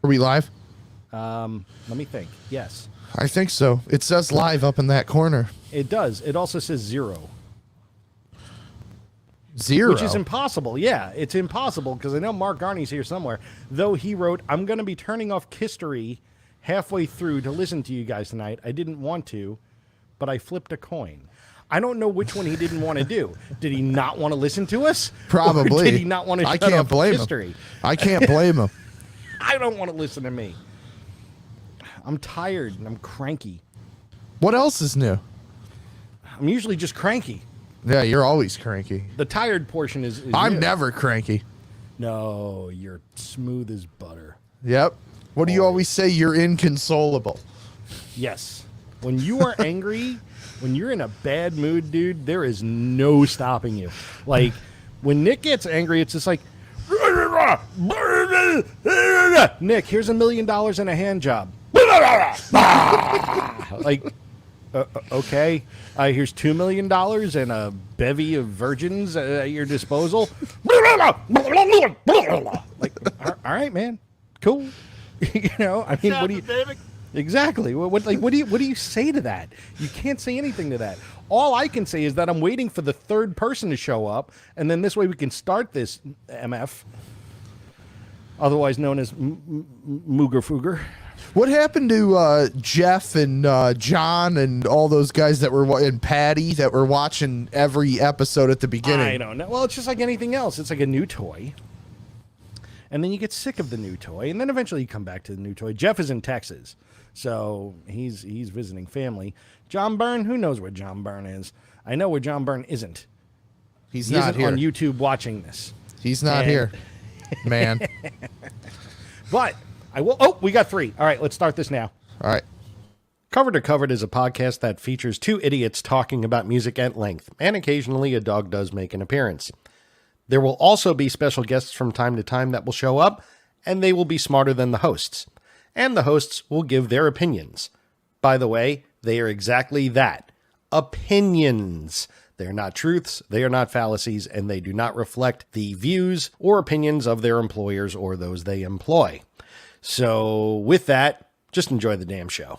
Are we live? Let me think. Yes. I think so. It says live up in that corner. It does. It also says 0. 0? Which is impossible. Yeah, it's impossible because I know Mark Garney's here somewhere. Though he wrote, I'm going to be turning off Kistery halfway through to listen to you guys tonight. I didn't want to, but I flipped a coin. I don't know which one he didn't want to do. Did he not want to listen to us? Probably. Or did he not want to shut off Kistery? I can't blame him. I don't want to listen to me. I'm tired and I'm cranky. What else is new? I'm usually just cranky. Yeah, you're always cranky. The tired portion is I'm new. never cranky. No, you're smooth as butter. Yep. What do you always say? You're inconsolable. Yes. When you are angry, when you're in a bad mood, dude, there is no stopping you. Like, when Nick gets angry, it's just like, Nick, here's $1 million and a hand job. Like, okay, here's $2 million and a bevy of virgins at your disposal. Like, all right, man, cool. You know, I mean, what do you? Exactly. What do you say to that? You can't say anything to that. All I can say is that I'm waiting for the third person to show up, and then this way we can start this MF, otherwise known as Mooger Fooger. What happened to Jeff and John and all those guys that were and Patty that were watching every episode at the beginning? I don't know. Well, it's just like anything else. It's like a new toy. And then you get sick of the new toy, and then eventually you come back to the new toy. Jeff is in Texas, so he's visiting family. John Byrne, who knows where John Byrne is? I know where John Byrne isn't. He not here on YouTube watching this. He's not here, man. But I will. Oh, we got 3. All right, let's start this now. All right. Cover to Covered is a podcast that features 2 idiots talking about music at length, and occasionally a dog does make an appearance. There will also be special guests from time to time that will show up, and they will be smarter than the hosts. And the hosts will give their opinions. By the way, they are exactly that. Opinions. They are not truths, they are not fallacies, and they do not reflect the views or opinions of their employers or those they employ. So with that, just enjoy the damn show.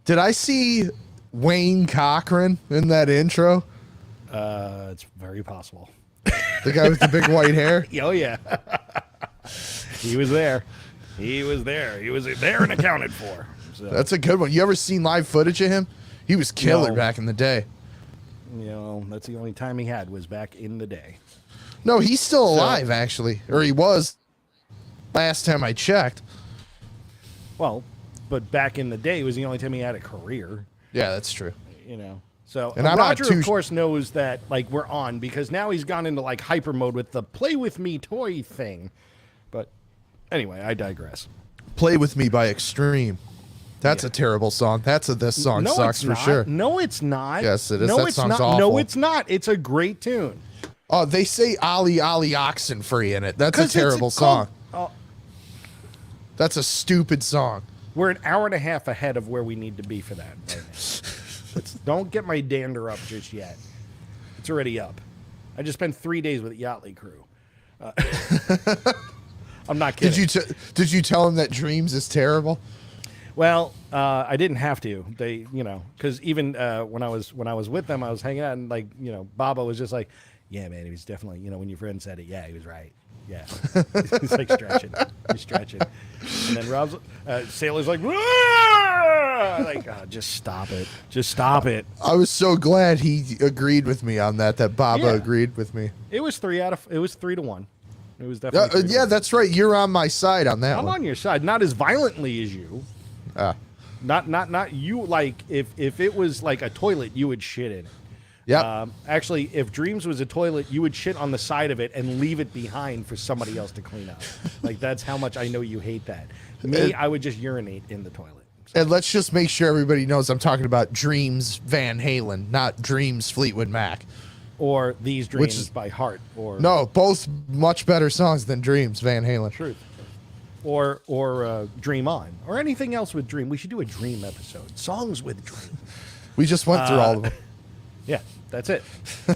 Did I see Wayne Cochran in that intro? It's very possible. The guy with the big white hair? Oh, yeah. He was there. He was there. He was there and accounted for. So. That's a good one. You ever seen live footage of him? He was killer back in the day. You know, that's the only time he had was back in the day. No, he's still alive, actually. Or he was last time I checked. Well, but back in the day was the only time he had a career. Yeah, that's true. You know. So and Roger, of course, knows that like we're on because now he's gone into like hyper mode with the play with me toy thing. But anyway, I digress. Play with Me by Extreme. That's a terrible song. This song sucks for sure. No, it's not. Yes, it is. No, that it's song's not. awful. No, it's not. It's a great tune. Oh, they say Ali Ali Oxenfree in it. That's a terrible song. That's a stupid song. We're an hour and a half ahead of where we need to be for that right now. Don't get my dander up just yet. It's already up. I just spent 3 days with the Yachtly crew. I'm not kidding. Did you tell him that Dreams is terrible? Well, I didn't have to. They, because even when I was with them, I was hanging out and like, Baba was just like, yeah, man, he was definitely, when your friend said it, yeah, he was right. Yeah. He's like stretching. He's stretching. And then Rob's, Sailor's like, Wah! Like, oh, just stop it. Just stop it. I was so glad he agreed with me on that Baba agreed with me. It was 3 to 1. It was definitely yeah, that's right. You're on my side on that one. I'm on your side. Not as violently as you. Not you. Like if it was like a toilet, you would shit in it. Yeah. Actually, if Dreams was a toilet, you would shit on the side of it and leave it behind for somebody else to clean up. Like, that's how much I know you hate that. Me, I would just urinate in the toilet. So. And let's just make sure everybody knows I'm talking about Dreams Van Halen, not Dreams Fleetwood Mac. Or These Dreams by Heart. Or no, both much better songs than Dreams Van Halen. Truth. Or Dream On. Or anything else with Dream. We should do a Dream episode. Songs with Dream. We just went through all of them. Yeah, that's it.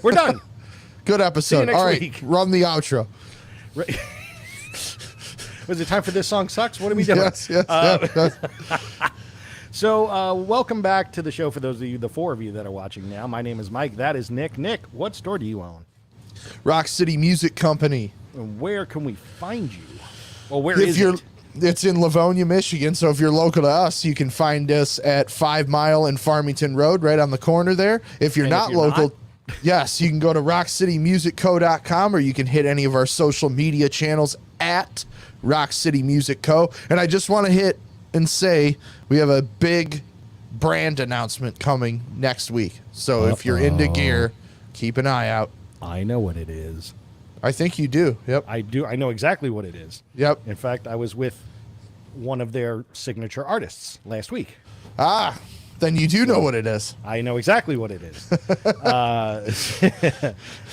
We're done. Good episode. Next all right, week. run the outro. Right. Was it time for This Song Sucks? What are we doing? Yes. So, welcome back to the show for those of you, the 4 of you that are watching now. My name is Mike. That is Nick. Nick, what store do you own? Rock City Music Company. And where can we find you? Well, where is it? It's in Livonia, Michigan. So if you're local to us, you can find us at 5 Mile and Farmington Road, right on the corner there. If you're not local, yes, you can go to rockcitymusicco.com, or you can hit any of our social media channels at Rock City Music Co. And I just want to hit and say we have a big brand announcement coming next week. So if you're into gear, keep an eye out. I know what it is. I think you do. Yep. I do. I know exactly what it is. Yep. In fact, I was with one of their signature artists last week. Ah, then you do know what it is. I know exactly what it is.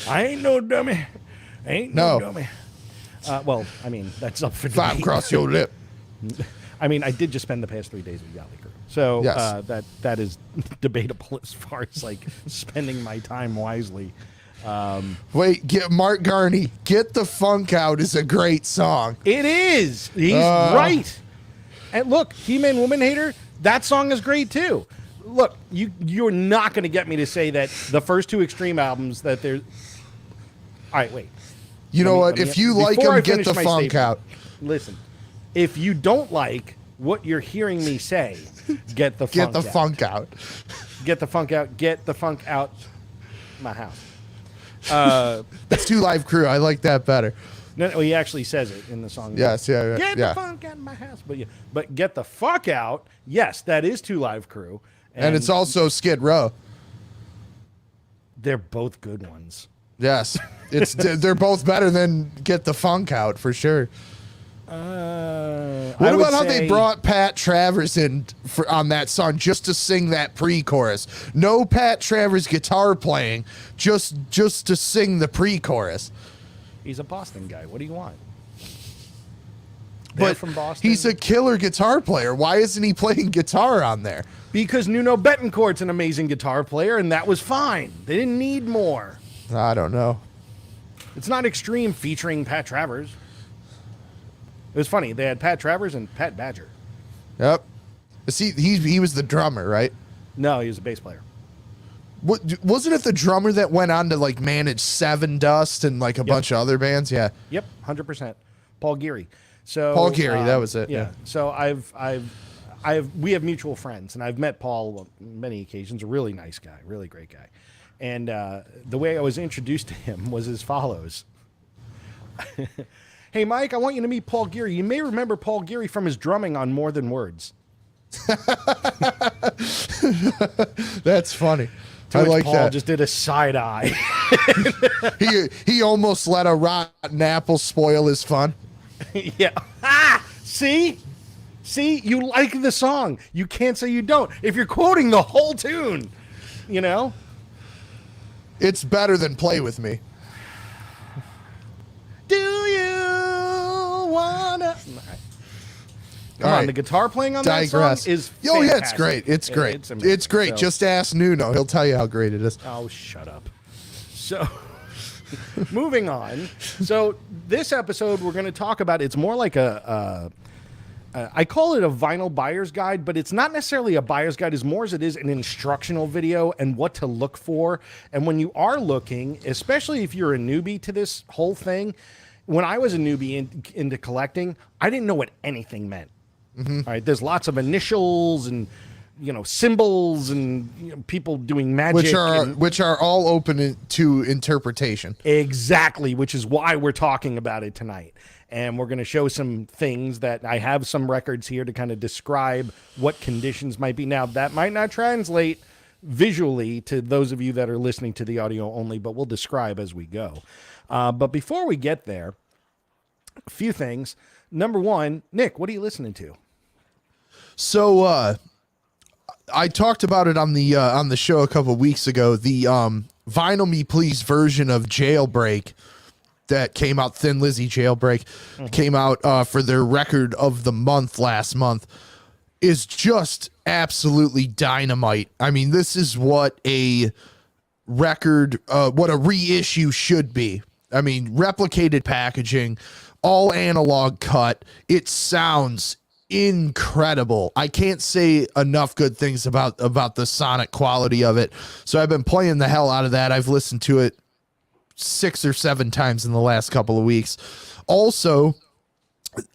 I ain't no dummy. Ain't no dummy. Well, I mean, that's up for debate. Five across your lip. I mean, I did just spend the past 3 days with Yali Crew. So yes. That is debatable as far as like spending my time wisely. Wait, get Mark Garney. Get the Funk Out is a great song. It is. He's right. And look, He-Man Woman Hater, that song is great too. Look, you're not going to get me to say that the first 2 Extreme albums that there's... All right, wait. You know what? If you like them, get the Funk Out. Listen, if you don't like what you're hearing me say, get the Funk Get the out. Funk Out. Get the Funk out. Get the Funk out my house. That's 2 Live Crew. I like that better. No, he actually says it in the song. Yes, yeah. Get the funk out of my house. But get the fuck out. Yes, that is 2 Live Crew. And it's also Skid Row. They're both good ones. Yes. They're both better than Get the Funk Out for sure. What about how they brought Pat Travers in on that song just to sing that pre-chorus? No Pat Travers guitar playing, just to sing the pre-chorus. He's a Boston guy. What do you want? But from Boston. He's a killer guitar player. Why isn't he playing guitar on there? Because Nuno Betancourt's an amazing guitar player, and that was fine. They didn't need more. I don't know. It's not Extreme featuring Pat Travers. It was funny. They had Pat Travers and Pat Badger. Yep. See, he was the drummer, right? No, he was a bass player. Wasn't it the drummer that went on to like manage Seven Dust and like a bunch of other bands? Yeah. Yep, 100%. Paul Geary. So Paul Geary, that was it. Yeah. So we have mutual friends, and I've met Paul on many occasions. A really nice guy, really great guy. And the way I was introduced to him was as follows. Hey, Mike, I want you to meet Paul Geary. You may remember Paul Geary from his drumming on More Than Words. That's funny. To which Paul just did a side eye. he almost let a rotten apple spoil his fun. Yeah. See? You like the song. You can't say you don't. If you're quoting the whole tune, you know? It's better than Play With Me. Do you wanna? Come on, the guitar playing on that song is fantastic. Oh yeah, it's great. It's great. It's great. So, just ask Nuno; he'll tell you how great it is. Oh, shut up. So, moving on. So this episode, we're going to talk about. It's more like I call it a vinyl buyer's guide, but it's not necessarily a buyer's guide as more as it is an instructional video and what to look for. And when you are looking, especially if you're a newbie to this whole thing, when I was a newbie into collecting, I didn't know what anything meant. Mm-hmm. All right, there's lots of initials and symbols and people doing magic, which are all open to interpretation. Exactly, which is why we're talking about it tonight. and we're going to show some things that I have some records here to kind of describe what conditions might be. Now, that might not translate visually to those of you that are listening to the audio only, but we'll describe as we go. But before we get there, a few things. Number one, Nick, what are you listening to? So I talked about it on the show a couple of weeks ago. The Vinyl Me Please version of Jailbreak that came out, Thin Lizzy Jailbreak, came out for their record of the month last month, is just absolutely dynamite. I mean, this is what a record, what a reissue should be. I mean, replicated packaging, all analog cut. It sounds incredible. I can't say enough good things about the sonic quality of it. So I've been playing the hell out of that. I've listened to it 6 or 7 times in the last couple of weeks. Also,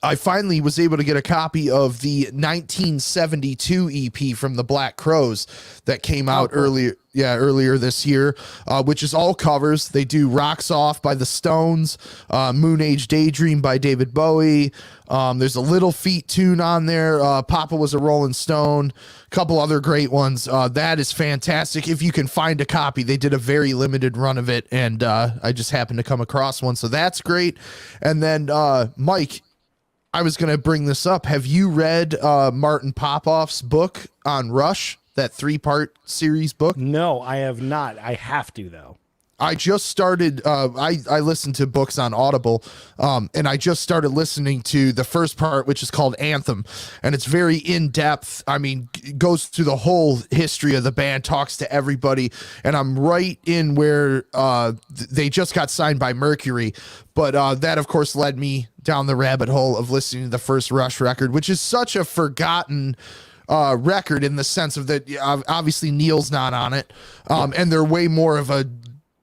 I finally was able to get a copy of the 1972 EP from the Black Crowes that came out earlier this year, which is all covers. They do Rocks Off by the Stones, Moon Age Daydream by David Bowie. There's a Little Feat tune on there. Papa Was a Rolling Stone, a couple other great ones. That is fantastic. If you can find a copy, they did a very limited run of it, and I just happened to come across one, so that's great. And then Mike, I was going to bring this up. Have you read Martin Popoff's book on Rush, that 3-part series book? No, I have not. I have to, though. I just started, I listened to books on Audible, and I just started listening to the first part, which is called Anthem, and it's very in-depth. I mean, goes through the whole history of the band, talks to everybody, and I'm right in where they just got signed by Mercury, but that, of course, led me down the rabbit hole of listening to the first Rush record, which is such a forgotten record in the sense of that obviously Neil's not on it, and they're way more of a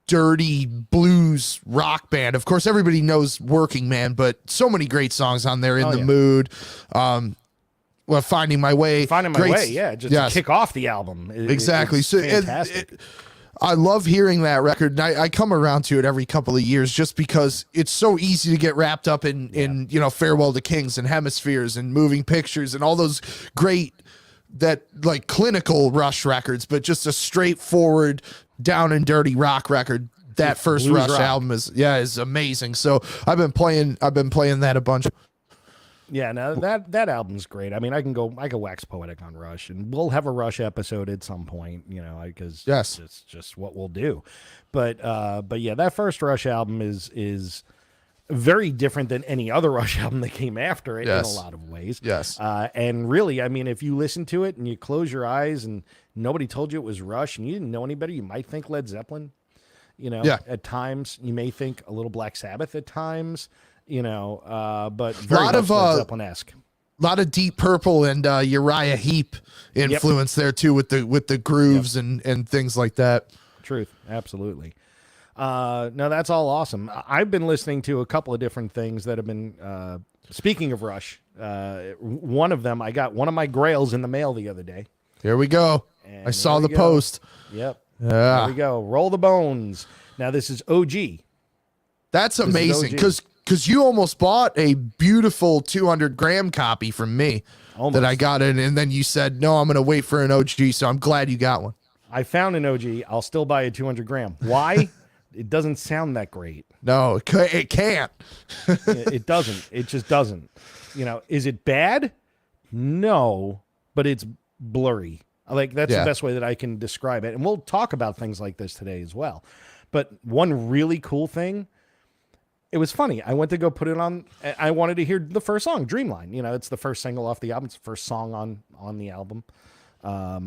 dirty blues rock band. Of course, everybody knows Working Man, but so many great songs on there. In the Mood, Finding My Way. Just to kick off the album. Exactly. So fantastic. I love hearing that record, and I come around to it every couple of years just because it's so easy to get wrapped up in Farewell to Kings and Hemispheres and Moving Pictures and all those great, that like clinical Rush records, but just a straightforward down and dirty rock record. That first Rush album is amazing. So I've been playing that a bunch. Yeah, no, that album's great. I mean, I can wax poetic on Rush, and we'll have a Rush episode at some point, because it's just what we'll do. But yeah, that first Rush album is very different than any other Rush album that came after it in a lot of ways. Yes. And really, I mean, if you listen to it and you close your eyes and nobody told you it was Rush and you didn't know any better, you might think Led Zeppelin. At times you may think a little Black Sabbath at times, but very much Led Zeppelin-esque. A lot of Deep Purple and Uriah Heep influence there too, with the grooves and things like that. Truth, absolutely. No, that's all awesome. I've been listening to a couple of different things that have been, speaking of Rush, one of them, I got one of my grails in the mail the other day. Here we go. And I saw the post. Yep. Yeah. There we go. Roll the bones. Now this is OG. That's amazing because you almost bought a beautiful 200-gram copy from me that I got in, and then you said, no, I'm going to wait for an OG, so I'm glad you got one. I found an OG. I'll still buy a 200-gram. Why? It doesn't sound that great. No, it can't. It doesn't. It just doesn't. Is it bad? No, but it's blurry. Like, that's the best way that I can describe it. And we'll talk about things like this today as well. But one really cool thing, it was funny. I went to go put it on. I wanted to hear the first song, Dreamline. It's the first single off the album. It's the first song on the album. As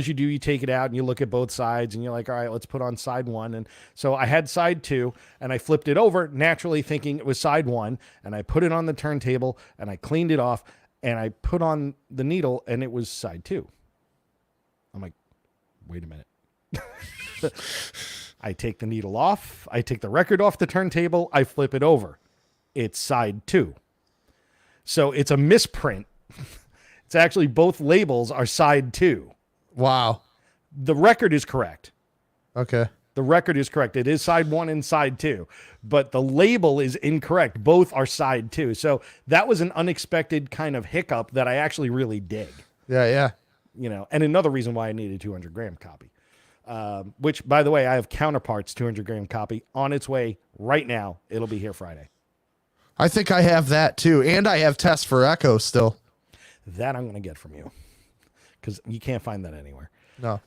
you do, you take it out and you look at both sides and you're like, all right, let's put on side one. And so I had side two and I flipped it over, naturally thinking it was side one. And I put it on the turntable and I cleaned it off and I put on the needle and it was side two. I'm like, wait a minute. I take the needle off. I take the record off the turntable. I flip it over. It's side two. So it's a misprint. It's actually both labels are side two. Wow. The record is correct. Okay. The record is correct. It is side 1 and side 2, but the label is incorrect. Both are side 2. So that was an unexpected kind of hiccup that I actually really dig. Yeah. And another reason why I need a 200-gram copy, which, by the way, I have Counterparts 200-gram copy on its way right now. It'll be here Friday. I think I have that too. And I have Test for Echo still. That I'm going to get from you because you can't find that anywhere. No.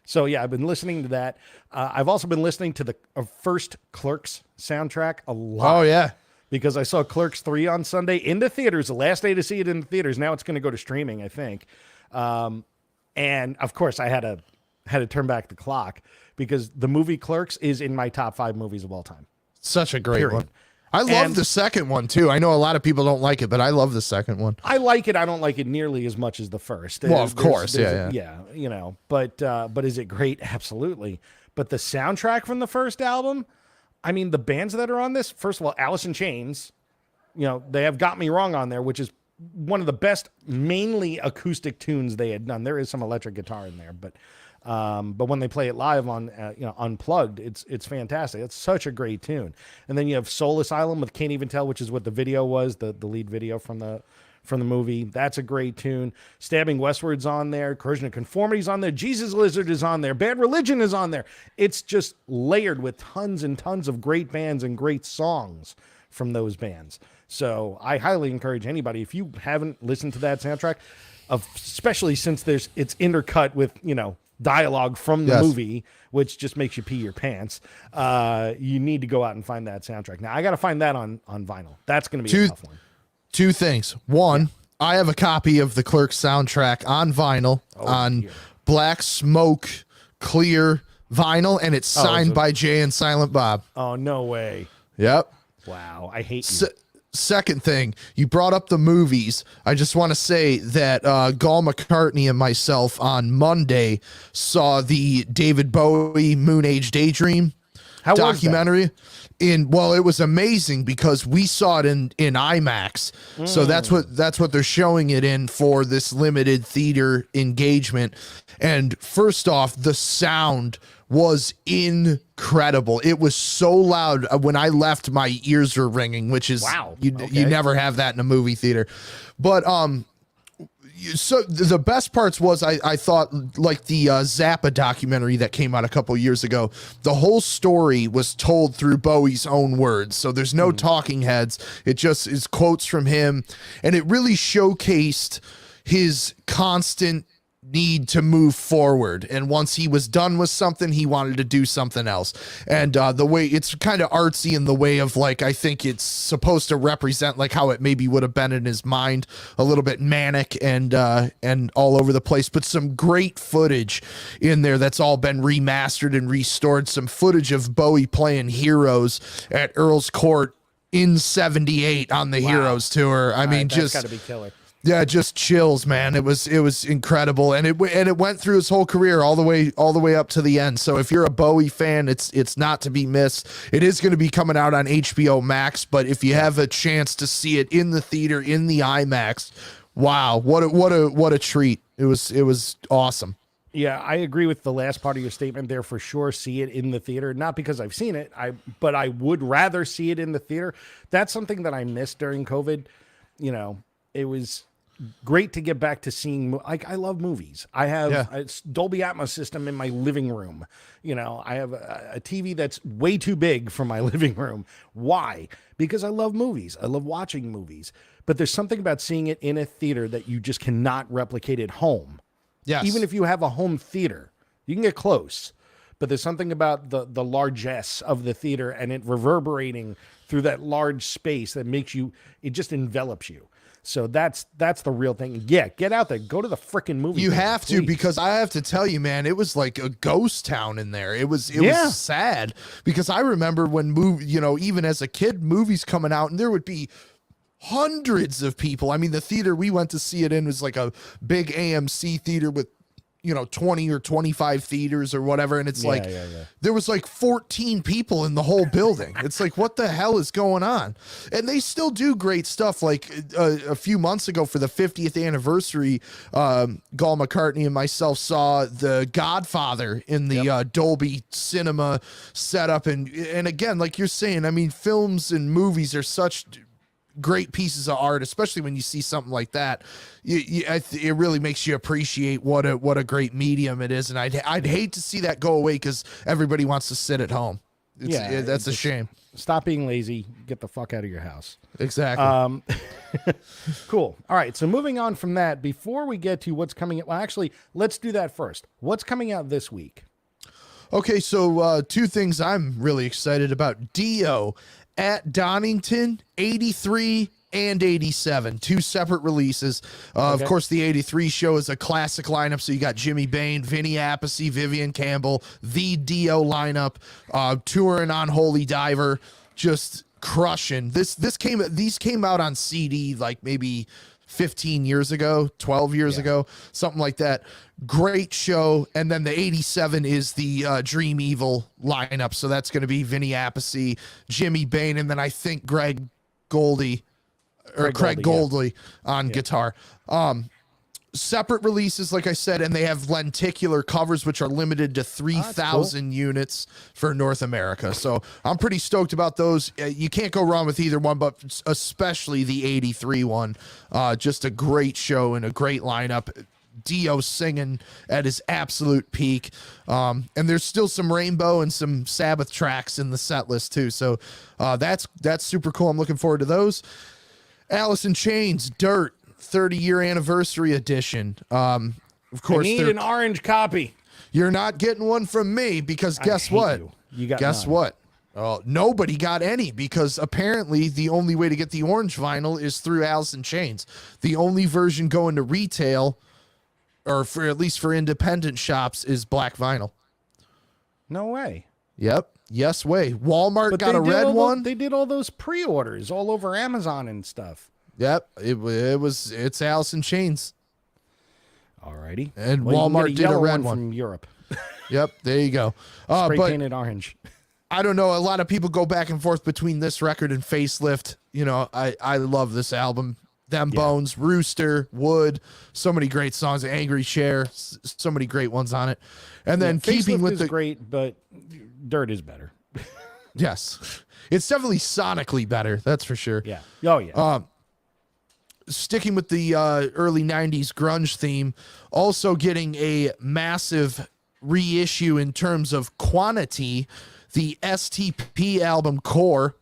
So, yeah, I've been listening to that. I've also been listening to the first Clerks soundtrack a lot. Oh, yeah. Because I saw Clerks 3 on Sunday in the theaters, the last day to see it in the theaters. Now it's going to go to streaming, I think. And, of course, I had to turn back the clock because the movie Clerks is in my top 5 movies of all time. Such a great one. I love the second one, too. I know a lot of people don't like it, but I love the second one. I like it. I don't like it nearly as much as the first. Well, of course. Yeah. Yeah, but is it great? Absolutely. But the soundtrack from the first album, I mean, the bands that are on this, first of all, Alice in Chains, they have Got Me Wrong on there, which is one of the best, mainly acoustic tunes they had done. There is some electric guitar in there, but when they play it live on, unplugged, it's fantastic. It's such a great tune. And then you have Soul Asylum with Can't Even Tell, which is what the video was, the lead video from the movie. That's a great tune. Stabbing Westward's on there. Corrosion of Conformity's on there. Jesus Lizard is on there. Bad Religion is on there. It's just layered with tons and tons of great bands and great songs from those bands. So I highly encourage anybody, if you haven't listened to that soundtrack, especially since it's intercut with, dialogue from the movie, which just makes you pee your pants. You need to go out and find that soundtrack. Now I got to find that on vinyl. That's going to be a tough one. 2 things. One, I have a copy of the Clerks soundtrack on vinyl on Black Smoke clear vinyl, and it's signed by Jay and Silent Bob. Oh, no way. Yep. Wow. I hate you. Second thing, you brought up the movies. I just want to say that Gall McCartney and myself on Monday saw the David Bowie Moon Age Daydream documentary. It was amazing because we saw it in IMAX. So that's what they're showing it in for this limited theater engagement. And first off, the sound was incredible. It was so loud. When I left, my ears were ringing, which is you never have that in a movie theater. But so the best parts was I thought like the Zappa documentary that came out a couple years ago. The whole story was told through Bowie's own words. So there's no talking heads. It just is quotes from him, and it really showcased his constant need to move forward, and once he was done with something, he wanted to do something else. And the way it's kind of artsy in the way of, like, I think it's supposed to represent like how it maybe would have been in his mind, a little bit manic and all over the place, but some great footage in there that's all been remastered and restored. Some footage of Bowie playing Heroes at Earl's Court in '78 on the Heroes tour. I mean, that's gotta be killer. Yeah, just chills, man. It was incredible, and it went through his whole career all the way up to the end. So if you're a Bowie fan, it's not to be missed. It is going to be coming out on HBO Max, but if you have a chance to see it in the theater in the IMAX, wow, what a treat. It was awesome. Yeah, I agree with the last part of your statement there for sure. See it in the theater, not because I've seen it, but I would rather see it in the theater. That's something that I missed during COVID. It was great to get back to seeing, I love movies. I have a Dolby Atmos system in my living room. I have a TV that's way too big for my living room. Why? Because I love movies. I love watching movies. But there's something about seeing it in a theater that you just cannot replicate at home. Yes. Even if you have a home theater, you can get close. But there's something about the largesse of the theater and it reverberating through that large space that makes it just envelops you. So that's the real thing. Yeah, get out there. Go to the freaking movie. You have to, because I have to tell you, man, it was like a ghost town in there. It was sad because I remember when even as a kid, movies coming out and there would be hundreds of people. I mean, the theater we went to see it in was like a big AMC theater with 20 or 25 theaters or whatever. And it's Yeah. there was like 14 people in the whole building. It's like, what the hell is going on? And they still do great stuff. Like a few months ago for the 50th anniversary, Gall McCartney and myself saw The Godfather in the Dolby Cinema setup. And again, like you're saying, I mean, films and movies are such great pieces of art, especially when you see something like that. It really makes you appreciate what a great medium it is, and I'd hate to see that go away because everybody wants to sit at home. That's a shame. Stop being lazy. Get the fuck out of your house. Exactly. Cool. All right. So moving on from that, before we get to what's coming out, well, actually, let's do that first. What's coming out this week? Okay, so two things I'm really excited about. Dio at Donington, 83 and 87, two separate releases. Of course, the 83 show is a classic lineup. So you got Jimmy Bain, Vinny Appice, Vivian Campbell, the Dio lineup, touring on Holy Diver, just crushing. These came out on CD like maybe 15 years ago, 12 years ago, something like that. Great show. And then the 87 is the Dream Evil lineup. So that's going to be Vinny Appice, Jimmy Bain, and then I think Craig Goldie on guitar. Separate releases, like I said, and they have lenticular covers, which are limited to 3,000 units for North America. So I'm pretty stoked about those. You can't go wrong with either one, but especially the 83 one. Just a great show and a great lineup. Dio singing at his absolute peak. And there's still some Rainbow and some Sabbath tracks in the set list too. So that's super cool. I'm looking forward to those. Alice in Chains, Dirt, 30-year anniversary edition. Of course, I need an orange copy. You're not getting one from me because guess what? You got guess none. what? Oh, nobody got any because apparently the only way to get the orange vinyl is through Alice in Chains. The only version going to retail, or for at least for independent shops, is black vinyl. No way. Yep. Yes way. Walmart got a red one. They did all those pre-orders all over Amazon and stuff. Yep. It's Alice in Chains. Alrighty. And well, Walmart did a red one from Europe. Yep. There you go. Spray painted orange. I don't know. A lot of people go back and forth between this record and Facelift. You know, I love this album. Them Bones, Rooster, Wood, so many great songs. Angry Share, so many great ones on it. And then keeping with is great, but Dirt is better. Yes, it's definitely sonically better. That's for sure. Yeah. Oh yeah. Sticking with the early 90s grunge theme, also getting a massive reissue in terms of quantity. The STP album Core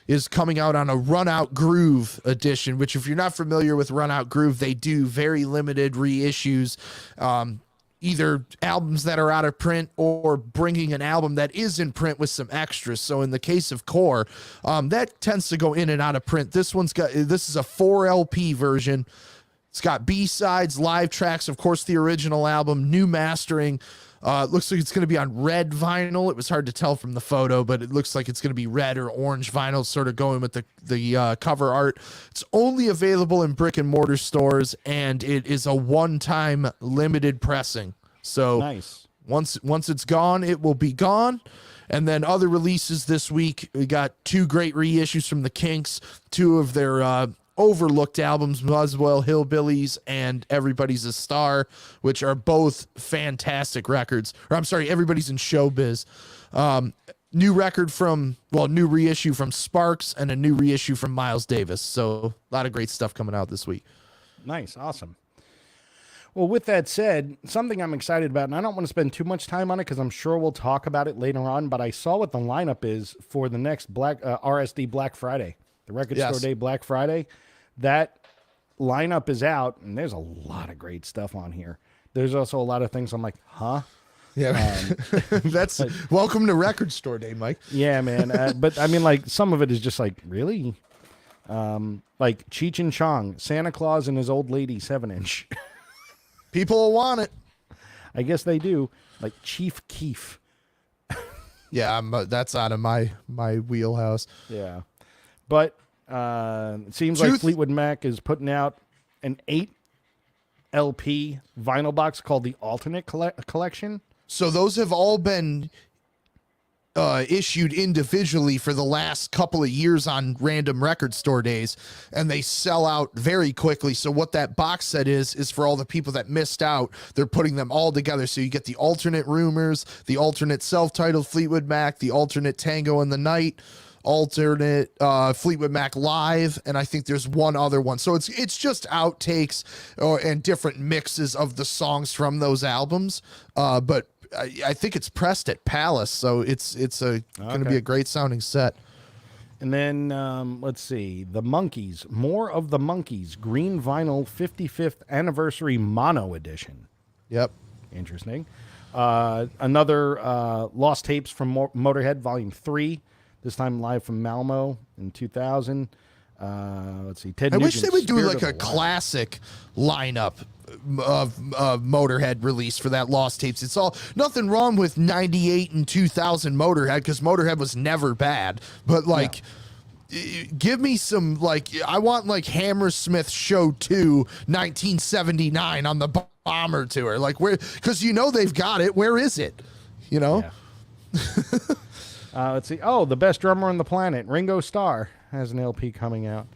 is coming out on a Run Out Groove edition, which if you're not familiar with Run Out Groove, they do very limited reissues, either albums that are out of print or bringing an album that is in print with some extras. So in the case of Core, that tends to go in and out of print. This is a 4 LP version. It's got B-sides, live tracks, of course, the original album, new mastering. It looks like it's going to be on red vinyl. It was hard to tell from the photo, but it looks like it's going to be red or orange vinyl, sort of going with the cover art. It's only available in brick and mortar stores, and it is a one-time limited pressing. So nice. Once it's gone, it will be gone. And then other releases this week, we got two great reissues from the Kinks, two of their overlooked albums, Muswell Hillbillies and Everybody's a Star, which are both fantastic records. Or I'm sorry, Everybody's in Showbiz. New reissue from Sparks and a new reissue from Miles Davis. So a lot of great stuff coming out this week. Nice. Awesome. Well, with that said, something I'm excited about, and I don't want to spend too much time on it because I'm sure we'll talk about it later on, but I saw what the lineup is for the next RSD Black Friday, the Record Store Day Black Friday. That lineup is out, and there's a lot of great stuff on here. There's also a lot of things I'm like, huh? Yeah, that's welcome to Record Store Day, Mike. Yeah, man. But I mean, like, some of it is just like, really? Like Cheech and Chong, Santa Claus and his old lady 7-inch. People will want it. I guess they do. Like Chief Keef. Yeah, that's out of my wheelhouse. Yeah. But it seems like Fleetwood Mac is putting out an 8 LP vinyl box called the Alternate Collection. So those have all been issued individually for the last couple of years on random record store days, and they sell out very quickly. So what that box set is for all the people that missed out. They're putting them all together. So you get the alternate Rumors, the alternate self-titled Fleetwood Mac, the alternate Tango in the Night, alternate Fleetwood Mac Live, and I think there's one other one. So it's just outtakes and different mixes of the songs from those albums. But I think it's pressed at Palace, so it's going to be a great sounding set. And then let's see, the Monkees, More of the Monkees, green vinyl 55th anniversary mono edition. Yep, interesting. Another Lost Tapes from Motorhead, Volume 3. This time live from Malmo in 2000. Let's see, Ted I Nugent's wish they would do Spirit like of a the Wild. classic lineup of Motorhead release for that Lost Tapes. It's all nothing wrong with 98 and 2000 Motorhead, because Motorhead was never bad, but like give me some, like, I want like Hammersmith Show 2 1979 on the Bomber tour, like, where, because they've got it, where is it, Yeah. Let's see. Oh, the best drummer on the planet, Ringo Starr, has an LP coming out.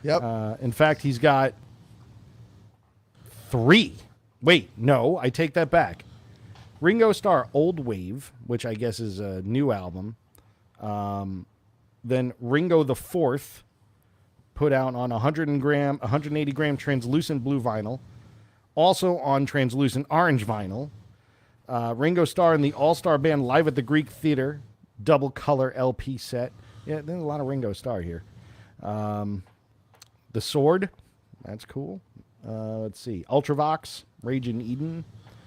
Yep. In fact, he's got 3. Wait, no, I take that back. Ringo Starr, Old Wave, which I guess is a new album. Then Ringo the Fourth, put out on 180 gram translucent blue vinyl, also on translucent orange vinyl. Ringo Starr and the All-Star Band live at the Greek Theater, double color LP set. Yeah, there's a lot of Ringo Starr here. The Sword, that's cool. Let's see, Ultravox, Rage in Eden,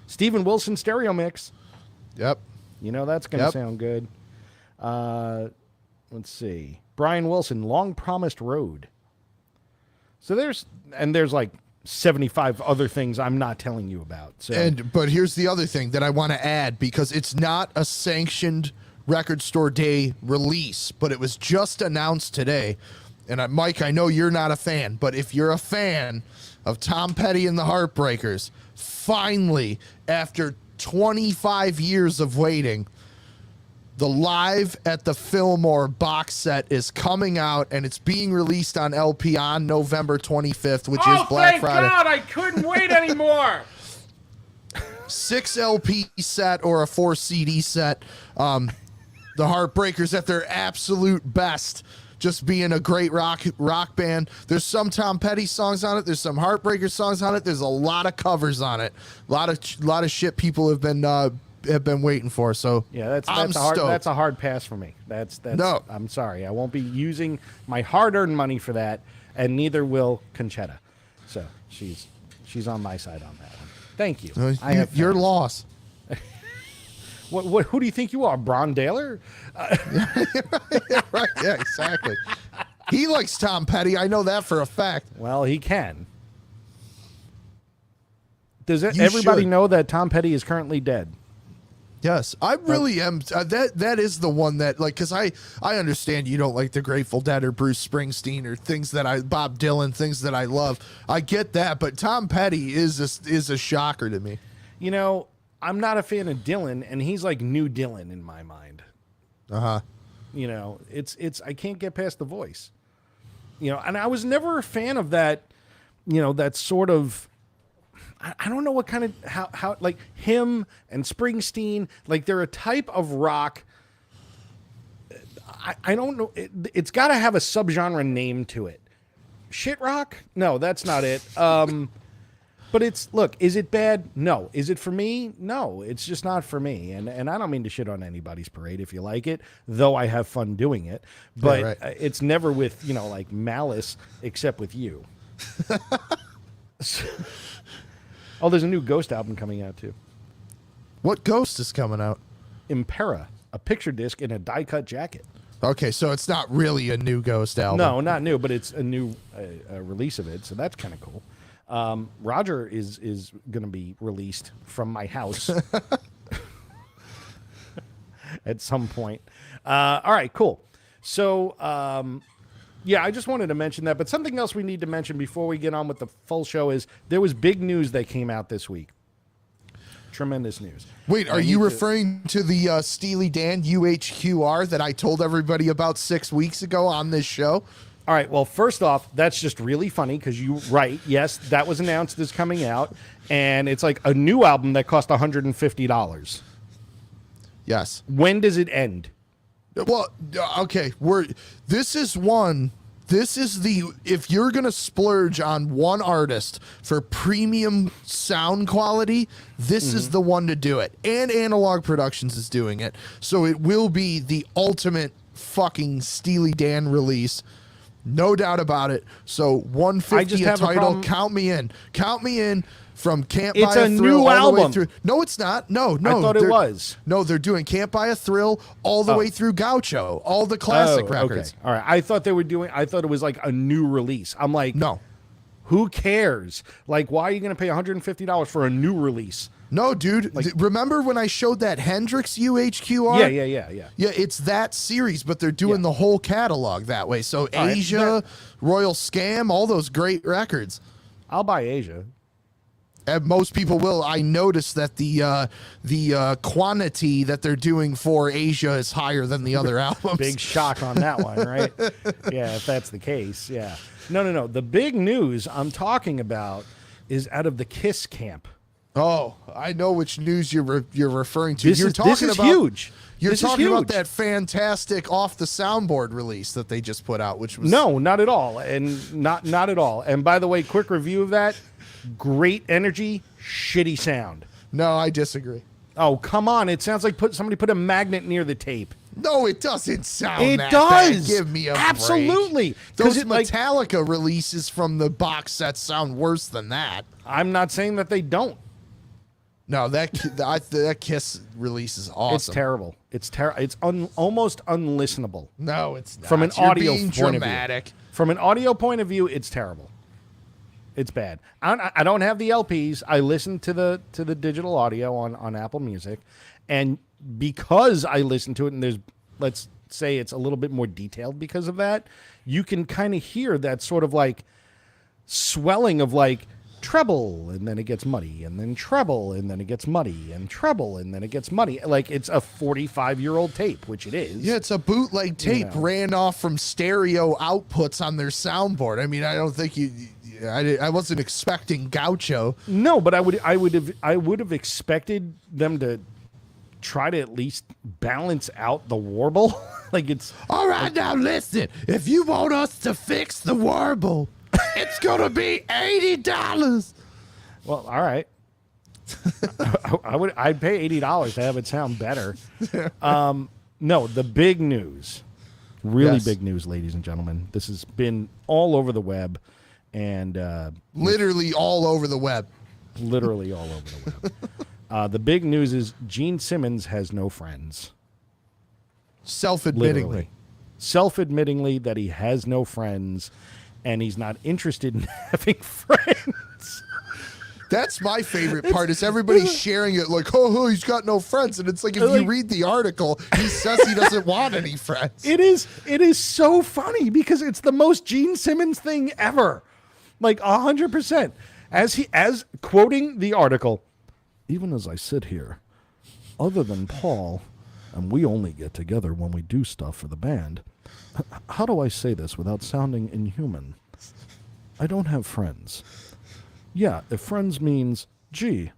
Steven Wilson stereo mix. Yep. That's going to sound good. Let's see, Brian Wilson, Long Promised Road. So there's like 75 other things I'm not telling you about. So, but here's the other thing that I want to add, because it's not a sanctioned record store day release, but it was just announced today. And Mike, I know you're not a fan, but if you're a fan of Tom Petty and the Heartbreakers, finally, after 25 years of waiting, the Live at the Fillmore box set is coming out, and it's being released on LP on November 25th, which is Black Friday. Oh, thank God, I couldn't wait anymore. 6 LP set or a 4 CD set. The Heartbreakers at their absolute best, just being a great rock band. There's some Tom Petty songs on it. There's some Heartbreaker songs on it. There's a lot of covers on it. A lot of shit people have been waiting for. So yeah, that's a hard pass for me. That's no. I'm sorry. I won't be using my hard-earned money for that, and neither will Conchetta. So she's on my side on that one. Thank you. Your loss. What? Who do you think you are, Bron Daler? Right. Yeah, exactly. He likes Tom Petty. I know that for a fact. Well, he can. Does everybody know that Tom Petty is currently dead? Yes, I really am. That is the one that, like, because I understand you don't like the Grateful Dead or Bruce Springsteen or Bob Dylan, things that I love. I get that, but Tom Petty is a shocker to me. I'm not a fan of Dylan, and he's like new Dylan in my mind. It's I can't get past the voice. And I was never a fan of that. That sort of. I don't know what kind of how like him and Springsteen, like they're a type of rock. I don't know. It's got to have a subgenre name to it. Shit rock? No, that's not it. But is it bad? No. Is it for me? No, it's just not for me. And I don't mean to shit on anybody's parade if you like it, though I have fun doing it. But yeah, right. It's never with, like malice, except with you. Oh, there's a new Ghost album coming out, too. What Ghost is coming out? Impera, a picture disc in a die-cut jacket. Okay, so it's not really a new Ghost album. No, not new, but it's a new release of it, so that's kind of cool. Roger is going to be released from my house at some point. All right, cool. So Yeah, I just wanted to mention that. But something else we need to mention before we get on with the full show is there was big news that came out this week. Tremendous news. Wait, are you referring to the Steely Dan UHQR that I told everybody about 6 weeks ago on this show? All right. Well, first off, that's just really funny because yes, that was announced as coming out, and it's like a new album that cost $150. Yes. When does it end? Well, okay, this is if you're going to splurge on one artist for premium sound quality, this is the one to do it. And Analog Productions is doing it. So it will be the ultimate fucking Steely Dan release. No doubt about it. So 150 a title, count me in. Count me in. From Can't Buy a Thrill new all album. the way through. No, it's not. No. I thought it was. No, they're doing Can't Buy a Thrill all the way through Gaucho, all the classic records. Okay. All right. I thought it was like a new release. I'm like, no. Who cares? Like, why are you going to pay $150 for a new release? No, dude. Remember when I showed that Hendrix UHQR? Yeah. Yeah, it's that series, but they're doing the whole catalog that way. So Asia, Royal Scam, all those great records. I'll buy Asia. And most people will. I noticed that the quantity that they're doing for Asia is higher than the other albums. Big shock on that one, right? Yeah, if that's the case, yeah. No. The big news I'm talking about is out of the Kiss camp. Oh, I know which news you're referring to. This is huge. You're talking about that fantastic off the soundboard release that they just put out, which was no, not at all, and not at all. And by the way, quick review of that. Great energy, shitty sound. No, I disagree. Oh, come on. It sounds like somebody put a magnet near the tape. No, it doesn't sound it that does. bad. Give me a Absolutely. break. Those Metallica releases from the box set sound worse than that. I'm not saying that they don't. No, that Kiss release is awesome. It's terrible. It's It's almost unlistenable. No, it's not. From an audio point dramatic. of view. From an audio point of view, it's terrible. It's bad. I don't have the LPs. I listen to the digital audio on Apple Music, and because I listen to it, and let's say it's a little bit more detailed because of that, you can kind of hear that sort of like swelling of like treble, and then it gets muddy, and then treble, and then it gets muddy, and treble, and then it gets muddy. Like it's a 45-year-old tape, which it is. Yeah, it's a bootleg tape ran off from stereo outputs on their soundboard. I mean, I don't think I wasn't expecting Gaucho. No, but I would have expected them to try to at least balance out the warble. Like it's all right. Now listen, if you want us to fix the warble, it's gonna be $80. Well, all right. I'd pay $80 to have it sound better. No, the big news, really big news, ladies and gentlemen. This has been all over the web. And literally all over the web. Literally all over the web. The big news is Gene Simmons has no friends. Self-admittingly that he has no friends, and he's not interested in having friends. That's my favorite part is everybody sharing it like, oh, he's got no friends. And it's like, if you read the article, he says he doesn't want any friends. It is so funny because it's the most Gene Simmons thing ever. Like 100%. As quoting the article, even as I sit here, other than Paul, and we only get together when we do stuff for the band, how do I say this without sounding inhuman? I don't have friends. Yeah, if friends means, gee,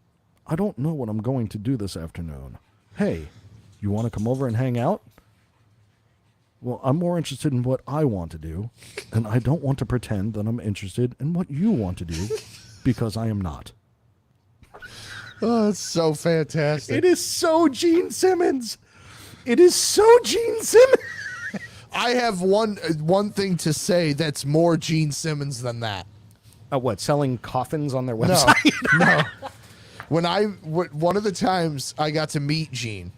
I don't know what I'm going to do this afternoon. Hey, you want to come over and hang out? Well, I'm more interested in what I want to do, and I don't want to pretend that I'm interested in what you want to do, because I am not. Oh, it's so fantastic. It is so Gene Simmons. It is so Gene Simmons. I have one thing to say that's more Gene Simmons than that. What, selling coffins on their website? No. One of the times I got to meet Gene,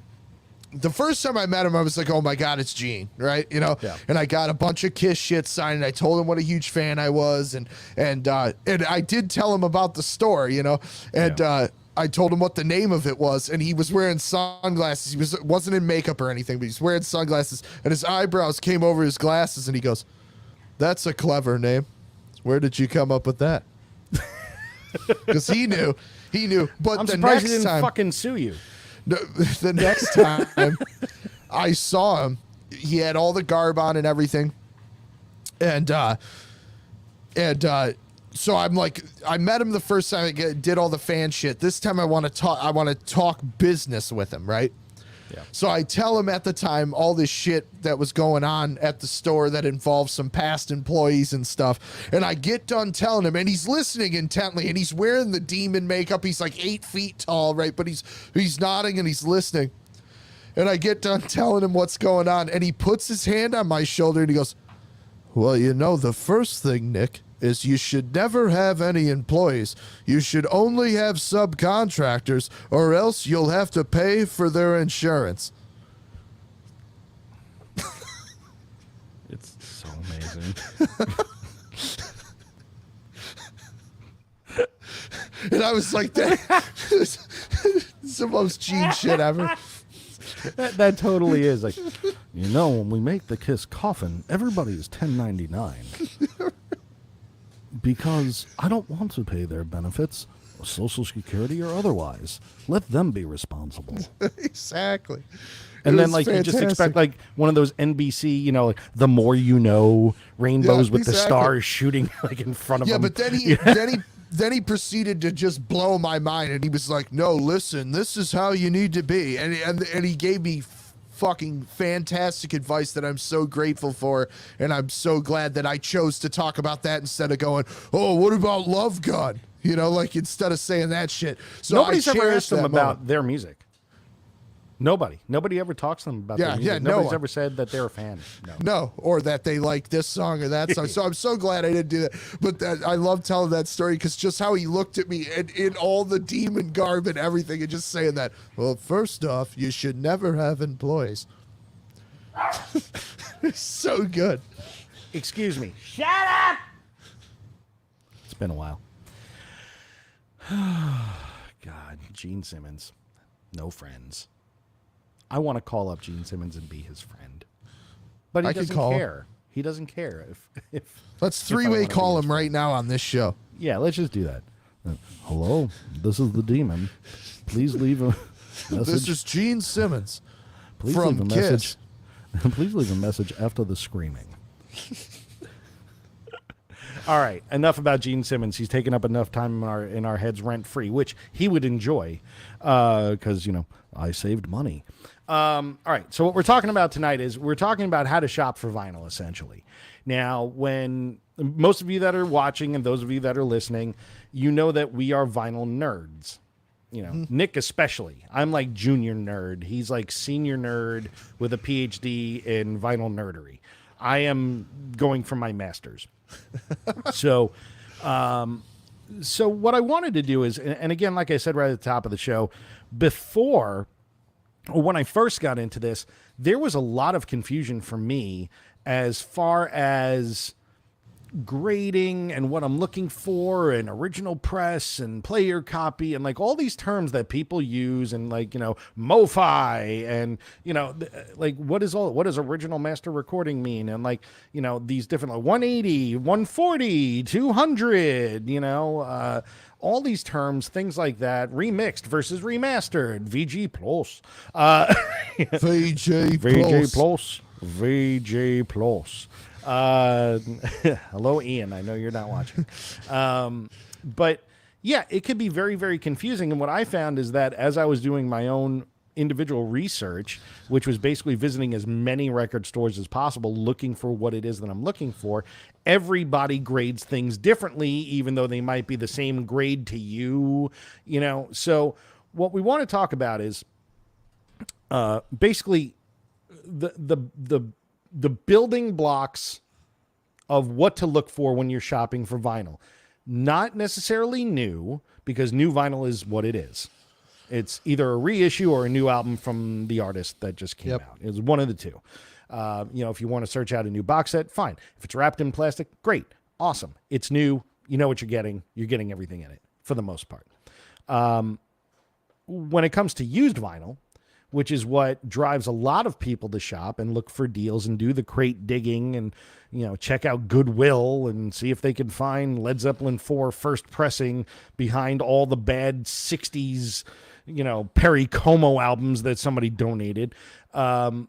the first time I met him, I was like, oh my God, it's Gene, right? You know, and I got a bunch of Kiss shit signed, and I told him what a huge fan I was, and I did tell him about the store, you know, and I told him what the name of it was, and he was wearing sunglasses. He wasn't in makeup or anything, but he's wearing sunglasses, and his eyebrows came over his glasses, and he goes, That's a clever name. Where did you come up with that? Because he knew. But I'm the surprised next he didn't time, fucking sue you. the next time I saw him, he had all the garb on and everything, and so I'm like, I met him the first time I did all the fan shit. This time I want to talk. I want to talk business with him, right? Yeah. So I tell him at the time all this shit that was going on at the store that involves some past employees and stuff. And I get done telling him, and he's listening intently, and he's wearing the demon makeup. He's like 8 feet tall, right? But he's nodding and he's listening. And I get done telling him what's going on, and he puts his hand on my shoulder and he goes, well, the first thing, Nick, is you should never have any employees. You should only have subcontractors, or else you'll have to pay for their insurance. It's so amazing. And I was like, it's the most Gene shit ever. That totally is. Like, when we make the Kiss coffin, everybody is 1099. Because I don't want to pay their benefits, Social Security or otherwise. Let them be responsible. Exactly. And then, like, you just expect, like, one of those NBC, like, the more you know, rainbows with the stars shooting, like, in front of him. Yeah, but then he proceeded to just blow my mind, and he was like, no, listen, this is how you need to be. And he gave me fucking fantastic advice that I'm so grateful for, and I'm so glad that I chose to talk about that instead of going, oh, what about Love Gun? Like, instead of saying that shit. So nobody's ever asked them about their music. Nobody ever talks to them about their music. Yeah, Nobody's ever said that they're a fan. No, or that they like this song or that song. So I'm so glad I didn't do that. But I love telling that story because just how he looked at me and in all the demon garb and everything and just saying that, well, first off, you should never have employees. It's so good. Excuse me. Shut up! It's been a while. God, Gene Simmons. No friends. I want to call up Gene Simmons and be his friend. But he doesn't care. He doesn't care if let's three-way call him right now on this show. Yeah, let's just do that. Hello, this is the demon. Please leave a message. This is Gene Simmons Please from leave a Kiss. message. Please leave a message after the screaming. All right, enough about Gene Simmons. He's taken up enough time in our heads rent-free, which he would enjoy because, I saved money. All right, so what we're talking about tonight is we're talking about how to shop for vinyl, essentially. Now, when most of you that are watching and those of you that are listening, you know that we are vinyl nerds. Nick especially. I'm like junior nerd. He's like senior nerd with a PhD in vinyl nerdery. I am going for my master's. So what I wanted to do is, and again, like I said right at the top of the show, when I first got into this, there was a lot of confusion for me as far as grading and what I'm looking for and original press and player copy and like all these terms that people use and like, MoFi and, like what does original master recording mean? And like, these different like 180, 140, 200, all these terms, things like that, remixed versus remastered, VG plus, VG plus. Hello, Ian. I know you're not watching. But yeah, it could be very, very confusing. And what I found is that as I was doing my own individual research, which was basically visiting as many record stores as possible, looking for what it is that I'm looking for, everybody grades things differently, even though they might be the same grade to you, So what we want to talk about is basically the building blocks of what to look for when you're shopping for vinyl. Not necessarily new, because new vinyl is what it is. It's either a reissue or a new album from the artist that just came out. It's one of the two. If you want to search out a new box set, fine. If it's wrapped in plastic, great. Awesome. It's new. You know what you're getting. You're getting everything in it for the most part. When it comes to used vinyl, which is what drives a lot of people to shop and look for deals and do the crate digging and, check out Goodwill and see if they can find Led Zeppelin 4 first pressing behind all the bad 60s, Perry Como albums that somebody donated. That's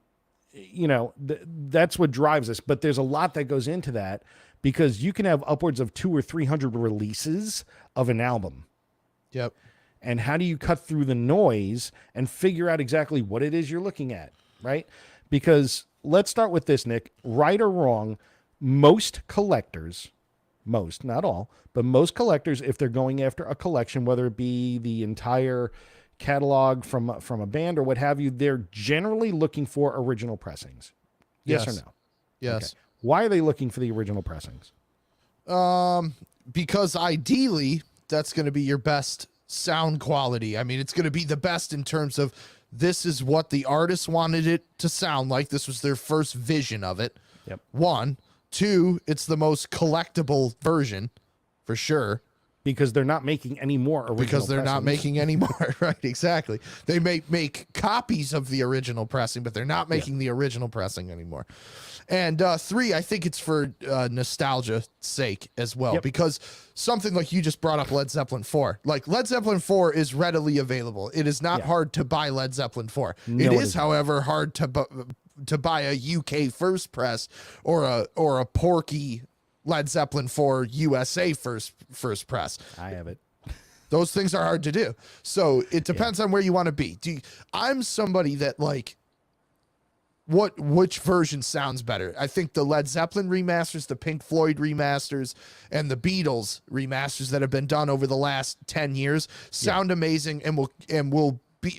what drives us. But there's a lot that goes into that because you can have upwards of 200 or 300 releases of an album. Yep. And how do you cut through the noise and figure out exactly what it is you're looking at, right? Because let's start with this, Nick. Right or wrong, most collectors, not all, but most collectors, if they're going after a collection, whether it be the entire catalog from a band or what have you, they're generally looking for original pressings. Yes or no? Yes. Okay. Why are they looking for the original pressings? Because ideally, that's going to be your best sound quality. I mean, it's going to be the best in terms of this is what the artist wanted it to sound like. This was their first vision of it. Yep. 1. 2, it's the most collectible version for sure. Because they're not making any more original Because they're pressings. not making any more. Right, exactly. They may make copies of the original pressing, but they're not making the original pressing anymore. And 3, I think it's for nostalgia's sake as well, because something like you just brought up Led Zeppelin 4. Like Led Zeppelin 4 is readily available. It is not hard to buy Led Zeppelin 4. No, it is, however, hard to buy a UK first press or a Porky Led Zeppelin 4 USA first press. I have it. Those things are hard to do. So it depends on where you want to be. I'm somebody that like which version sounds better. I think the Led Zeppelin remasters, the Pink Floyd remasters, and the Beatles remasters that have been done over the last 10 years sound amazing and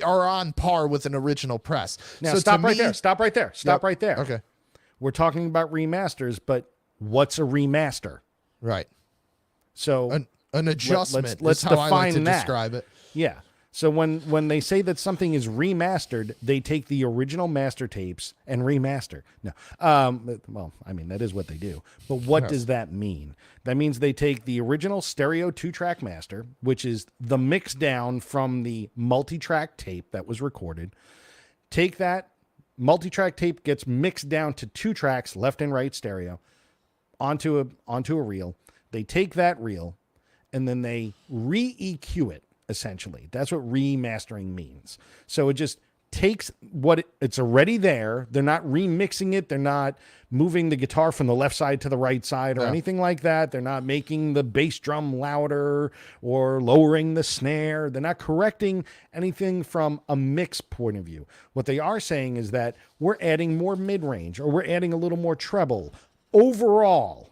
are on par with an original press. Now so stop right there. Stop right there. Stop right there. Okay. We're talking about remasters, but what's a remaster? Right. So an adjustment let's is how I like to define that. describe it. Yeah. So when they say that something is remastered, they take the original master tapes and remaster. No. Well, I mean, that is what they do. But what does that mean? That means they take the original stereo 2-track master, which is the mix down from the multi-track tape that was recorded. Take that multi-track tape, gets mixed down to 2 tracks, left and right stereo, onto a reel. They take that reel and then they re-EQ it. Essentially, that's what remastering means. So it just takes it's already there. They're not remixing it. They're not moving the guitar from the left side to the right side or anything like that. They're not making the bass drum louder or lowering the snare. They're not correcting anything from a mix point of view. What they are saying is that we're adding more mid-range or we're adding a little more treble overall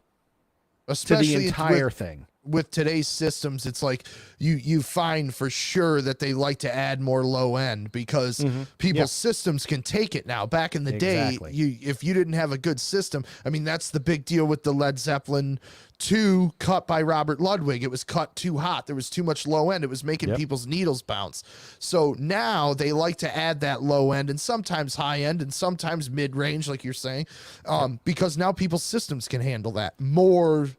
Especially to the entire thing. With today's systems, it's like you find for sure that they like to add more low end because people's systems can take it now. Back in the day, if you didn't have a good system, I mean, that's the big deal with the Led Zeppelin 2 cut by Robert Ludwig. It was cut too hot. There was too much low end. It was making people's needles bounce. So now they like to add that low end and sometimes high end and sometimes mid range, like you're saying, because now people's systems can handle that more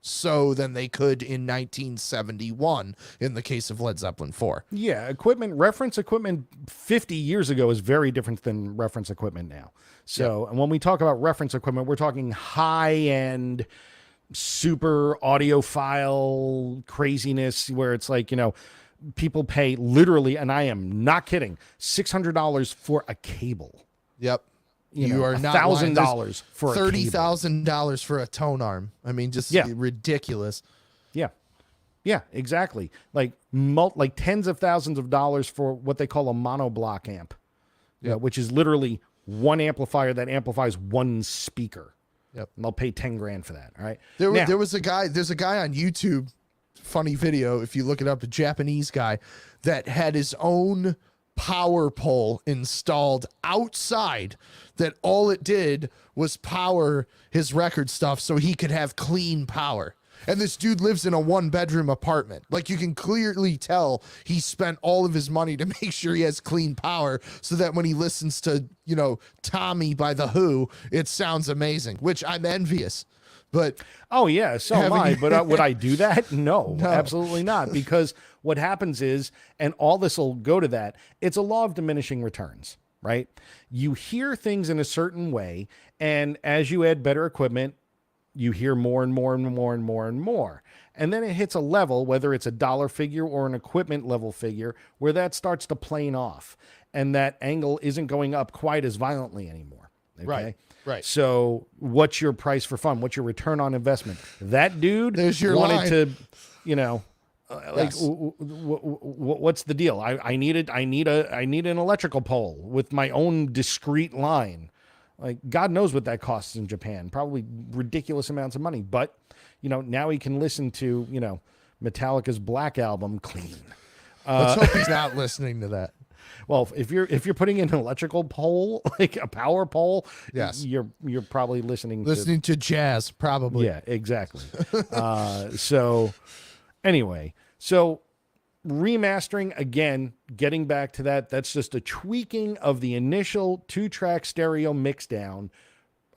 so than they could in 1971 in the case of Led Zeppelin 4. Yeah, reference equipment 50 years ago is very different than reference equipment now. So, and when we talk about reference equipment, we're talking high-end, super audiophile craziness where it's like, people pay literally, and I am not kidding, $600 for a cable. Yep. You are not $1,000 for $30,000 for a tone arm. I mean, just ridiculous. Yeah, exactly. Like tens of thousands of dollars for what they call a monoblock amp, which is literally one amplifier that amplifies one speaker. Yep, and they'll pay $10,000 for that. All right. There was a guy. There's a guy on YouTube. Funny video if you look it up. A Japanese guy that had his own power pole installed outside that all it did was power his record stuff so he could have clean power. And this dude lives in a 1-bedroom apartment. Like, you can clearly tell he spent all of his money to make sure he has clean power so that when he listens to, Tommy by The Who, it sounds amazing, which I'm envious But oh yeah, so am I. But would I do that? No, No. absolutely not. Because what happens is, and all this will go to that, it's a law of diminishing returns, right? You hear things in a certain way, and as you add better equipment, you hear more and more and more and more and more. And then it hits a level, whether it's a dollar figure or an equipment level figure, where that starts to plane off. And that angle isn't going up quite as violently anymore. Okay? Right. So what's your price for fun? What's your return on investment? That dude There's your wanted line. to, you know, like, Yes. what's the deal? I need an electrical pole with my own discrete line. Like, God knows what that costs in Japan, probably ridiculous amounts of money. But, you know, now he can listen to, you know, Metallica's Black Album clean. Let's hope he's not listening to that. Well, if you're putting in an electrical pole, like a power pole, Yes. you're probably listening To jazz, probably. Yeah, exactly. So anyway, so remastering again, getting back to that, that's just a tweaking of the initial 2-track stereo mix down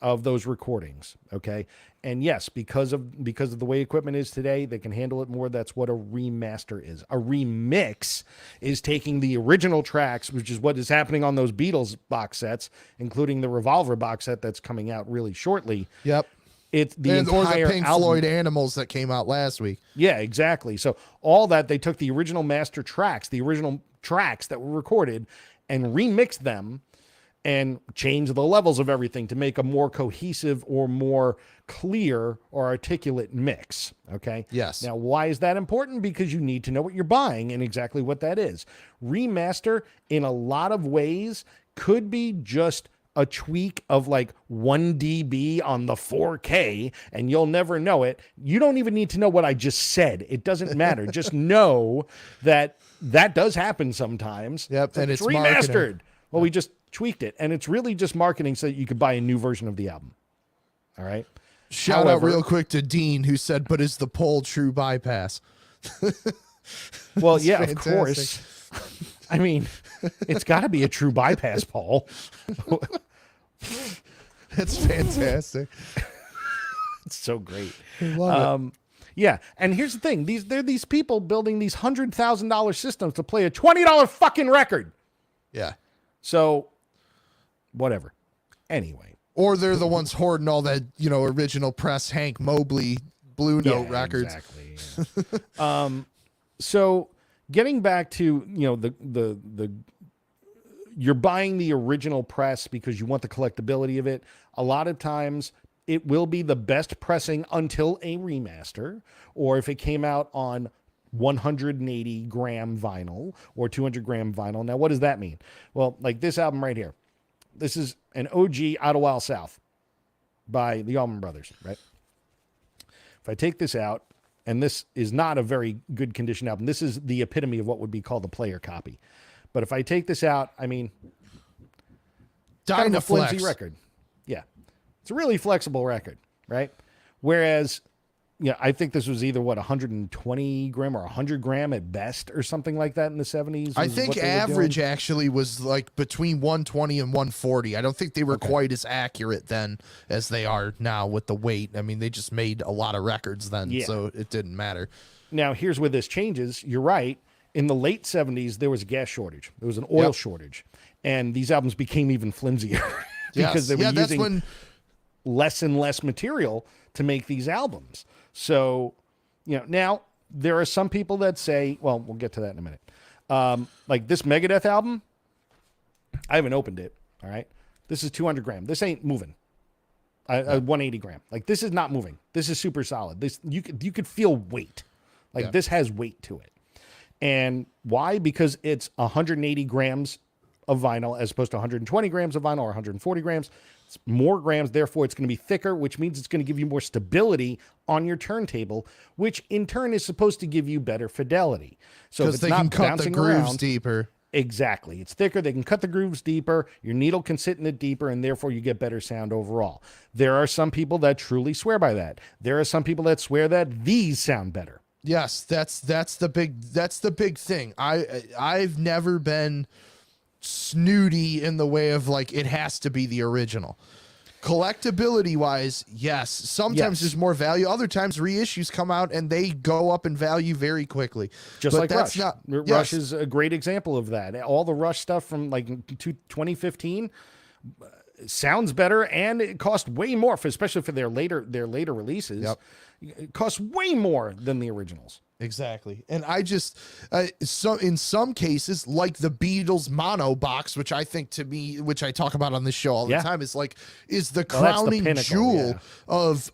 of those recordings. Okay. And yes, because of the way equipment is today, they can handle it more. That's what a remaster is. A remix is taking the original tracks, which is what is happening on those Beatles box sets, including the Revolver box set that's coming out really shortly. Yep. It's the Or entire the Pink album. Floyd Animals that came out last week. Yeah, exactly. So all that, they took the original master tracks, the original tracks that were recorded, and remixed them and changed the levels of everything to make a more cohesive or more clear or articulate mix. Okay. Yes. Now, why is that important? Because you need to know what you're buying and exactly what that is. Remaster, in a lot of ways, could be just a tweak of like 1 dB on the 4K, and you'll never know it. You don't even need to know what I just said. It doesn't matter. Just know that does happen sometimes. Yep, and it's it's remastered. marketing. Well, we just tweaked it, and it's really just marketing so that you could buy a new version of the album. All right. Shout out real quick to Dean, who said, "But is the pole true bypass?" Well, yeah, fantastic. of course. I mean, it's got to be a true bypass, Paul. That's fantastic. It's so great. I love it. Yeah, and here's the thing: there are these people building these $100,000 systems to play a $20 fucking record. Yeah. So, whatever. Anyway, Or they're the ones hoarding all that, original press Hank Mobley Blue Note records. Exactly. Yeah. So getting back to the you're buying the original press because you want the collectability of it. A lot of times it will be the best pressing until a remaster, or if it came out on 180 gram vinyl or 200 gram vinyl. Now, what does that mean? Well, like this album right here. This is an OG Out of Wild South by the Allman Brothers, right? If I take this out, and this is not a very good condition album. This is the epitome of what would be called a player copy. But if I take this out, I mean, kind of a flimsy record. Yeah. It's a really flexible record, right? Whereas, I think this was either 120 gram or 100 gram at best or something like that in the 70s. I think average actually was like between 120 and 140. I don't think they were quite as accurate then as they are now with the weight. I mean, they just made a lot of records then, so it didn't matter. Now, here's where this changes. You're right. In the late 70s, there was a gas shortage. There was an oil shortage. And these albums became even flimsier because they were using less and less material to make these albums. So, now there are some people that say, well, we'll get to that in a minute. Like this Megadeth album, I haven't opened it. All right. This is 200 gram. This ain't moving. 180 gram. Like this is not moving. This is super solid. This, you could feel weight. Like this has weight to it. And why? Because it's 180 grams of vinyl as opposed to 120 grams of vinyl or 140 grams. It's more grams, therefore it's going to be thicker, which means it's going to give you more stability on your turntable, which in turn is supposed to give you better fidelity. So if it's they not can cut the bouncing grooves around, deeper. Exactly. It's thicker. They can cut the grooves deeper. Your needle can sit in it deeper, and therefore you get better sound overall. There are some people that truly swear by that. There are some people that swear that these sound better. Yes, that's the big thing. I've never been snooty in the way of like it has to be the original, collectability wise, yes. Sometimes there's more value. Other times reissues come out and they go up in value very quickly. Just but like that's Rush. not Rush is a great example of that. All the Rush stuff from like 2015 sounds better, and it costs way more, especially for their later releases. Yep. It costs way more than the originals. Exactly. And I just, so in some cases, like the Beatles mono box, which I think to me, which I talk about on this show all the time, is the crowning jewel of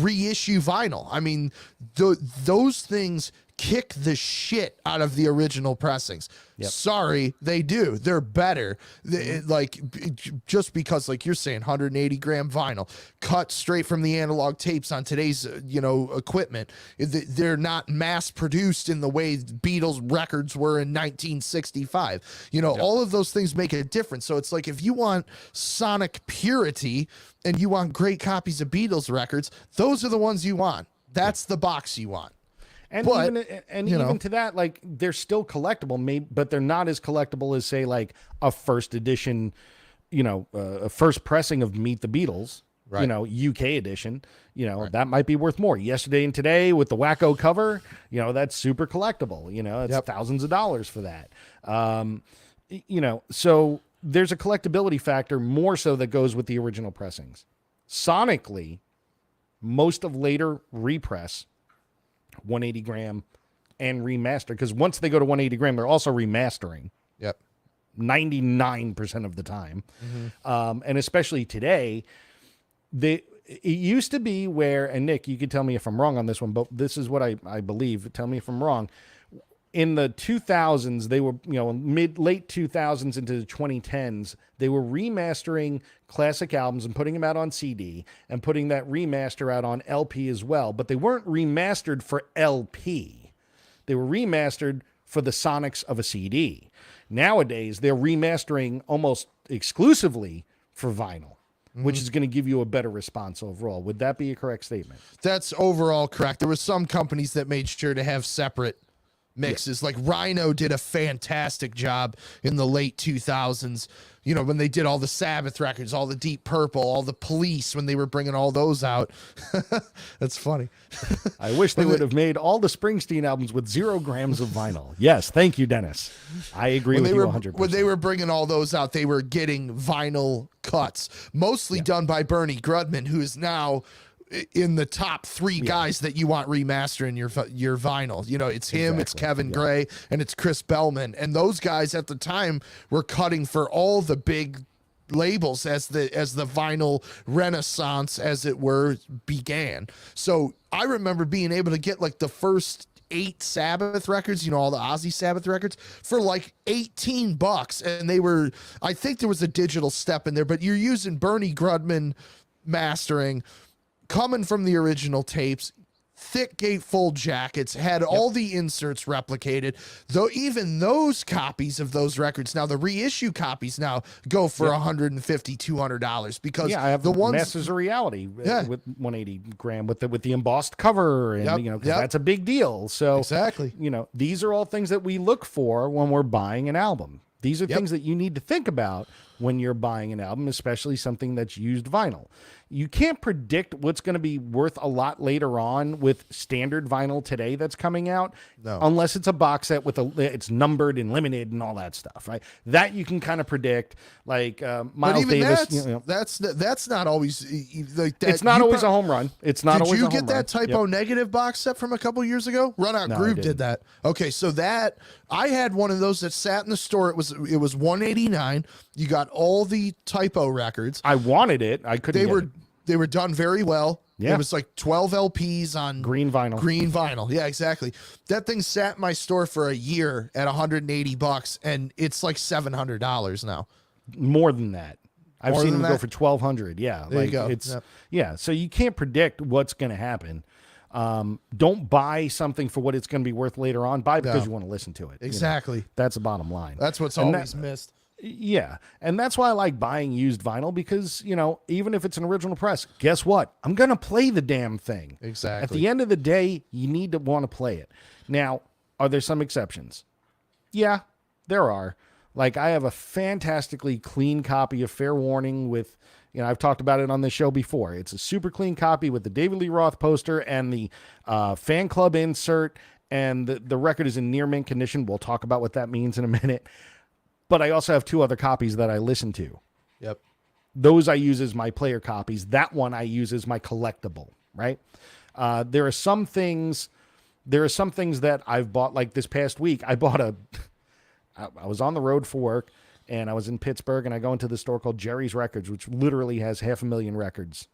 reissue vinyl. I mean, those things kick the shit out of the original pressings. Yep. Sorry, they do. They're better. Just because, like you're saying, 180 gram vinyl cut straight from the analog tapes on today's equipment. They're not mass produced in the way Beatles records were in 1965. All of those things make a difference. So it's like, if you want sonic purity and you want great copies of Beatles records, those are the ones you want. That's the box you want. And even to that, like, they're still collectible, but they're not as collectible as, say, like a first edition, a first pressing of Meet the Beatles, right. UK edition. That might be worth more. Yesterday and Today with the wacko cover, that's super collectible. It's thousands of dollars for that. So there's a collectability factor more so that goes with the original pressings. Sonically, most of later repress 180 gram and remaster, because once they go to 180 gram, they're also remastering. Yep. 99% of the time. Mm-hmm. And especially today, it used to be where, and Nick, you could tell me if I'm wrong on this one, but this is what I believe. Tell me if I'm wrong. In the 2000s, they were, late 2000s into the 2010s, they were remastering classic albums and putting them out on CD and putting that remaster out on LP as well. But they weren't remastered for LP. They were remastered for the sonics of a CD. Nowadays, they're remastering almost exclusively for vinyl, which is going to give you a better response overall. Would that be a correct statement? That's overall correct. There were some companies that made sure to have separate mixes. Like Rhino did a fantastic job in the late 2000s, when they did all the Sabbath records, all the Deep Purple, all the Police, when they were bringing all those out. That's funny. I wish they would have made all the Springsteen albums with 0 grams of vinyl. Yes, thank you, Dennis. I agree with you 100%. When they were bringing all those out, they were getting vinyl cuts, mostly done by Bernie Grudman, who is now in the top 3 guys that you want remastering your vinyl. It's him, it's Kevin Gray, and it's Chris Bellman. And those guys at the time were cutting for all the big labels as the vinyl renaissance, as it were, began. So I remember being able to get like the first 8 Sabbath records, all the Ozzy Sabbath records, for like $18. And I think there was a digital step in there, but you're using Bernie Grudman mastering, coming from the original tapes, thick gatefold jackets, had all the inserts replicated, though even those copies of those records, now the reissue copies now go for $150, $200, because I have the ones Masters of Reality with 180 gram with the embossed cover, and 'cause that's a big deal. So exactly, these are all things that we look for when we're buying an album. These are things that you need to think about when you're buying an album, especially something that's used vinyl. You can't predict what's going to be worth a lot later on with standard vinyl today that's coming out, unless it's a box set with it's numbered and limited and all that stuff, right? That you can kind of predict, like Miles Davis. That's not always like that. It's not always a home run. It's not always a home run. Did you get that Typo Negative box set from a couple years ago? Run Out Groove did that. Okay, so that I had one of those that sat in the store. It was $189. You got all the Typo records. I wanted it. I couldn't. They were done very well. Yeah. It was like 12 LPs on green vinyl. Yeah, exactly. That thing sat in my store for a year at $180, and it's like $700 now. More than that. I've seen them go for $1,200. Yeah. There you go. So you can't predict what's going to happen. Don't buy something for what it's going to be worth later on. Buy because you want to listen to it. Exactly. That's the bottom line. That's what's always missed. Yeah. And that's why I like buying used vinyl, because, even if it's an original press, guess what? I'm going to play the damn thing. Exactly. At the end of the day, you need to want to play it. Now, are there some exceptions? Yeah, there are. Like, I have a fantastically clean copy of Fair Warning with You know, I've talked about it on this show before. It's a super clean copy with the David Lee Roth poster and the fan club insert, and the record is in near mint condition. We'll talk about what that means in a minute. But I also have 2 other copies that I listen to. Yep. Those I use as my player copies. That one I use as my collectible, right? There are some things that I've bought, like this past week. I was on the road for work, and I was in Pittsburgh, and I go into the store called Jerry's Records, which literally has 500,000 records,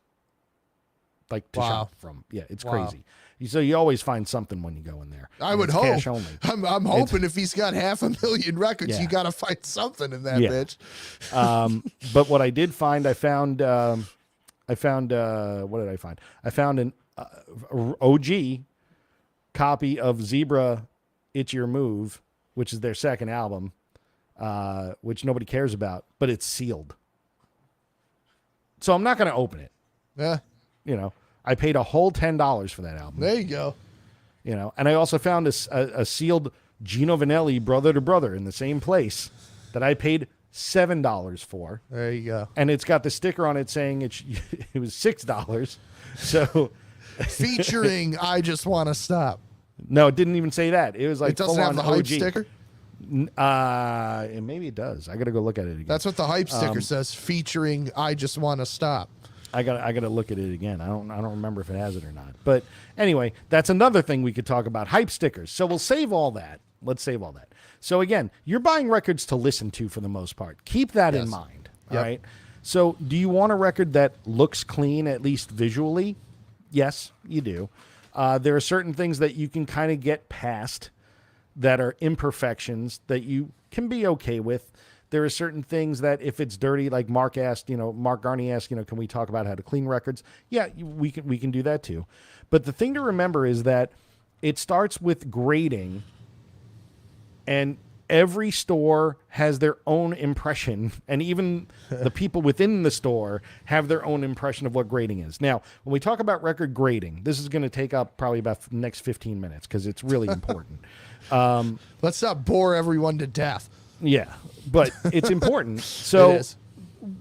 like, to shop from. Yeah, it's crazy. So you always find something when you go in there. I would hope. Cash only. I'm hoping if he's got 500,000 records, you got to find something in that bitch. But what I did find, I found what did I find? I found an OG copy of Zebra It's Your Move, which is their second album, which nobody cares about, but it's sealed. So I'm not going to open it. Yeah. You know, I paid a whole $10 for that album. There you go. You know, and I also found a sealed Gino Vanelli Brother to Brother in the same place that I paid $7 for. There you go. And it's got the sticker on it saying it was $6. So featuring I Just Want to Stop. No, it didn't even say that. It was like it doesn't have the hype OG sticker. And maybe it does. I got to go look at it again. That's what the hype sticker says. Featuring I Just Want to Stop. I got to look at it again. I don't remember if it has it or not. But anyway, that's another thing we could talk about, hype stickers. So we'll save all that. Let's save all that. So again, you're buying records to listen to for the most part. Keep that in mind. All right. So do you want a record that looks clean, at least visually? Yes, you do. There are certain things that you can kind of get past that are imperfections that you can be okay with. There are certain things that if it's dirty, like Mark Garney asked, can we talk about how to clean records? Yeah, we can do that too. But the thing to remember is that it starts with grading, and every store has their own impression, and even the people within the store have their own impression of what grading is. Now, when we talk about record grading, this is going to take up probably about the next 15 minutes because it's really important. Let's not bore everyone to death. Yeah, but it's important. So it is.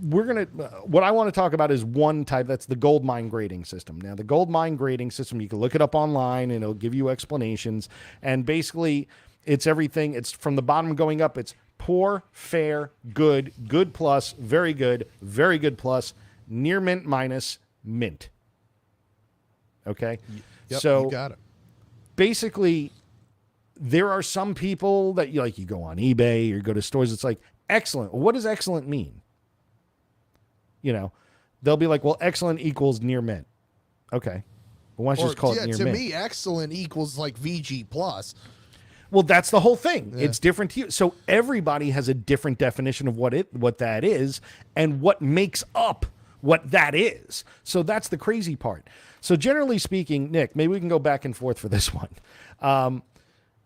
What I want to talk about is one type, that's the gold mine grading system. Now, the gold mine grading system, you can look it up online and it'll give you explanations. And basically, it's everything. It's from the bottom going up. It's poor, fair, good, good plus, very good plus, near mint minus, mint. Okay? Yep, so you got it. Basically, there are some people that you go on eBay or you go to stores. It's like, excellent. Well, what does excellent mean? They'll be like, well, excellent equals near mint. Okay. Well, why don't you just call it near mint? To me, excellent equals like VG plus. Well, that's the whole thing. Yeah. It's different to you. So everybody has a different definition of what that is and what makes up what that is. So that's the crazy part. So generally speaking, Nick, maybe we can go back and forth for this one.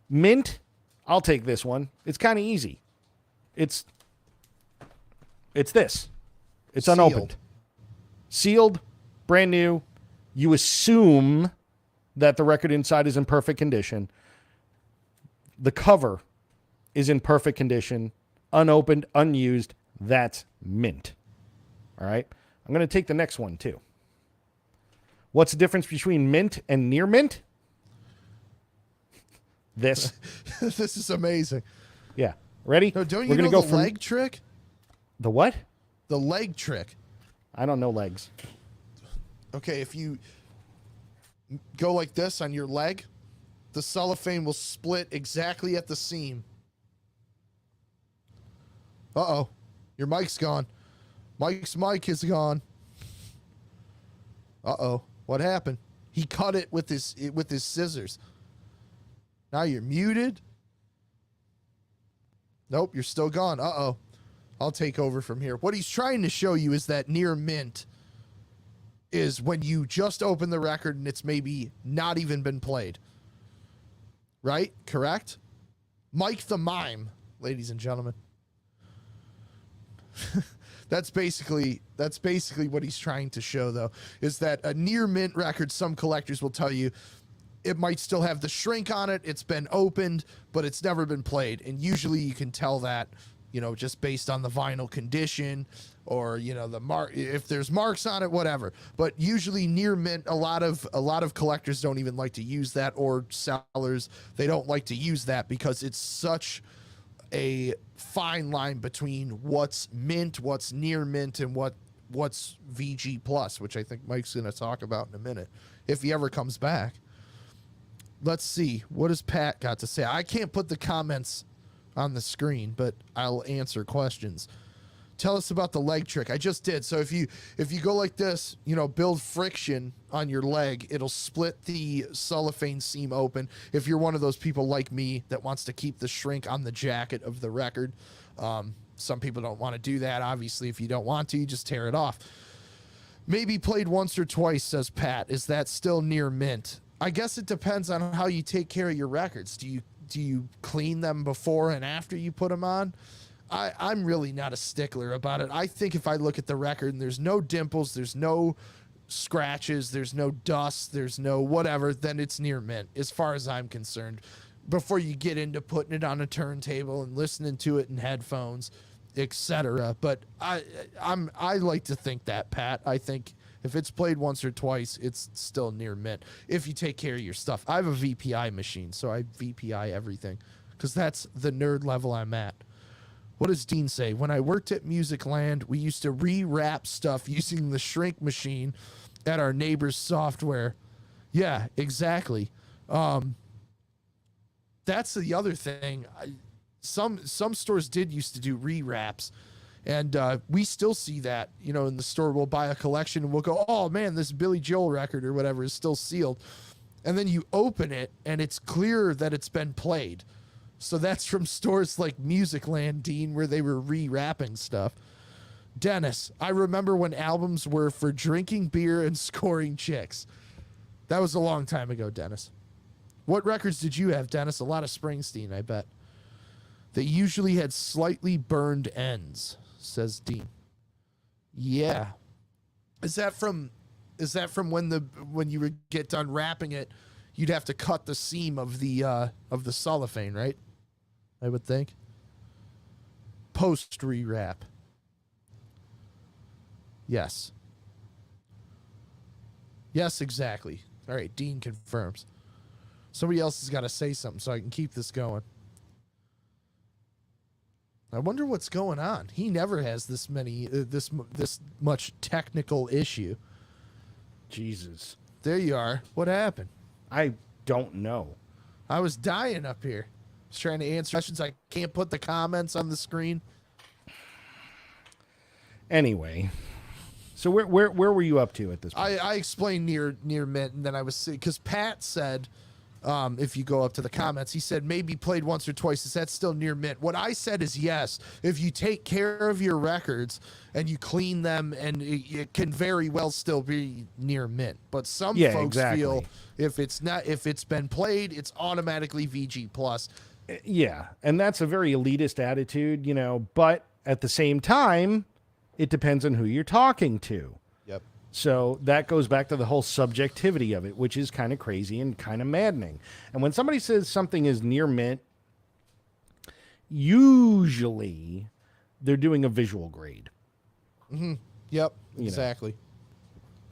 Mint, I'll take this one. It's kind of easy. It's this. It's sealed. Unopened. Sealed, brand new. You assume that the record inside is in perfect condition. The cover is in perfect condition, unopened, unused. That's mint. All right? I'm going to take the next one too. What's the difference between mint and near mint? This. This is amazing. Yeah. Ready? No, don't you know the leg trick? The what? The leg trick. I don't know legs. Okay, if you go like this on your leg, the cellophane will split exactly at the seam. Uh-oh. Your mic's gone. Mike's mic is gone. Uh-oh. What happened? He cut it with his scissors. Now you're muted. Nope, you're still gone. Uh-oh. I'll take over from here. What he's trying to show you is that near mint is when you just open the record and it's maybe not even been played. Right? Correct? Mike the Mime, ladies and gentlemen. That's basically what he's trying to show, though, is that a near mint record, some collectors will tell you, it might still have the shrink on it. It's been opened, but it's never been played. And usually you can tell that, just based on the vinyl condition or, the mark, if there's marks on it, whatever. But usually near mint, a lot of collectors don't even like to use that, or sellers, they don't like to use that because it's such a fine line between what's mint, what's near mint, and what's VG plus, which I think Mike's going to talk about in a minute if he ever comes back. Let's see. What has Pat got to say? I can't put the comments on the screen, but I'll answer questions. Tell us about the leg trick. I just did. So if you go like this, build friction on your leg, it'll split the cellophane seam open. If you're one of those people like me that wants to keep the shrink on the jacket of the record, some people don't want to do that. Obviously, if you don't want to, you just tear it off. Maybe played once or twice, says Pat. Is that still near mint? I guess it depends on how you take care of your records. Do you clean them before and after you put them on? I'm really not a stickler about it. I think if I look at the record and there's no dimples, there's no scratches, there's no dust, there's no whatever, then it's near mint as far as I'm concerned. Before you get into putting it on a turntable and listening to it in headphones, etc. But I like to think that, Pat. I think if it's played once or twice, it's still near mint if you take care of your stuff. I have a VPI machine, so I VPI everything because that's the nerd level I'm at. What does Dean say? When I worked at Music Land, we used to rewrap stuff using the shrink machine at our neighbor's software. Yeah, exactly. That's the other thing. Some stores did used to do rewraps, and we still see that. In the store, we'll buy a collection and we'll go, "Oh man, this Billy Joel record or whatever is still sealed," and then you open it and it's clear that it's been played. So that's from stores like Music Land, Dean, where they were rewrapping stuff. Dennis, I remember when albums were for drinking beer and scoring chicks. That was a long time ago, Dennis. What records did you have, Dennis? A lot of Springsteen, I bet. They usually had slightly burned ends, says Dean. Yeah. Is that from when you would get done wrapping it, you'd have to cut the seam of the cellophane, right? I would think. Post rewrap. Yes. Yes, exactly. All right, Dean confirms. Somebody else has got to say something so I can keep this going. I wonder what's going on. He never has this much technical issue. Jesus. There you are. What happened? I don't know. I was dying up here. I was trying to answer questions. I can't put the comments on the screen. Anyway, so where were you up to at this point? I explained near mint, and then I was, because Pat said, if you go up to the comments, he said maybe played once or twice. Is that still near mint? What I said is yes. If you take care of your records and you clean them, and it can very well still be near mint. But some folks feel if it's been played, it's automatically VG plus. Yeah, and that's a very elitist attitude, but at the same time, it depends on who you're talking to. Yep. So that goes back to the whole subjectivity of it, which is kind of crazy and kind of maddening. And when somebody says something is near mint, usually they're doing a visual grade. Mm-hmm. Yep, exactly.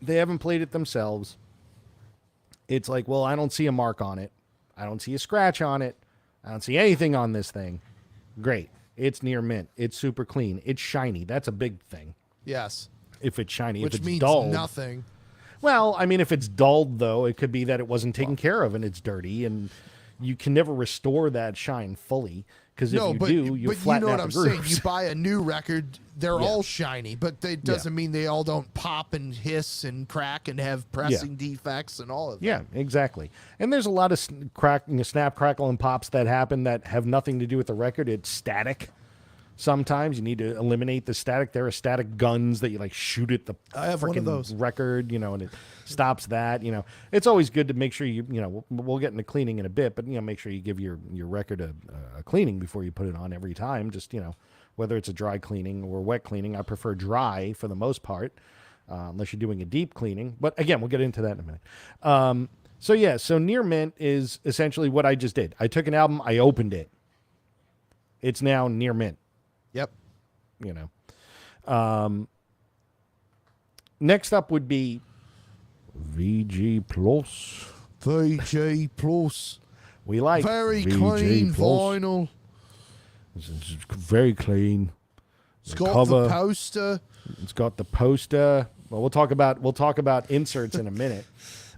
They haven't played it themselves. It's like, well, I don't see a mark on it. I don't see a scratch on it. I don't see anything on this thing. Great. It's near mint. It's super clean. It's shiny. That's a big thing. Yes. If it's shiny. Which if it's means dulled, nothing. Well, I mean, if it's dulled, though, it could be that it wasn't taken care of and it's dirty, and you can never restore that shine fully. Because if you flatten out the grooves. You know what I'm saying? You buy a new record, they're all shiny, but it doesn't mean they all don't pop and hiss and crack and have pressing defects and all of that. Yeah, exactly. And there's a lot of snap, crackle, and pops that happen that have nothing to do with the record. It's static. Sometimes you need to eliminate the static. There are static guns that you shoot at the record, and it stops that. It's always good to make sure we'll get into cleaning in a bit, but make sure you give your record a cleaning before you put it on every time. Just whether it's a dry cleaning or wet cleaning. I prefer dry for the most part, unless you're doing a deep cleaning. But again, we'll get into that in a minute. So near mint is essentially what I just did. I took an album, I opened it. It's now near mint. Yep. You know. Next up would be VG Plus. VG Plus. We like very VG clean Plus. vinyl. It's very clean. It's got the poster. It's got the poster. Well, we'll talk about inserts in a minute.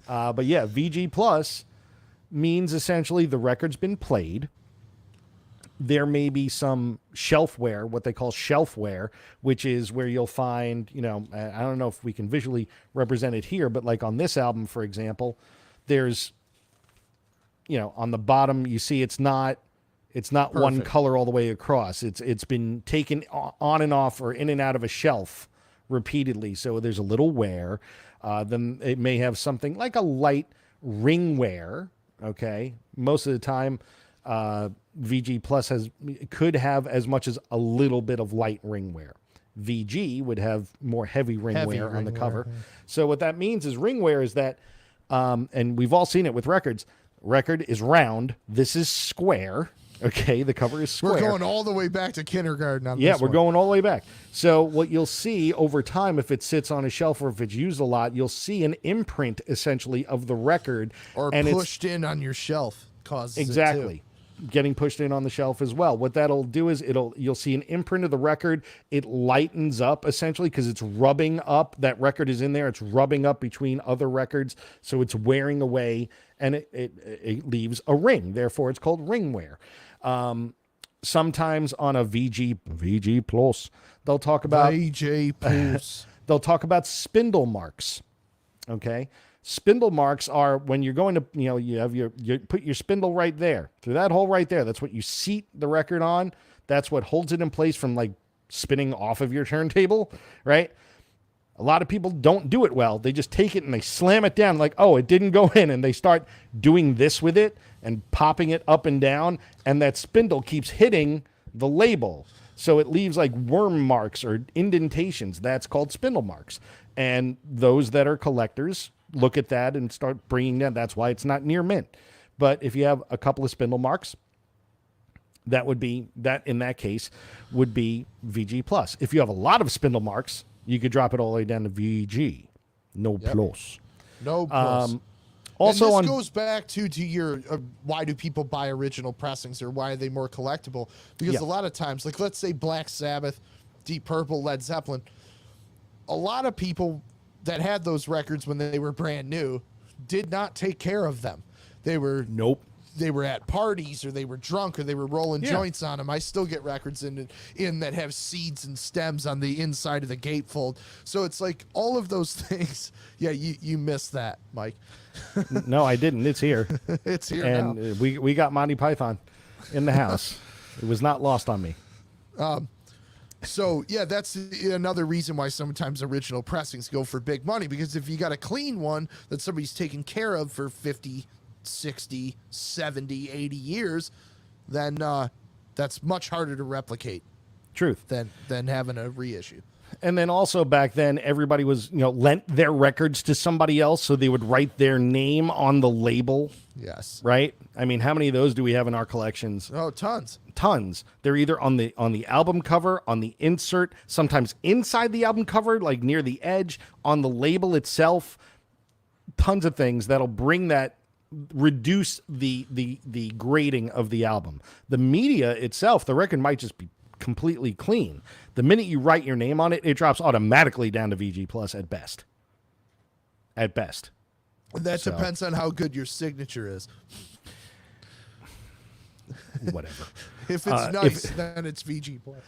But yeah, VG Plus means essentially the record's been played. There may be some shelfware, what they call shelfware, which is where you'll find, you know, I don't know if we can visually represent it here, but like on this album, for example, there's, you know, on the bottom, you see it's not one color all the way across. It's been taken on and off or in and out of a shelf repeatedly. So there's a little wear. Then it may have something like a light ring wear. Okay. Most of the time, VG Plus could have as much as a little bit of light ring wear. VG would have more heavy ring wear on the cover. So what that means is ring wear is that, and we've all seen it with records. Record is round. This is square. Okay, the cover is square. We're going all the way back to kindergarten on this Yeah, one. we're going all the way back. So what you'll see over time, if it sits on a shelf or if it's used a lot, you'll see an imprint essentially of the record. Or and pushed in on your shelf causes exactly. it too. Getting pushed in on the shelf as well. What that'll do is you'll see an imprint of the record. It lightens up essentially because it's rubbing up. That record is in there. It's rubbing up between other records. So it's wearing away and it leaves a ring. Therefore, it's called ring wear. Sometimes on a VG Plus, they'll talk about VG Plus. they'll talk about spindle marks. Okay. Spindle marks are when you're going to, you put your spindle right there through that hole right there. That's what you seat the record on. That's what holds it in place from like spinning off of your turntable, right? A lot of people don't do it well. They just take it and they slam it down like, oh, it didn't go in. And they start doing this with it and popping it up and down. And that spindle keeps hitting the label. So it leaves like worm marks or indentations. That's called spindle marks. And those that are collectors look at that and start bringing that. That's why it's not near mint. But if you have a couple of spindle marks, that in that case would be VG plus. If you have a lot of spindle marks, you could drop it all the way down to VG. No plus. No plus. Also, and this goes back to your why do people buy original pressings or why are they more collectible? Because a lot of times, like let's say Black Sabbath, Deep Purple, Led Zeppelin, a lot of people that had those records when they were brand new did not take care of them. They were They were at parties or they were drunk or they were rolling joints on them. I still get records in that have seeds and stems on the inside of the gatefold. So it's like all of those things. Yeah, you missed that, Mike. No, I didn't. It's here. It's here and now. We got Monty Python in the house. It was not lost on me. So, yeah, that's another reason why sometimes original pressings go for big money, because if you got a clean one that somebody's taken care of for 50, 60, 70, 80 years, then that's much harder to replicate. Truth. Than having a reissue. And then also back then, everybody was, lent their records to somebody else, so they would write their name on the label. Yes. Right? I mean, how many of those do we have in our collections? Oh, tons. Tons. They're either on the album cover, on the insert, sometimes inside the album cover, like near the edge, on the label itself. Tons of things that'll bring that, reduce the grading of the album. The media itself, the record might just be completely clean. The minute you write your name on it, it drops automatically down to VG plus at best. At best. That depends on how good your signature is. Whatever. If it's nice, then it's VG plus.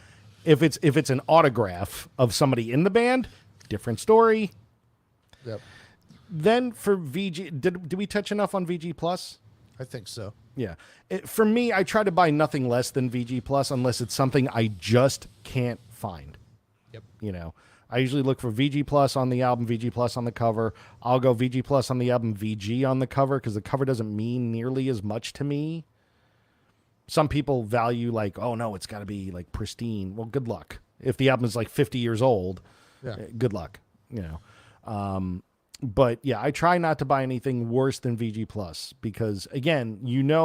If it's an autograph of somebody in the band, different story. Yep. Then for VG, did we touch enough on VG plus? I think so. Yeah. For me, I try to buy nothing less than VG plus unless it's something I just can't find. Yep. I usually look for VG plus on the album, VG plus on the cover. I'll go VG plus on the album, VG on the cover, because the cover doesn't mean nearly as much to me. Some people value like, oh no, it's got to be like pristine. Well, good luck. If the album is like 50 years old, good luck. But yeah, I try not to buy anything worse than VG plus because again,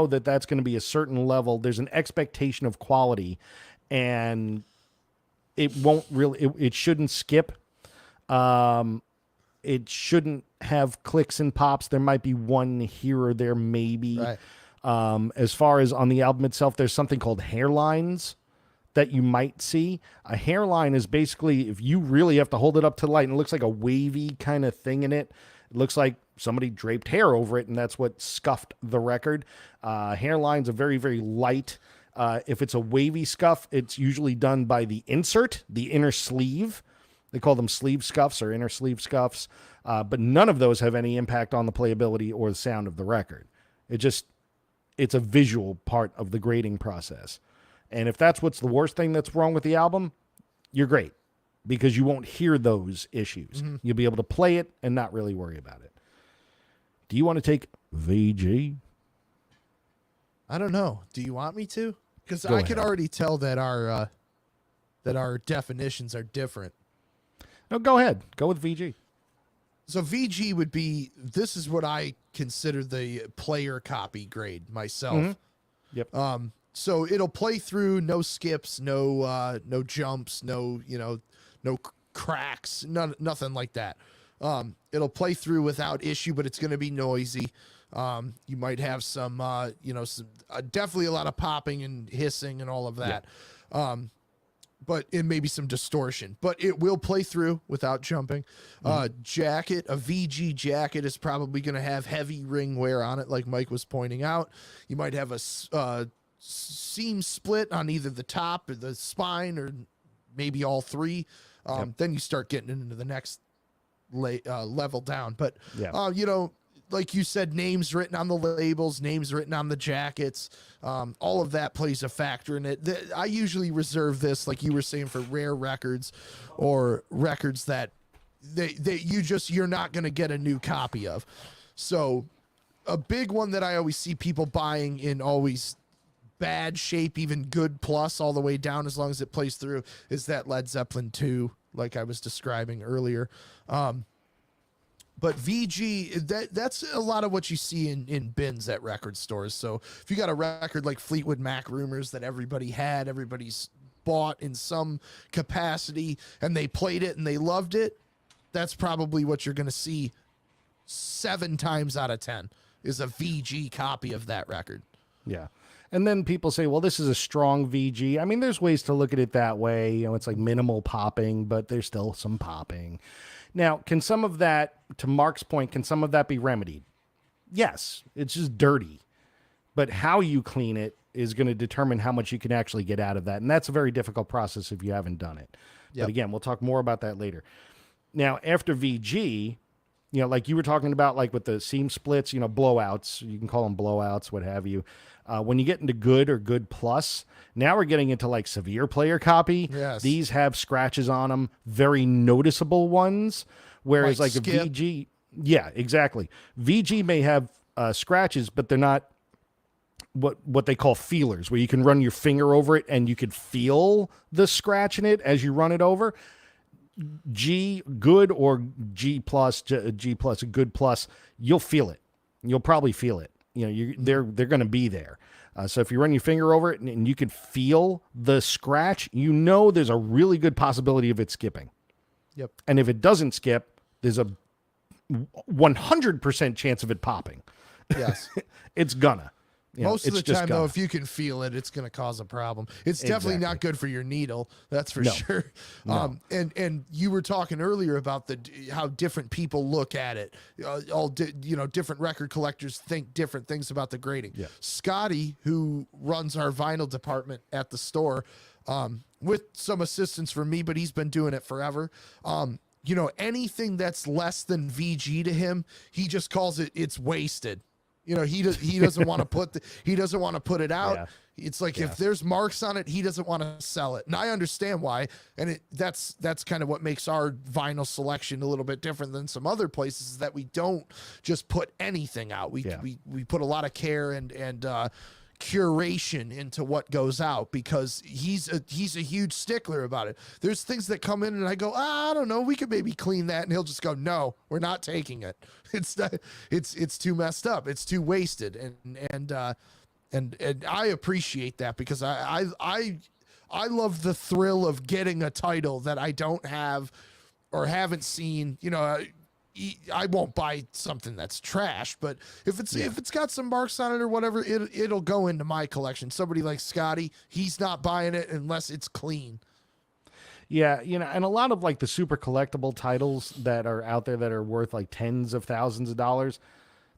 that's going to be a certain level. There's an expectation of quality, and it won't really, it shouldn't skip. It shouldn't have clicks and pops. There might be one here or there, maybe. Right. As far as on the album itself, there's something called hairlines that you might see. A hairline is basically, if you really have to hold it up to the light, and it looks like a wavy kind of thing in it. It looks like somebody draped hair over it, and that's what scuffed the record. Hairlines are very, very light. If it's a wavy scuff, it's usually done by the insert, the inner sleeve. They call them sleeve scuffs or inner sleeve scuffs. But none of those have any impact on the playability or the sound of the record. It's a visual part of the grading process. And if that's what's the worst thing that's wrong with the album, you're great, because you won't hear those issues. Mm-hmm. You'll be able to play it and not really worry about it. Do you want to take VG? I don't know. Do you want me to? Because I can already tell that our definitions are different. No, go ahead. Go with VG. So VG would be, this is what I consider the player copy grade myself. Mm-hmm. Yep. So it'll play through, no skips, no jumps, no cracks, nothing like that. It'll play through without issue, but it's going to be noisy. You might have some, definitely a lot of popping and hissing and all of that. Yeah. But it may be some distortion, but it will play through without jumping. Jacket, a VG jacket is probably going to have heavy ring wear on it, like Mike was pointing out. You might have a seam split on either the top or the spine, or maybe all three. Then you start getting into the next level down. But, like you said, names written on the labels, names written on the jackets, all of that plays a factor in it. I usually reserve this, like you were saying, for rare records or records that you're not going to get a new copy of. So a big one that I always see people buying in always bad shape, even good plus all the way down, as long as it plays through, is that Led Zeppelin 2, like I was describing earlier. But VG, that's a lot of what you see in bins at record stores. So if you got a record like Fleetwood Mac Rumors that everybody's bought in some capacity, and they played it and they loved it, that's probably what you're going to see 7 times out of 10 is a VG copy of that record. Yeah. And then people say, well, this is a strong VG. I mean, there's ways to look at it that way. It's like minimal popping, but there's still some popping. Now, can some of that, to Mark's point, can some of that be remedied? Yes, it's just dirty. But how you clean it is going to determine how much you can actually get out of that. And that's a very difficult process if you haven't done it. Yep. But again, we'll talk more about that later. Now, after VG, like you were talking about, like with the seam splits, blowouts, you can call them blowouts, what have you. When you get into good or good plus, now we're getting into like severe player copy. Yes. These have scratches on them, very noticeable ones. Whereas like a VG, yeah, exactly. VG may have scratches, but they're not what they call feelers, where you can run your finger over it and you could feel the scratch in it as you run it over. G good or G plus, good plus, you'll feel it. You'll probably feel it. They're going to be there. So if you run your finger over it and you can feel the scratch, there's a really good possibility of it skipping. Yep. And if it doesn't skip, there's a 100% chance of it popping. Yes. It's gonna. Most of the time, though, if you can feel it, it's going to cause a problem. It's definitely not good for your needle. That's for sure. No. And you were talking earlier about how different people look at it. Different record collectors think different things about the grading. Yeah. Scotty, who runs our vinyl department at the store, with some assistance from me, but he's been doing it forever. Anything that's less than VG to him, he just calls it's wasted. He doesn't want to put it out. Yeah. It's like if there's marks on it, he doesn't want to sell it. And I understand why. And that's kind of what makes our vinyl selection a little bit different than some other places, is that we don't just put anything out. We put a lot of care and curation into what goes out, because he's a huge stickler about it. There's things that come in and I go, I don't know, we could maybe clean that, and he'll just go, no, we're not taking it. It's too messed up. It's too wasted. And I appreciate that, because I I love the thrill of getting a title that I don't have or haven't seen. You know, I won't buy something that's trash, but if it's got some marks on it or whatever, it'll go into my collection. Somebody like Scotty, he's not buying it unless it's clean. Yeah, you know, and a lot of like the super collectible titles that are out there that are worth like tens of thousands of dollars,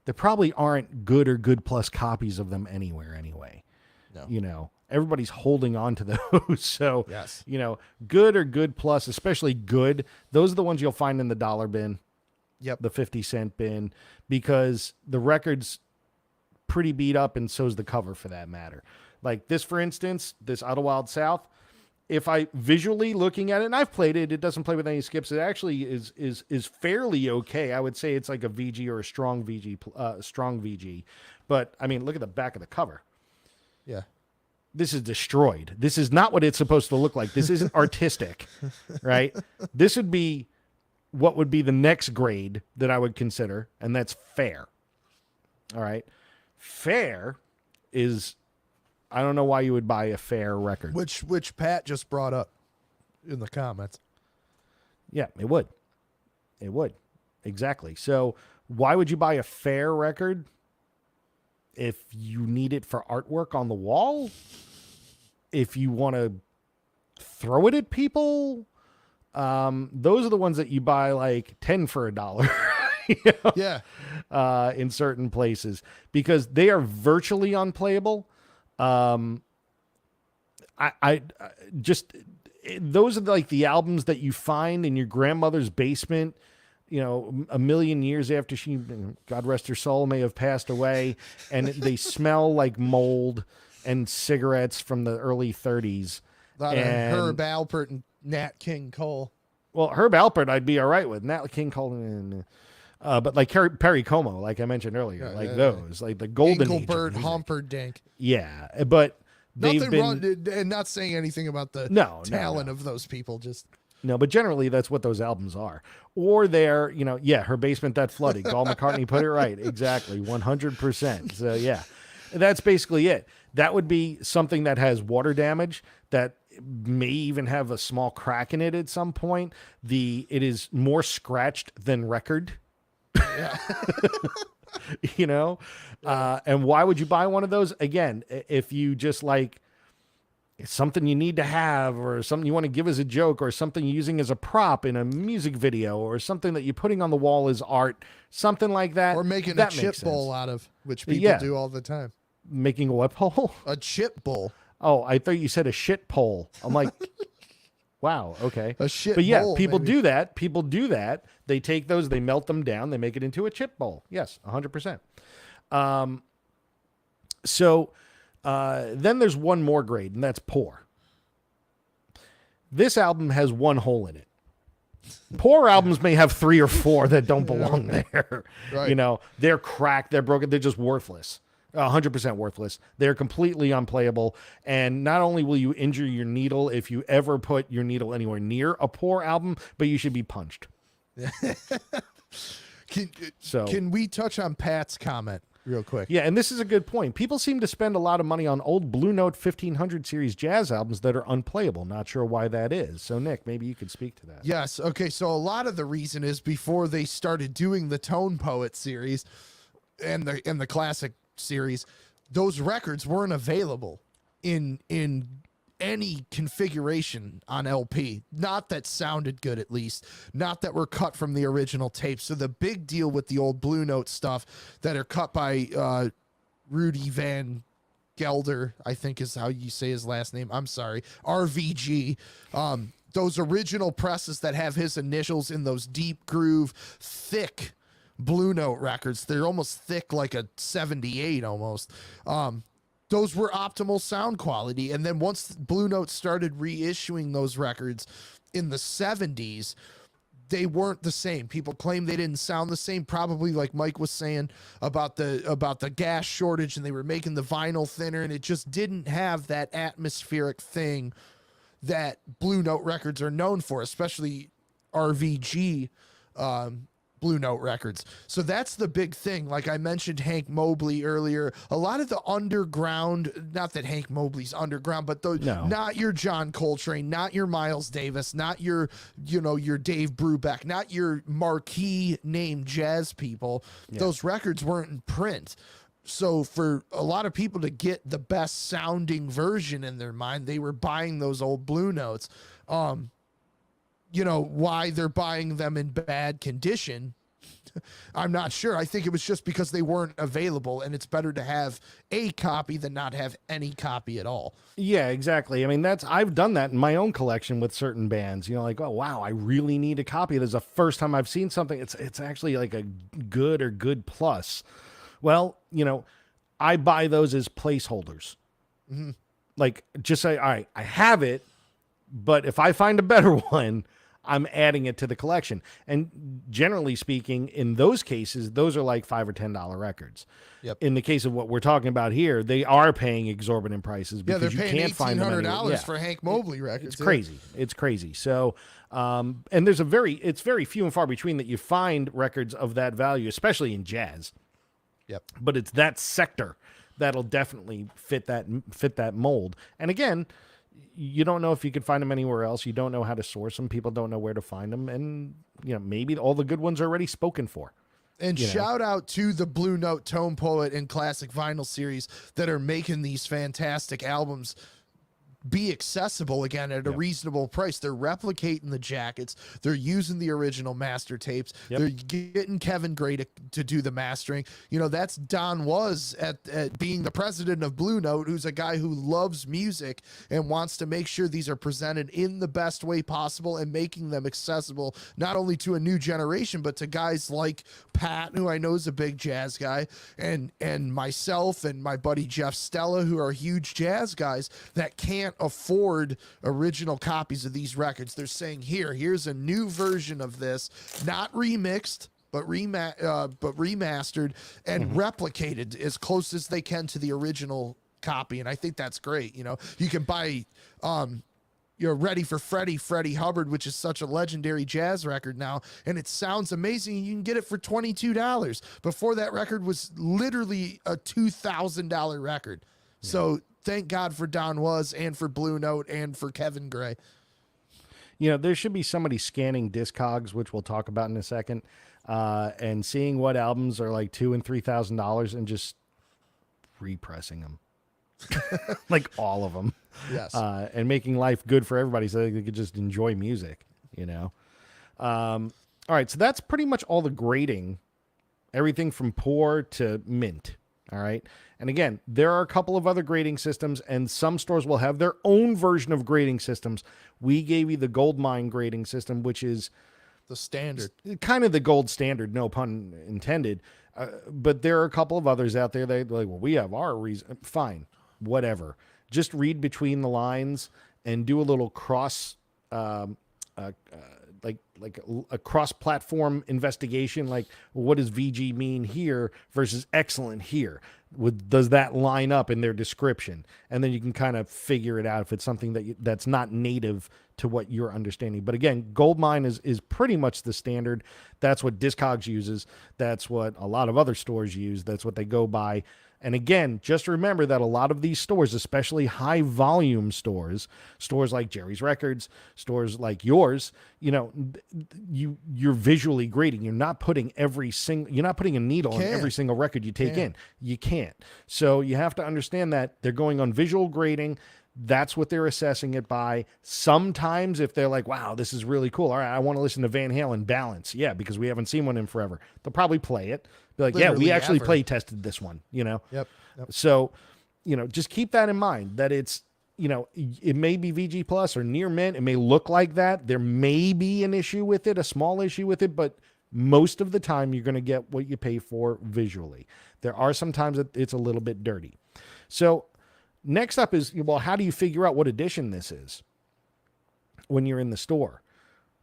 there probably aren't good or good plus copies of them anywhere anyway. No. You know, everybody's holding on to those. So, Yes. you know, good or good plus, especially good, those are the ones you'll find in the dollar bin. Yep. The 50-cent bin, because the record's pretty beat up, and so's the cover for that matter. Like this, for instance, this Outer Wild South, if I visually looking at it, and I've played it, it doesn't play with any skips. It actually is fairly okay. I would say it's like a VG or a strong VG. But I mean, look at the back of the cover. Yeah. This is destroyed. This is not what it's supposed to look like. This isn't artistic, right? This would be what would be the next grade that I would consider, and that's fair. All right. Fair is, I don't know why you would buy a fair record. Which Pat just brought up in the comments. Yeah, it would. It would. Exactly. So why would you buy a fair record if you need it for artwork on the wall? If you want to throw it at people? Those are the ones that you buy like 10 for $1. You know? Yeah. In certain places, because they are virtually unplayable. I just, those are like the albums that you find in your grandmother's basement, you know, a million years after she, God rest her soul, may have passed away, and they smell like mold and cigarettes from the early 30s. A lot of Herb Alpert and Nat King Cole. Well, Herb Alpert I'd be all right with. Nat King Cole, but like Perry Como, like I mentioned earlier, those, like the golden Engelbert age of Humperdinck. Yeah, but they've Nothing been wrong, and not saying anything about the talent of those people. Just no, but generally that's what those albums are. Or they're, you know, yeah, Her Basement That Flooded. Paul McCartney put it right, exactly, 100%. So yeah, that's basically it. That would be something that has water damage, that may even have a small crack in it at some point. It is more scratched than record. yeah. You know, and why would you buy one of those? Again, if you just like it's something you need to have, or something you want to give as a joke, or something you're using as a prop in a music video, or something that you're putting on the wall as art, something like that. Or making that a chip bowl out of, which people do all the time. Making a what bowl? A chip bowl. Oh, I thought you said a shit pole. I'm like, wow, okay. A shit But yeah, bowl, people maybe. do that. People do that. They take those, they melt them down, they make it into a chip bowl. Yes, 100%. So then there's one more grade, and that's poor. This album has one hole in it. Poor albums may have 3 or 4 that don't belong there. Right. You know, they're cracked, they're broken, they're just worthless. 100% worthless. They're completely unplayable. And not only will you injure your needle if you ever put your needle anywhere near a poor album, but you should be punched. Can we touch on Pat's comment real quick? Yeah, and this is a good point. People seem to spend a lot of money on old Blue Note 1500 series jazz albums that are unplayable. Not sure why that is. So, Nick, maybe you could speak to that. Yes. Okay. So a lot of the reason is before they started doing the Tone Poet series and the classic series, those records weren't available in any configuration on LP. Not that sounded good, at least. Not that were cut from the original tape. So the big deal with the old Blue Note stuff that are cut by Rudy Van Gelder, I think is how you say his last name. I'm sorry. RVG. Those original presses that have his initials in those deep groove, thick Blue Note records. They're almost thick like a 78 almost. Those were optimal sound quality. And then once Blue Note started reissuing those records in the 70s, they weren't the same. People claim they didn't sound the same, probably like Mike was saying about the gas shortage, and they were making the vinyl thinner, and it just didn't have that atmospheric thing that Blue Note records are known for, especially RVG. Blue Note records. So that's the big thing. Like I mentioned Hank Mobley earlier, a lot of the underground, not that Hank Mobley's underground, but not your John Coltrane, not your Miles Davis, not your, your Dave Brubeck, not your marquee name jazz people. Yeah. Those records weren't in print. So for a lot of people to get the best sounding version in their mind, they were buying those old Blue Notes. Why they're buying them in bad condition, I'm not sure. I think it was just because they weren't available, and it's better to have a copy than not have any copy at all. Yeah, exactly. I mean, I've done that in my own collection with certain bands. Like, oh wow, I really need a copy. This is the first time I've seen something. It's actually like a good or good plus. Well, I buy those as placeholders. Mm-hmm. Like, just say, all right, I have it, but if I find a better one, I'm adding it to the collection. And generally speaking, in those cases, those are like $5 or $10 records. Yep. In the case of what we're talking about here, they are paying exorbitant prices because they're paying you can't find them $1,800 for Hank Mobley records. It's crazy. It's crazy. So, and it's very few and far between that you find records of that value, especially in jazz. Yep. But it's that sector that'll definitely fit that mold. And again, you don't know if you can find them anywhere else. You don't know how to source them. People don't know where to find them. And, maybe all the good ones are already spoken for. And shout out to the Blue Note Tone Poet and Classic Vinyl series that are making these fantastic albums be accessible again at a reasonable price. They're replicating the jackets. They're using the original master tapes. Yep. They're getting Kevin Gray to do the mastering. That's Don Was at being the president of Blue Note, who's a guy who loves music and wants to make sure these are presented in the best way possible and making them accessible not only to a new generation, but to guys like Pat, who I know is a big jazz guy, and myself and my buddy Jeff Stella, who are huge jazz guys that can't afford original copies of these records. They're saying, here's a new version of this, not remixed, but remastered and replicated as close as they can to the original copy. And I think that's great. You can buy You're Ready for Freddie Hubbard, which is such a legendary jazz record now, and it sounds amazing. You can get it for $22. Before, that record was literally a $2,000 record. Yeah. So thank God for Don Was and for Blue Note and for Kevin Gray. There should be somebody scanning Discogs, which we'll talk about in a second, and seeing what albums are like $2,000 and $3,000 and just repressing them. Like all of them. Yes. And making life good for everybody so they could just enjoy music, all right, so that's pretty much all the grading, everything from poor to mint. All right. And again, there are a couple of other grading systems, and some stores will have their own version of grading systems. We gave you the Goldmine grading system, which is the standard, kind of the gold standard, no pun intended. But there are a couple of others out there that are like, well, we have our reason. Fine, whatever. Just read between the lines and do a little cross, like a cross-platform investigation. Like, well, what does VG mean here versus excellent here? Does that line up in their description? And then you can kind of figure it out if it's something that's not native to what you're understanding. But again, Goldmine is pretty much the standard. That's what Discogs uses. That's what a lot of other stores use. That's what they go by. And again, just remember that a lot of these stores, especially high volume stores like Jerry's Records, stores like yours, you're visually grading. You're not putting you're not putting a needle on every single record you take in. You can't. So you have to understand that they're going on visual grading. That's what they're assessing it by. Sometimes if they're like, wow, this is really cool. All right, I want to listen to Van Halen Balance. Yeah, because we haven't seen one in forever. They'll probably play it. Be like, literally, we actually play tested this one, Yep. So, just keep that in mind that it's, it may be VG Plus or near mint. It may look like that. There may be an issue with it, a small issue with it, but most of the time you're going to get what you pay for visually. There are some times that it's a little bit dirty. So, next up is, well, how do you figure out what edition this is when you're in the store?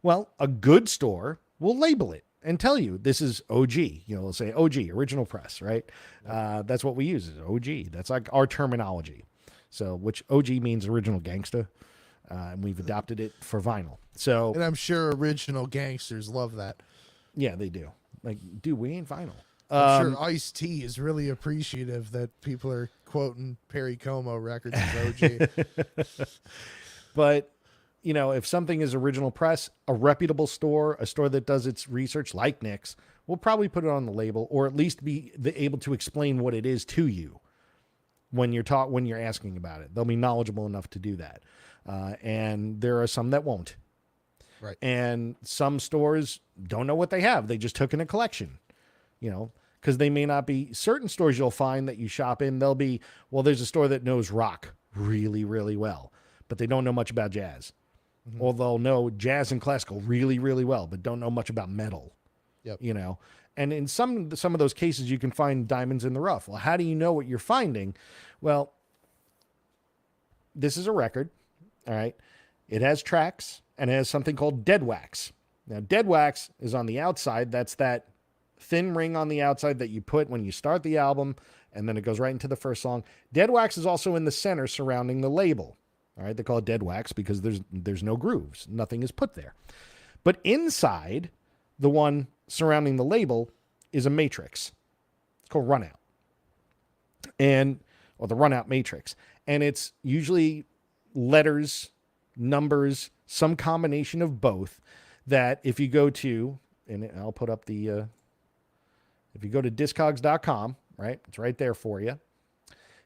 Well, a good store will label it and tell you this is OG. They'll say OG, original press, right? That's what we use, is OG. That's like our terminology. So, which OG means original gangsta, and we've adopted it for vinyl. So, and I'm sure original gangsters love that. Yeah, they do. Like, dude, we ain't vinyl. I'm sure Ice-T is really appreciative that people are quoting Perry Como records as OG. But, you know, if something is original press, a reputable store, a store that does its research like Nick's, will probably put it on the label, or at least be able to explain what it is to you when you're asking about it. They'll be knowledgeable enough to do that. And there are some that won't. Right. And some stores don't know what they have. They just took in a collection, you know, because they may not be. Certain stores you'll find that you shop in, they'll be, well, there's a store that knows rock really, really well, but they don't know much about jazz. Mm-hmm. Or they'll know jazz and classical really, really well, but don't know much about metal. Yep. You know, and in some of those cases, you can find diamonds in the rough. Well, how do you know what you're finding? Well, this is a record. All right. It has tracks and it has something called dead wax. Now, dead wax is on the outside. That's that thin ring on the outside that you put when you start the album, and then it goes right into the first song. Dead wax is also in the center surrounding the label. All right. They call it dead wax because there's no grooves. Nothing is put there. But inside, the one surrounding the label is a matrix. It's called runout. Or the runout matrix. And it's usually letters, numbers, some combination of both, that if you go to, and I'll put up if you go to discogs.com, right? It's right there for you.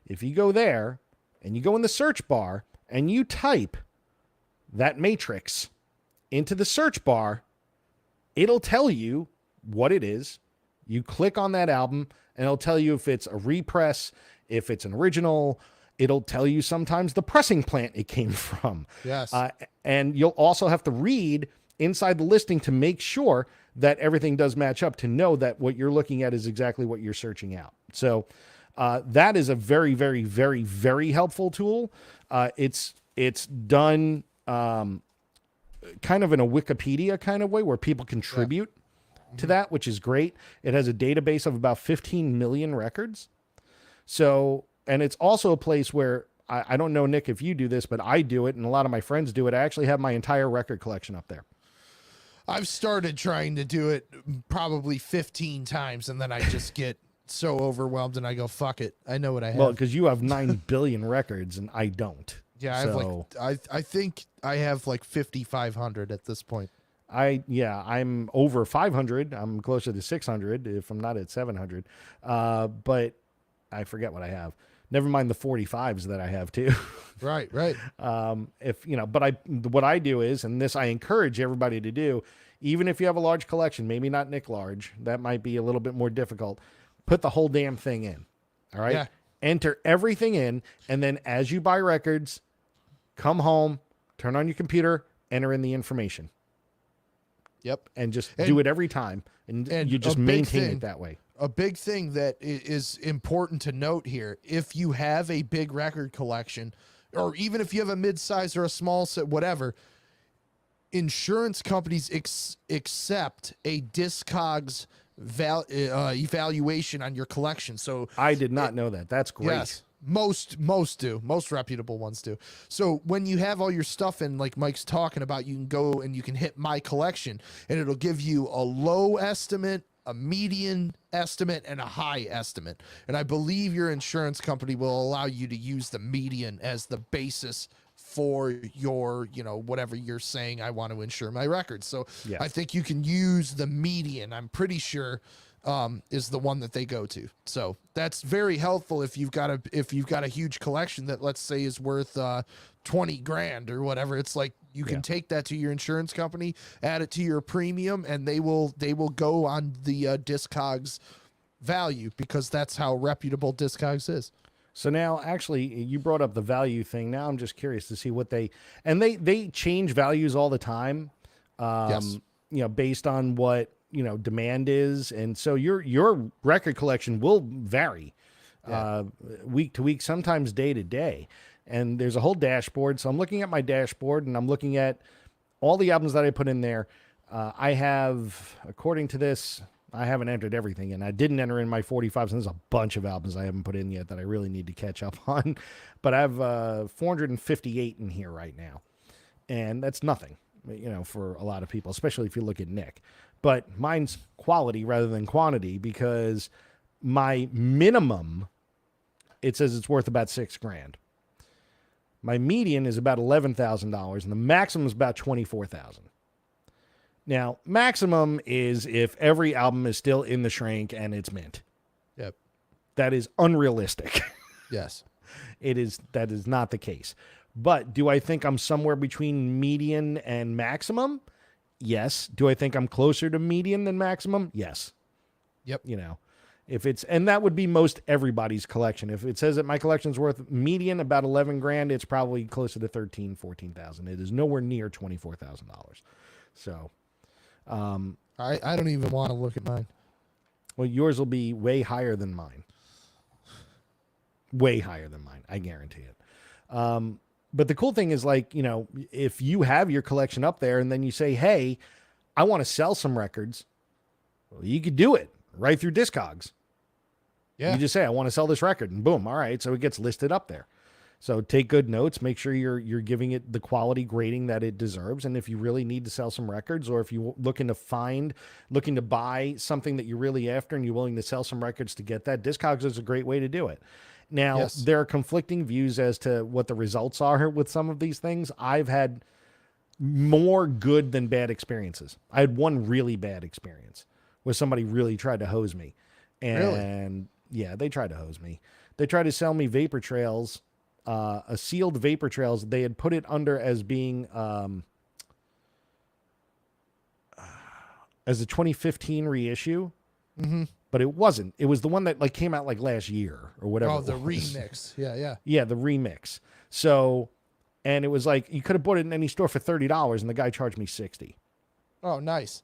If you go there and you go in the search bar and you type that matrix into the search bar, it'll tell you what it is. You click on that album and it'll tell you if it's a repress, if it's an original. It'll tell you sometimes the pressing plant it came from. Yes. And you'll also have to read inside the listing to make sure that everything does match up, to know that what you're looking at is exactly what you're searching out. So that is a very, very, very, very helpful tool. It's done kind of in a Wikipedia kind of way where people contribute to that, which is great. It has a database of about 15 million records. So, and it's also a place where, I don't know, Nick, if you do this, but I do it, and a lot of my friends do it. I actually have my entire record collection up there. I've started trying to do it probably 15 times, and then I just get so overwhelmed, and I go, fuck it. I know what I have. Well, because you have 9 billion records, and I don't. Yeah, I have I think I have like 5,500 at this point. I'm over 500. I'm closer to 600 if I'm not at 700. But I forget what I have. Never mind the 45s that I have too. Right. What I do is, and this I encourage everybody to do, even if you have a large collection, maybe not Nick large, that might be a little bit more difficult. Put the whole damn thing in. All right. Yeah. Enter everything in. And then as you buy records, come home, turn on your computer, enter in the information. Yep. And just do it every time. And you just maintain it that way. A big thing that is important to note here, if you have a big record collection, or even if you have a mid-size or a small set, whatever, insurance companies accept a Discogs evaluation on your collection. So I did not know that. That's great. Yes. Most do. Most reputable ones do. So when you have all your stuff in, like Mike's talking about, you can go and you can hit my collection, and it'll give you a low estimate, a median estimate, and a high estimate. And I believe your insurance company will allow you to use the median as the basis for your, whatever you're saying, I want to insure my records. So yes. I think you can use the median. I'm pretty sure is the one that they go to. So that's very helpful if you've got a huge collection that, let's say, is worth 20 grand or whatever. It's like you can take that to your insurance company, add it to your premium, and they will go on the Discogs value, because that's how reputable Discogs is. So now, actually, you brought up the value thing. Now I'm just curious to see what they change values all the time. Yes. Based on what demand is, and so your record collection will vary week to week, sometimes day to day. And there's a whole dashboard. So I'm looking at my dashboard, and I'm looking at all the albums that I put in there. I have, according to this, I haven't entered everything, and I didn't enter in my 45s. And there's a bunch of albums I haven't put in yet that I really need to catch up on. But I have 458 in here right now, and that's nothing. for a lot of people, especially if you look at Nick. But mine's quality rather than quantity, because my minimum, it says it's worth about $6,000. My median is about $11,000, and the maximum is about $24,000. Now, maximum is if every album is still in the shrink and it's mint. Yep. That is unrealistic. Yes. That is not the case. But do I think I'm somewhere between median and maximum? Yes. Do I think I'm closer to median than maximum? Yes. Yep. And that would be most everybody's collection. If it says that my collection's worth median about $11,000, it's probably closer to $13,000-$14,000. It is nowhere near $24,000. So, I don't even want to look at mine. well, yours will be way higher than mine. Way higher than mine. I guarantee it. But the cool thing is, if you have your collection up there and then you say, hey, I want to sell some records, well, you could do it right through Discogs. Yeah. You just say, I want to sell this record, and boom. All right. So it gets listed up there. So take good notes, make sure you're giving it the quality grading that it deserves. And if you really need to sell some records, or if you're looking to buy something that you're really after and you're willing to sell some records to get that, Discogs is a great way to do it. Now, Yes. There are conflicting views as to what the results are with some of these things. I've had more good than bad experiences. I had one really bad experience where somebody really tried to hose me. And yeah, they tried to hose me. They tried to sell me Vapor Trails, a sealed Vapor Trails. They had put it under as being as a 2015 reissue. Mm-hmm. But it wasn't. It was the one that came out last year or whatever. Oh, the remix. Yeah. Yeah, the remix. So, and it was you could have bought it in any store for $30, and the guy charged me $60. Oh, nice.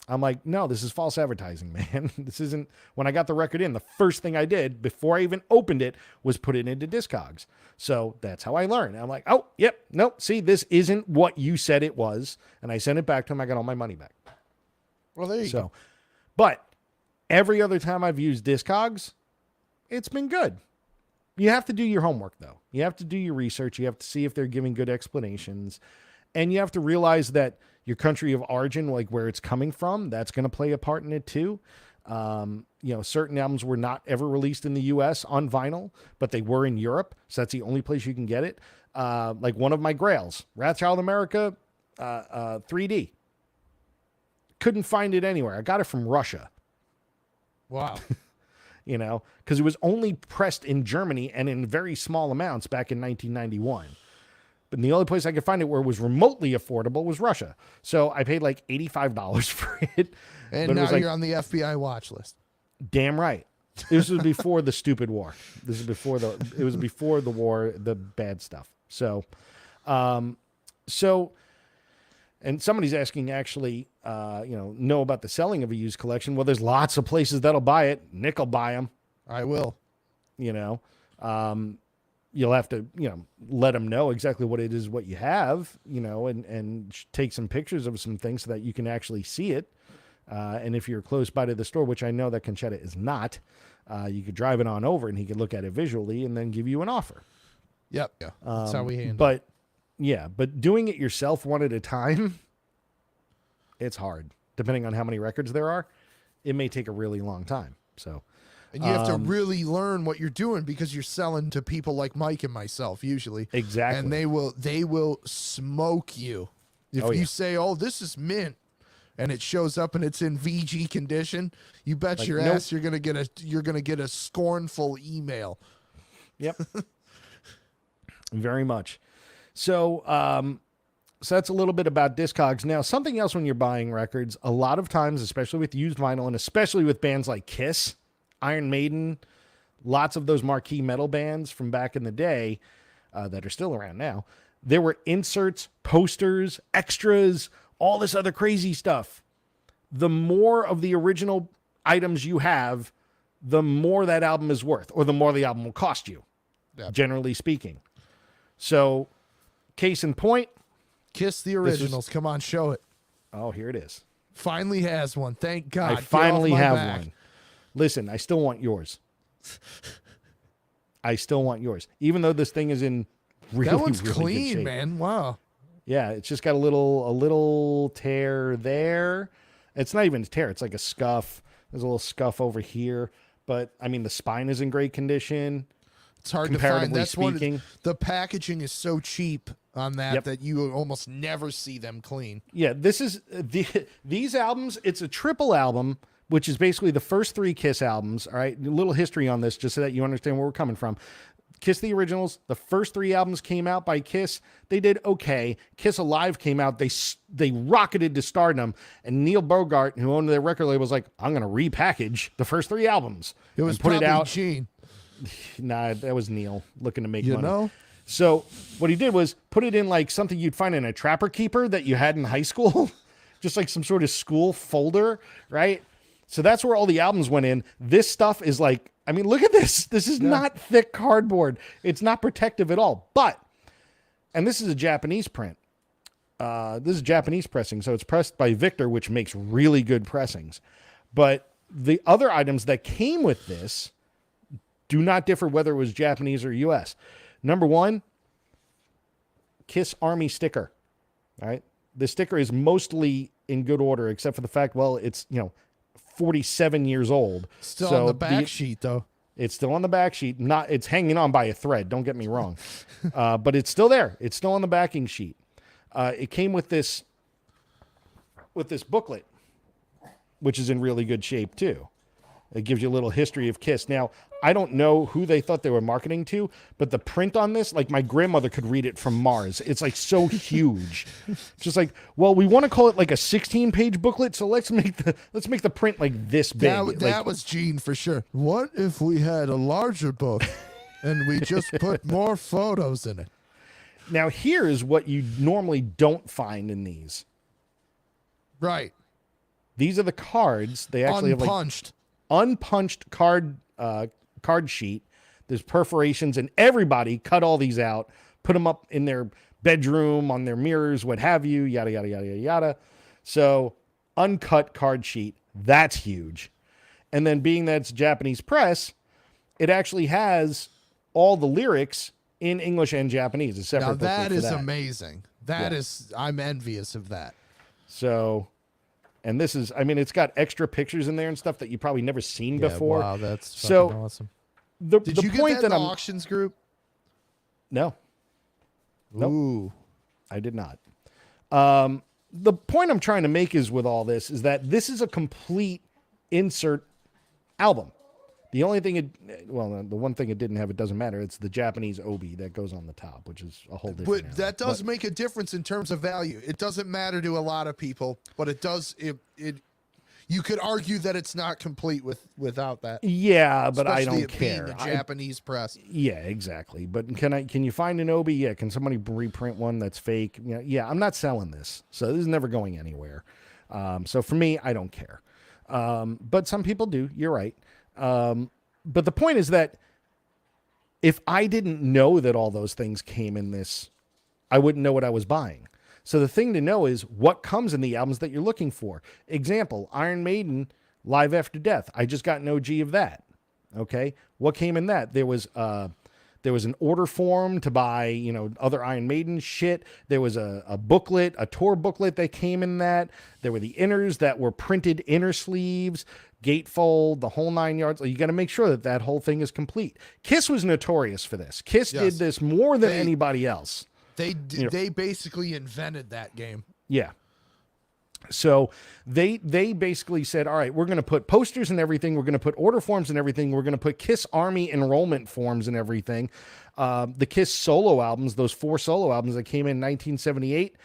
I'm like, no, this is false advertising, man. This isn't. When I got the record in, the first thing I did before I even opened it was put it into Discogs. So that's how I learned. I'm like, oh, yep, nope. See, this isn't what you said it was, and I sent it back to him. I got all my money back. Well, there you go. But every other time I've used Discogs, it's been good. You have to do your homework, though. You have to do your research. You have to see if they're giving good explanations. And you have to realize that your country of origin, where it's coming from, that's going to play a part in it, too. Certain albums were not ever released in the U.S. on vinyl, but they were in Europe. So that's the only place you can get it. One of my grails, Wrathchild America 3D. Couldn't find it anywhere. I got it from Russia. Wow. Because it was only pressed in Germany and in very small amounts back in 1991. But the only place I could find it where it was remotely affordable was Russia. So I paid $85 for it. And now you're on the FBI watch list. Damn right. This was before the stupid war. It was before the war, the bad stuff. So, and somebody's asking actually, know about the selling of a used collection. Well, there's lots of places that'll buy it. Nick will buy them. I will. You'll have to, let them know exactly what it is, what you have, and take some pictures of some things so that you can actually see it. And if you're close by to the store, which I know that Conchetta is not, you could drive it on over and he could look at it visually and then give you an offer. Yep. Yeah. That's how we handle it. But yeah, but doing it yourself one at a time, it's hard. Depending on how many records there are, it may take a really long time. So, and you have to really learn what you're doing because you're selling to people like Mike and myself usually. Exactly. And they will smoke you. If you say, "Oh, this is mint," and it shows up and it's in VG condition, you bet your ass you're gonna get a scornful email. Yep. Very much. So, so that's a little bit about Discogs. Now, something else when you're buying records, a lot of times, especially with used vinyl and especially with bands like Kiss, Iron Maiden, lots of those marquee metal bands from back in the day that are still around now, there were inserts, posters, extras, all this other crazy stuff. The more of the original items you have, the more that album is worth, or the more the album will cost you, generally speaking. So, case in point, Kiss the originals. Come on, show it. Oh, here it is. Finally has one. Thank God. I finally have one. Listen, I still want yours. I still want yours. Even though this thing is in really, that one's really clean, good shape. man. Wow. Yeah, it's just got a little tear there. It's not even a tear. It's like a scuff. There's a little scuff over here. But, I mean, the spine is in great condition. It's hard to find. That's speaking. The packaging is so cheap on that that you almost never see them clean. Yeah, this is these albums. It's a triple album, which is basically the first 3 Kiss albums. All right, a little history on this, just so that you understand where we're coming from. Kiss the Originals, the first 3 albums came out by Kiss. They did okay. Kiss Alive came out. They rocketed to stardom. And Neil Bogart, who owned their record label, was like, I'm going to repackage the first 3 albums. It was put it out. Gene. Nah, that was Neil looking to make money. Know? So what he did was put it in like something you'd find in a Trapper Keeper that you had in high school. Just like some sort of school folder, right? So that's where all the albums went in. This stuff is like, I mean, look at this. This is not thick cardboard. It's not protective at all. But, and this is a Japanese print. This is Japanese pressing. So it's pressed by Victor, which makes really good pressings. But the other items that came with this do not differ whether it was Japanese or US. Number 1, Kiss Army sticker. All right. The sticker is mostly in good order, except for the fact, well, it's, 47 years old. Still on the back sheet, though. It's still on the back sheet. It's hanging on by a thread. Don't get me wrong. But it's still there. It's still on the backing sheet. It came with this booklet, which is in really good shape, too. It gives you a little history of Kiss. Now, I don't know who they thought they were marketing to, but the print on this, like my grandmother could read it from Mars. It's like so huge. Just like, well, we want to call it like a 16-page booklet, so let's make the print like this big. That was Gene for sure. What if we had a larger book and we just put more photos in it? Now, here's what you normally don't find in these. Right. These are the cards. They actually have like unpunched card sheet. There's perforations, and everybody cut all these out, put them up in their bedroom, on their mirrors, what have you, yada, yada, yada, yada, yada. So uncut card sheet, that's huge. And then being that it's Japanese press, it actually has all the lyrics in English and Japanese. A separate now that is amazing. That is, I'm envious of that. So, and this is, I mean, it's got extra pictures in there and stuff that you probably never seen before. Wow, that's so awesome. Did you point get that in the auctions group? No. Nope. Ooh. I did not. The point I'm trying to make is with all this is that this is a complete insert album. The only thing the one thing it didn't have, it doesn't matter. It's the Japanese obi that goes on the top, which is a whole different. But that does make a difference in terms of value. It doesn't matter to a lot of people, but it does. You could argue that it's not complete without that. Yeah, but I don't care. Being the Japanese press. Yeah, exactly. But can you find an obi? Yeah. Can somebody reprint one that's fake? Yeah. I'm not selling this, so this is never going anywhere. So for me, I don't care. But some people do. You're right. But the point is that if I didn't know that all those things came in this, I wouldn't know what I was buying. So the thing to know is what comes in the albums that you're looking for. Example, Iron Maiden, Live After Death. I just got an OG of that. Okay. What came in that? There was an order form to buy, other Iron Maiden shit. There was a booklet, a tour booklet that came in that. There were the inners that were printed inner sleeves, gatefold, the whole 9 yards. You got to make sure that whole thing is complete. Kiss was notorious for this. Kiss did this more than anybody else. They basically invented that game. Yeah. So they basically said, all right, we're going to put posters and everything. We're going to put order forms and everything. We're going to put Kiss Army enrollment forms and everything. The Kiss solo albums, those 4 solo albums that came in 1978,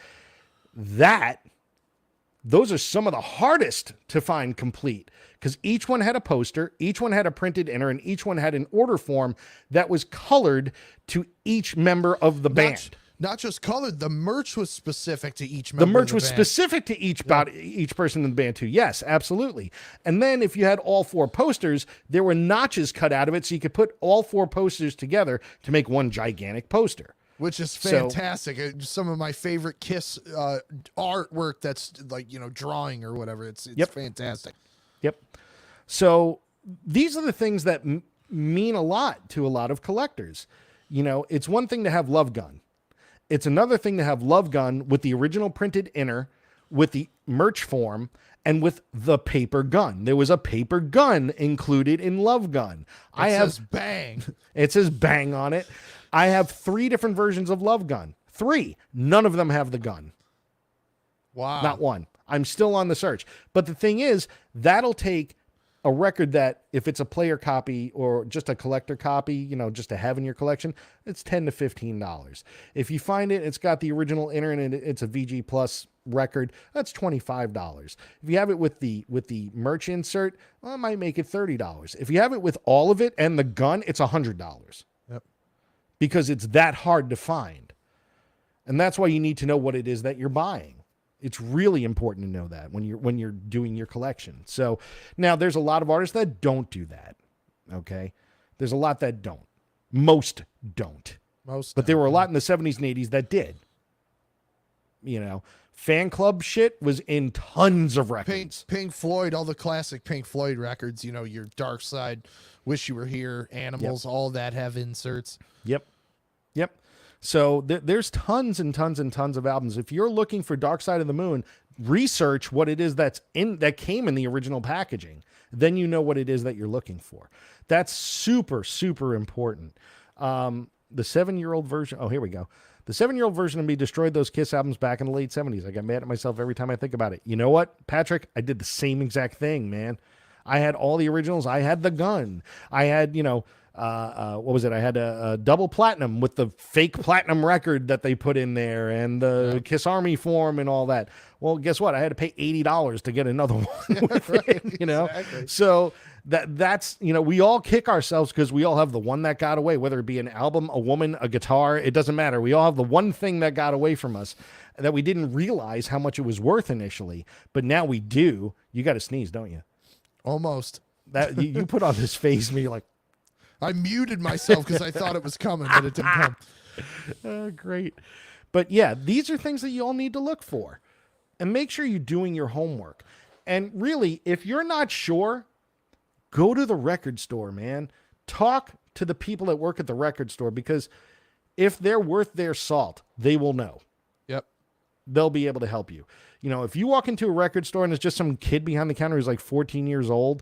those are some of the hardest to find complete because each one had a poster, each one had a printed inner, and each one had an order form that was colored to each member of the band. Not just colored, the merch was specific to each member. The merch was specific to each person in the band too. Yes, absolutely. And then if you had all 4 posters, there were notches cut out of it so you could put all 4 posters together to make one gigantic poster. Which is fantastic. Some of my favorite Kiss artwork that's like, drawing or whatever. It's fantastic. Yep. So these are the things that mean a lot to a lot of collectors. It's one thing to have Love Gun. It's another thing to have Love Gun with the original printed inner, with the merch form, and with the paper gun. There was a paper gun included in Love Gun. It says bang. It says bang on it. I have 3 different versions of Love Gun. 3. None of them have the gun. Wow. Not one. I'm still on the search. But the thing is, that'll take a record that, if it's a player copy or just a collector copy, just to have in your collection, it's $10 to $15. If you find it, it's got the original inner and it's a VG Plus record, that's $25. If you have it with the merch insert, well, it might make it $30. If you have it with all of it and the gun, it's $100. Yep. Because it's that hard to find. And that's why you need to know what it is that you're buying. It's really important to know that when you're doing your collection. So now there's a lot of artists that don't do that. Okay. There's a lot that don't. Most don't. But there were a lot in the 70s and 80s that did. Fan club shit was in tons of records. Pink Floyd, all the classic Pink Floyd records, your Dark Side, Wish You Were Here, Animals, all that have inserts. Yep. So there's tons and tons and tons of albums. If you're looking for Dark Side of the Moon, research what it is that came in the original packaging. Then you know what it is that you're looking for. That's super, super important. The 7-year-old version. Oh, here we go. The 7-year-old version of me destroyed those Kiss albums back in the late 70s. I got mad at myself every time I think about it. You know what, Patrick? I did the same exact thing, man. I had all the originals. I had the gun. I had, what was it? I had a double platinum with the fake platinum record that they put in there and the Kiss Army form and all that. Well, guess what? I had to pay $80 to get another one with it, Exactly. So that's, we all kick ourselves because we all have the one that got away, whether it be an album, a woman, a guitar, it doesn't matter. We all have the one thing that got away from us that we didn't realize how much it was worth initially, but now we do. You got to sneeze, don't you? Almost. That you put on this face, me like, I muted myself because I thought it was coming, but it didn't come. Great. But yeah, these are things that you all need to look for. And make sure you're doing your homework. And really, if you're not sure, go to the record store, man. Talk to the people that work at the record store, because if they're worth their salt, they will know. Yep. They'll be able to help you. If you walk into a record store and it's just some kid behind the counter who's like 14 years old,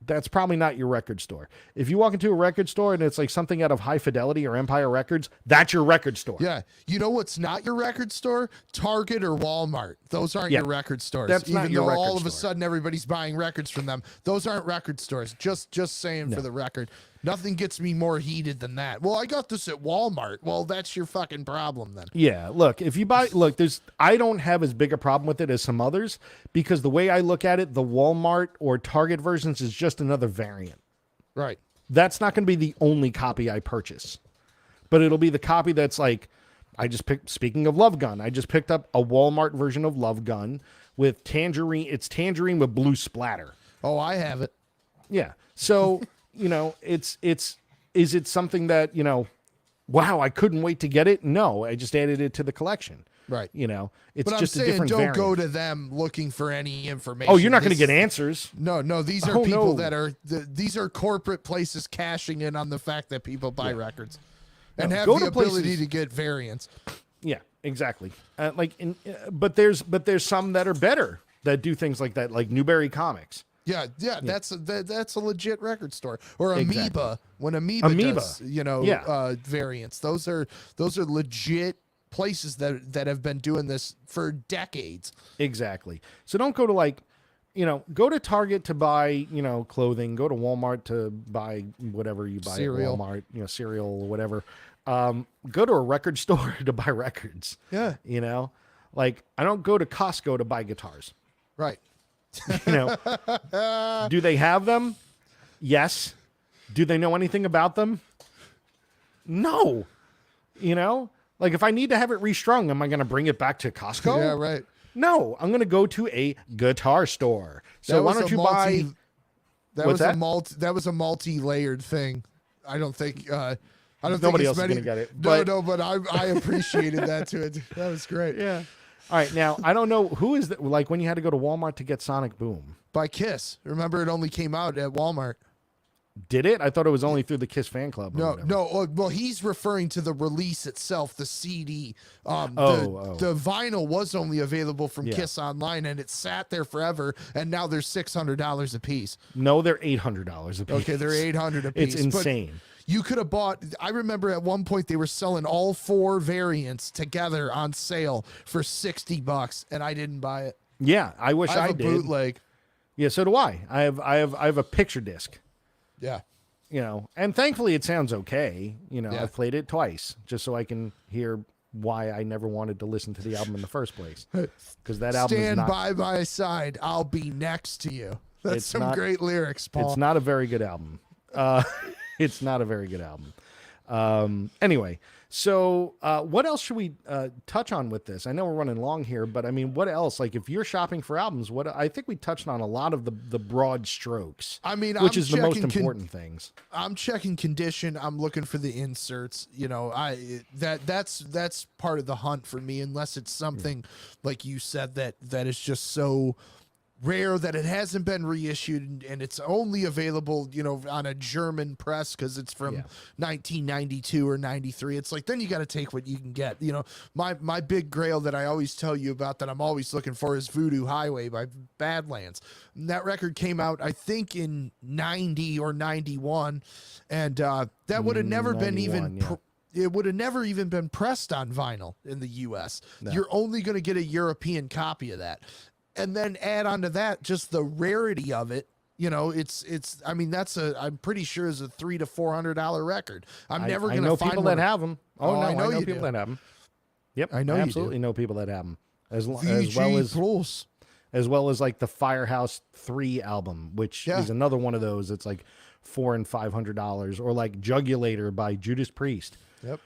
that's probably not your record store. If you walk into a record store and it's like something out of High Fidelity or Empire Records, that's your record store. Yeah. You know what's not your record store? Target or Walmart. Those aren't your record stores. That's not your record all of a store. sudden everybody's buying records from them. Those aren't record stores. Just saying for the record. Nothing gets me more heated than that. Well, I got this at Walmart. Well, that's your fucking problem then. Yeah, look, if you buy, I don't have as big a problem with it as some others, because the way I look at it, the Walmart or Target versions is just another variant. Right. That's not going to be the only copy I purchase, but it'll be the copy that's like, speaking of Love Gun, I just picked up a Walmart version of Love Gun with tangerine. It's tangerine with blue splatter. Oh, I have it. Yeah. So, is it something that, wow, I couldn't wait to get it? No, I just added it to the collection. Right. It's but just I'm a saying different don't variant. go to them looking for any information. Oh, you're not going to get answers. No, these are people that are, these are corporate places cashing in on the fact that people buy records and have the ability to get variants. Yeah, exactly. But there's some that are better that do things like that, like Newberry Comics. Yeah. That's a legit record store. Or Amoeba, Exactly. when Amoeba does, variants. Those are legit places that have been doing this for decades. Exactly. So don't go to go to Target to buy, clothing, go to Walmart to buy whatever you buy Cereal. at Walmart, cereal or whatever. Go to a record store to buy records. Yeah. I don't go to Costco to buy guitars. Right. Do they have them? Yes. Do they know anything about them? No. If I need to have it restrung, am I going to bring it back to Costco? Yeah, right. No, I'm going to go to a guitar store. So why don't you buy? That was a multi-layered thing. I don't think Nobody else is going to get it. But I appreciated that to it. That was great. Yeah. All right, now I don't know who is that. Like when you had to go to Walmart to get Sonic Boom. By Kiss. Remember, it only came out at Walmart. Did it? I thought it was only through the Kiss fan club. No. Well, he's referring to the release itself, the CD. The vinyl was only available from Kiss Online, and it sat there forever. And now they're $600 a piece. No, they're $800 a piece. Okay, they're $800 a piece. It's insane. But you could have bought. I remember at one point they were selling all 4 variants together on sale for $60, and I didn't buy it. Yeah, I wish I did. Bootleg. Yeah, so do I. I have a picture disc. Yeah. And thankfully it sounds okay. Yeah. I've played it twice just so I can hear why I never wanted to listen to the album in the first place. Because that album Stand is not, by my side. I'll be next to you. That's some great lyrics, Paul. It's not a very good album. It's not a very good album. Anyway, so what else should we touch on with this? I know we're running long here, but I mean, what else? Like, if you're shopping for albums, I think we touched on a lot of the broad strokes. I mean, which is the most important things. I'm checking condition. I'm looking for the inserts. That's part of the hunt for me. Unless it's something like you said that is just so rare that it hasn't been reissued and it's only available, on a German press because it's from 1992 or 93. It's like, then you got to take what you can get. My big grail that I always tell you about that I'm always looking for is Voodoo Highway by Badlands. And that record came out, I think, in 90 or 91. And that would have never been even... it would have never even been pressed on vinyl in the U.S. No. You're only going to get a European copy of that. And then add on to that just the rarity of it. I mean, I'm pretty sure is a $300 to $400 record. I'm never going to find people that have them. Oh, no, I know people that have them. Yep, I know absolutely you do. Know people that have them as well as like the Firehouse 3 album, which is another one of those. It's like $400 and $500, or like Jugulator by Judas Priest. Yep.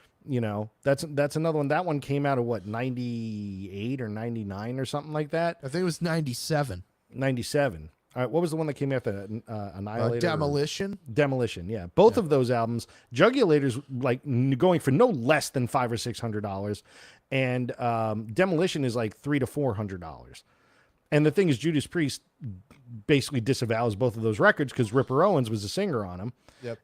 That's another one. That one came out of what, 98 or 99 or something like that. I think it was 97. 97. All right, what was the one that came after that? Annihilator? Demolition. Demolition, yeah. Both of those albums. Jugulator's like going for no less than $500 or $600, and Demolition is like $300 to $400. And the thing is, Judas Priest basically disavows both of those records because Ripper Owens was the singer on them. Yep.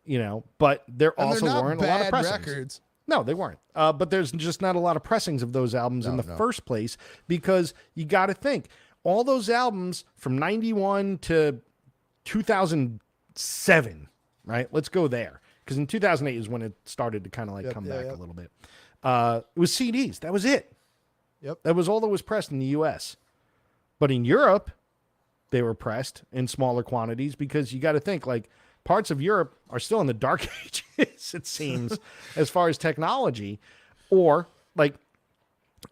But there also weren't a lot of pressings. Records. No, they weren't. But there's just not a lot of pressings of those albums in the first place, because you got to think all those albums from 91 to 2007, right? Let's go there. Because in 2008 is when it started to kind of come back a little bit. It was CDs. That was it. Yep. That was all that was pressed in the U.S. But in Europe, they were pressed in smaller quantities, because you got to think parts of Europe are still in the dark ages, it seems, as far as technology, or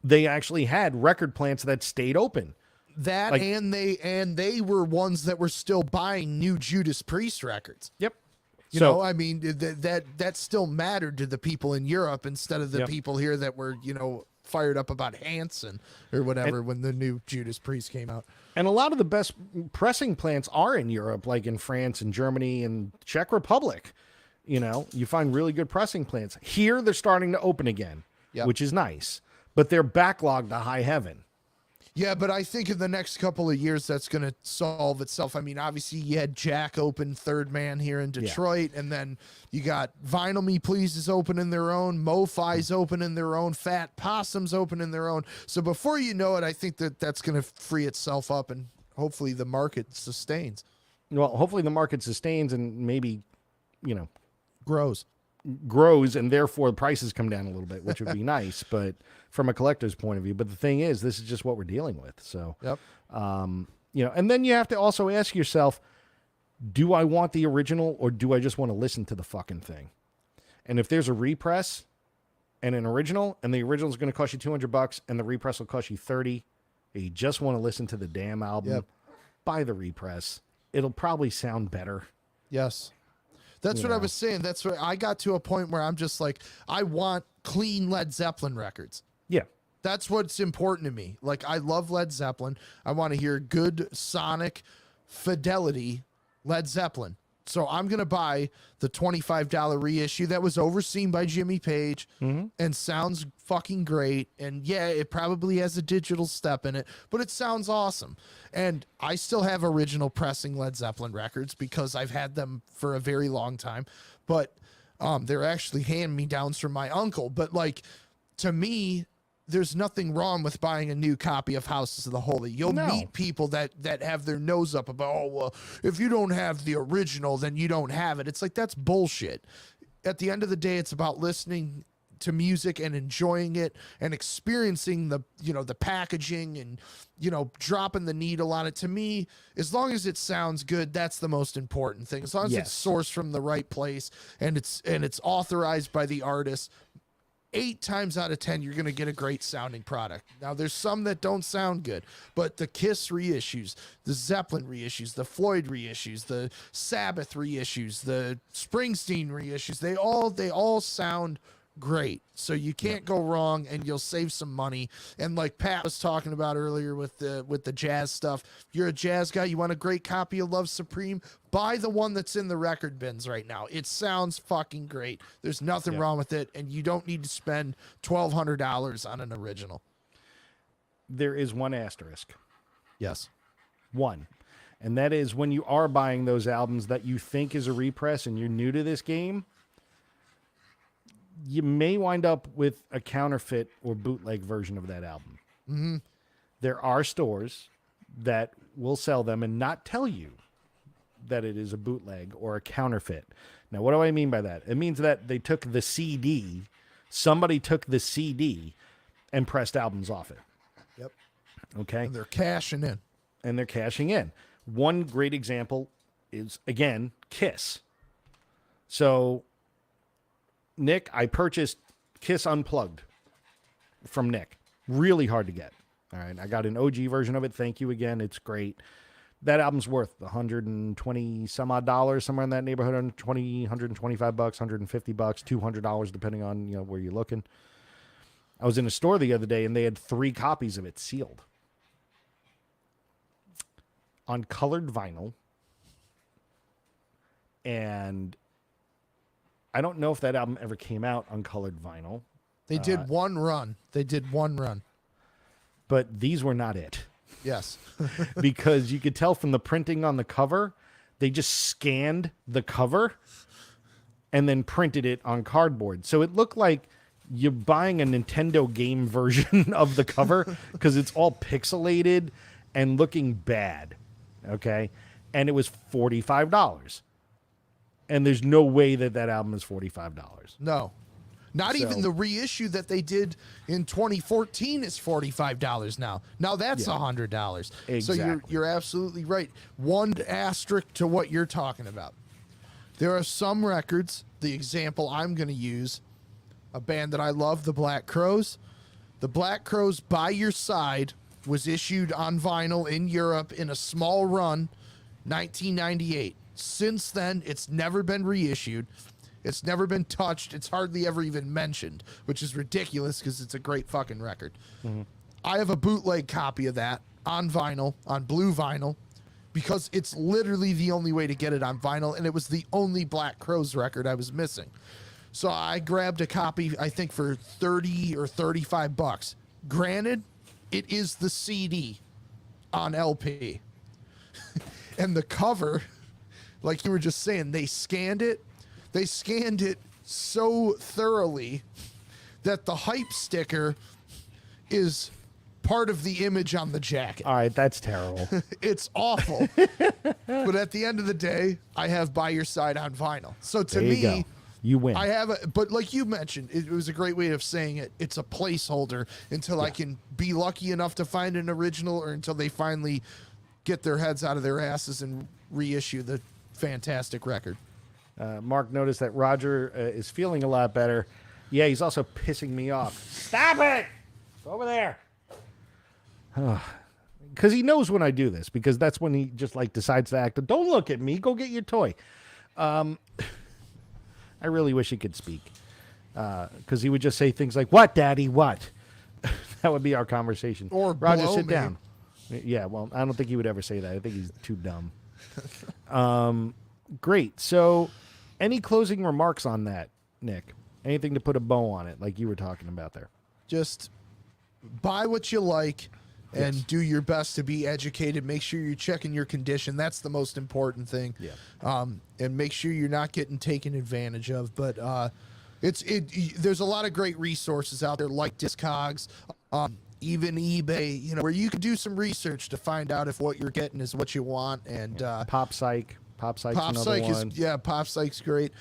they actually had record plants that stayed open. That and they were ones that were still buying new Judas Priest records. Yep. I mean, that still mattered to the people in Europe instead of the people here that were, fired up about Hanson or whatever when the new Judas Priest came out. And a lot of the best pressing plants are in Europe, like in France and Germany and Czech Republic. You find really good pressing plants. Here, they're starting to open again, which is nice. But they're backlogged to high heaven. Yeah, but I think in the next couple of years, that's going to solve itself. I mean, obviously, you had Jack open Third Man here in Detroit, and then you got Vinyl Me Please is opening their own, Mo-Fi's opening their own, Fat Possum's opening their own. So before you know it, I think that's going to free itself up, and hopefully the market sustains. Well, hopefully the market sustains and maybe, grows, and therefore the prices come down a little bit, which would be nice, but from a collector's point of view. But the thing is, this is just what we're dealing with. So, and then you have to also ask yourself, do I want the original, or do I just want to listen to the fucking thing? And if there's a repress and an original, and the original is going to cost you $200 and the repress will cost you $30, and you just want to listen to the damn album, buy the repress. It'll probably sound better. Yes. That's what I was saying. That's what I got to a point where I'm just like, I want clean Led Zeppelin records. Yeah. That's what's important to me. I love Led Zeppelin. I want to hear good sonic fidelity Led Zeppelin. So I'm going to buy the $25 reissue that was overseen by Jimmy Page and sounds fucking great. And yeah, it probably has a digital step in it, but it sounds awesome. And I still have original pressing Led Zeppelin records because I've had them for a very long time. But they're actually hand-me-downs from my uncle. But like, to me, there's nothing wrong with buying a new copy of Houses of the Holy. You'll meet people that have their nose up about, oh, well, if you don't have the original, then you don't have it. It's like, that's bullshit. At the end of the day, it's about listening to music and enjoying it and experiencing the, the packaging and, dropping the needle on it. To me, as long as it sounds good, that's the most important thing. As long as it's sourced from the right place and it's authorized by the artist, 8 times out of 10, you're going to get a great sounding product. Now, there's some that don't sound good, but the Kiss reissues, the Zeppelin reissues, the Floyd reissues, the Sabbath reissues, the Springsteen reissues, they all sound great. So you can't go wrong, and you'll save some money. And like Pat was talking about earlier with the jazz stuff, if you're a jazz guy, you want a great copy of Love Supreme, buy the one that's in the record bins right now. It sounds fucking great. There's nothing wrong with it, and you don't need to spend $1,200 on an original. There is one asterisk. Yes. One. And that is when you are buying those albums that you think is a repress and you're new to this game, you may wind up with a counterfeit or bootleg version of that album. Mm-hmm. There are stores that will sell them and not tell you that it is a bootleg or a counterfeit. Now, what do I mean by that? It means that they took the CD, somebody took the CD and pressed albums off it. Yep. Okay. And they're cashing in. One great example is, again, Kiss. So, Nick, I purchased Kiss Unplugged from Nick. Really hard to get. All right. I got an OG version of it. Thank you again. It's great. That album's worth $120 some odd dollars, somewhere in that neighborhood, $125, $150, $200, depending on where you're looking. I was in a store the other day and they had 3 copies of it sealed on colored vinyl. And I don't know if that album ever came out on colored vinyl. They did one run. But these were not it. Yes. Because you could tell from the printing on the cover, they just scanned the cover and then printed it on cardboard. So it looked like you're buying a Nintendo game version of the cover because it's all pixelated and looking bad. Okay. And it was $45. And there's no way that album is $45. No. Not even the reissue that they did in 2014 is $45 now. Now that's $100. Exactly. So you're absolutely right. One asterisk to what you're talking about. There are some records, the example I'm going to use, a band that I love, the Black Crowes. The Black Crowes By Your Side was issued on vinyl in Europe in a small run, 1998. Since then, it's never been reissued. It's never been touched. It's hardly ever even mentioned, which is ridiculous because it's a great fucking record. Mm-hmm. I have a bootleg copy of that on vinyl, on blue vinyl, because it's literally the only way to get it on vinyl, and it was the only Black Crowes record I was missing. So I grabbed a copy, I think, for $30 or $35. Granted, it is the CD on LP. And the cover, like you were just saying, they scanned it. They scanned it so thoroughly that the hype sticker is part of the image on the jacket. All right, that's terrible. It's awful. But at the end of the day, I have By Your Side on vinyl. So to me, you win. I have but like you mentioned, it was a great way of saying it. It's a placeholder until I can be lucky enough to find an original, or until they finally get their heads out of their asses and reissue the fantastic record. Mark noticed that Roger is feeling a lot better. Yeah, he's also pissing me off. Stop it! It's over there. Because he knows when I do this, because that's when he just decides to act. Don't look at me. Go get your toy. I really wish he could speak. Because he would just say things like, "What, Daddy, what?" That would be our conversation. Or Roger, blow sit me. down. Yeah, well, I don't think he would ever say that. I think he's too dumb. Great. So, any closing remarks on that, Nick? Anything to put a bow on it, like you were talking about there? Just buy what you like and Yes. do your best to be educated. Make sure you're checking your condition. That's the most important thing. Yeah. And make sure you're not getting taken advantage of. But there's a lot of great resources out there like Discogs, even eBay, where you can do some research to find out if what you're getting is what you want. And Pop Psych. Pop Psych's another one. Pop Psych's great.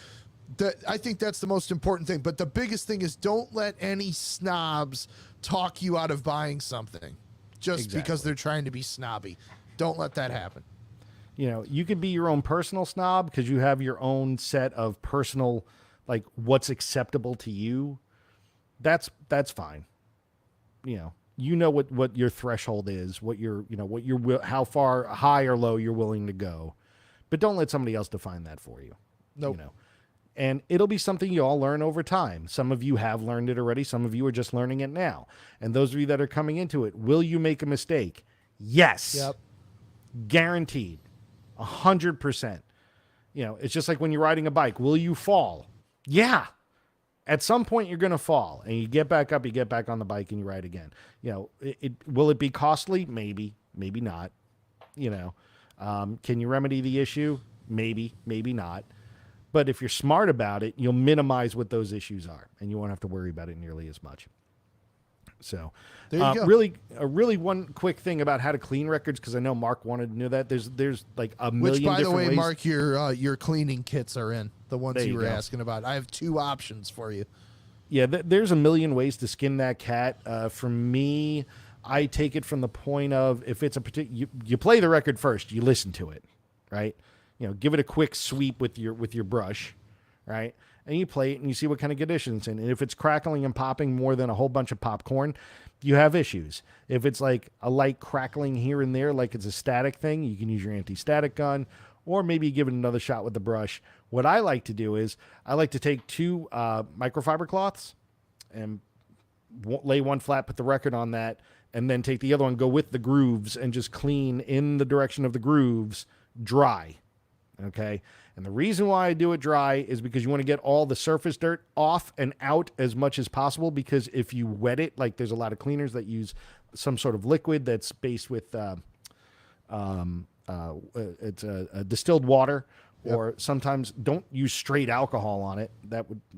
I think that's the most important thing. But the biggest thing is don't let any snobs talk you out of buying something just because they're trying to be snobby. Don't let that happen. You could be your own personal snob because you have your own set of personal, like what's acceptable to you. That's fine. You know what your threshold is, how far high or low you're willing to go. But don't let somebody else define that for you. Nope. And it'll be something you all learn over time. Some of you have learned it already. Some of you are just learning it now. And those of you that are coming into it, will you make a mistake? Yes. Yep. Guaranteed. 100%. It's just like when you're riding a bike. Will you fall? Yeah. At some point, you're going to fall. And you get back up, you get back on the bike, and you ride again. Will it be costly? Maybe. Maybe not. Can you remedy the issue? Maybe. Maybe not. But if you're smart about it, you'll minimize what those issues are, and you won't have to worry about it nearly as much. So, there you go. Really one quick thing about how to clean records, because I know Mark wanted to know that. There's like a million different ways. Which, by the way, Mark, your cleaning kits are in, the ones you were go. asking about. I have 2 options for you. Yeah, there's a million ways to skin that cat. For me, I take it from the point of if it's a particular, you play the record first, you listen to it, right? Give it a quick sweep with your brush, right? And you play it and you see what kind of conditions. And if it's crackling and popping more than a whole bunch of popcorn, you have issues. If it's like a light crackling here and there, like it's a static thing, you can use your anti-static gun, or maybe give it another shot with the brush. What I like to do is I like to take 2 microfiber cloths and lay one flat, put the record on that, and then take the other one, go with the grooves, and just clean in the direction of the grooves, dry. Okay. And the reason why I do it dry is because you want to get all the surface dirt off and out as much as possible. Because if you wet it, like there's a lot of cleaners that use some sort of liquid that's based with, it's a distilled water, or sometimes don't use straight alcohol on it.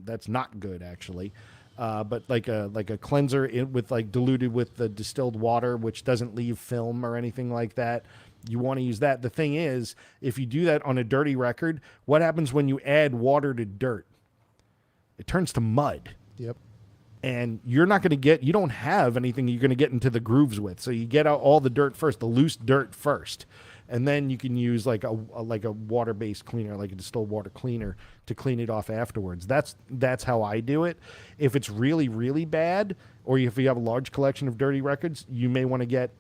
That's not good actually. But like a cleanser with like diluted with the distilled water, which doesn't leave film or anything like that. You want to use that. The thing is, if you do that on a dirty record, what happens when you add water to dirt? It turns to mud. Yep. And you're not going to you don't have anything you're going to get into the grooves with. So you get out all the dirt first, the loose dirt first. And then you can use like a water-based cleaner, like a distilled water cleaner, to clean it off afterwards. That's how I do it. If it's really, really bad, or if you have a large collection of dirty records, you may want to get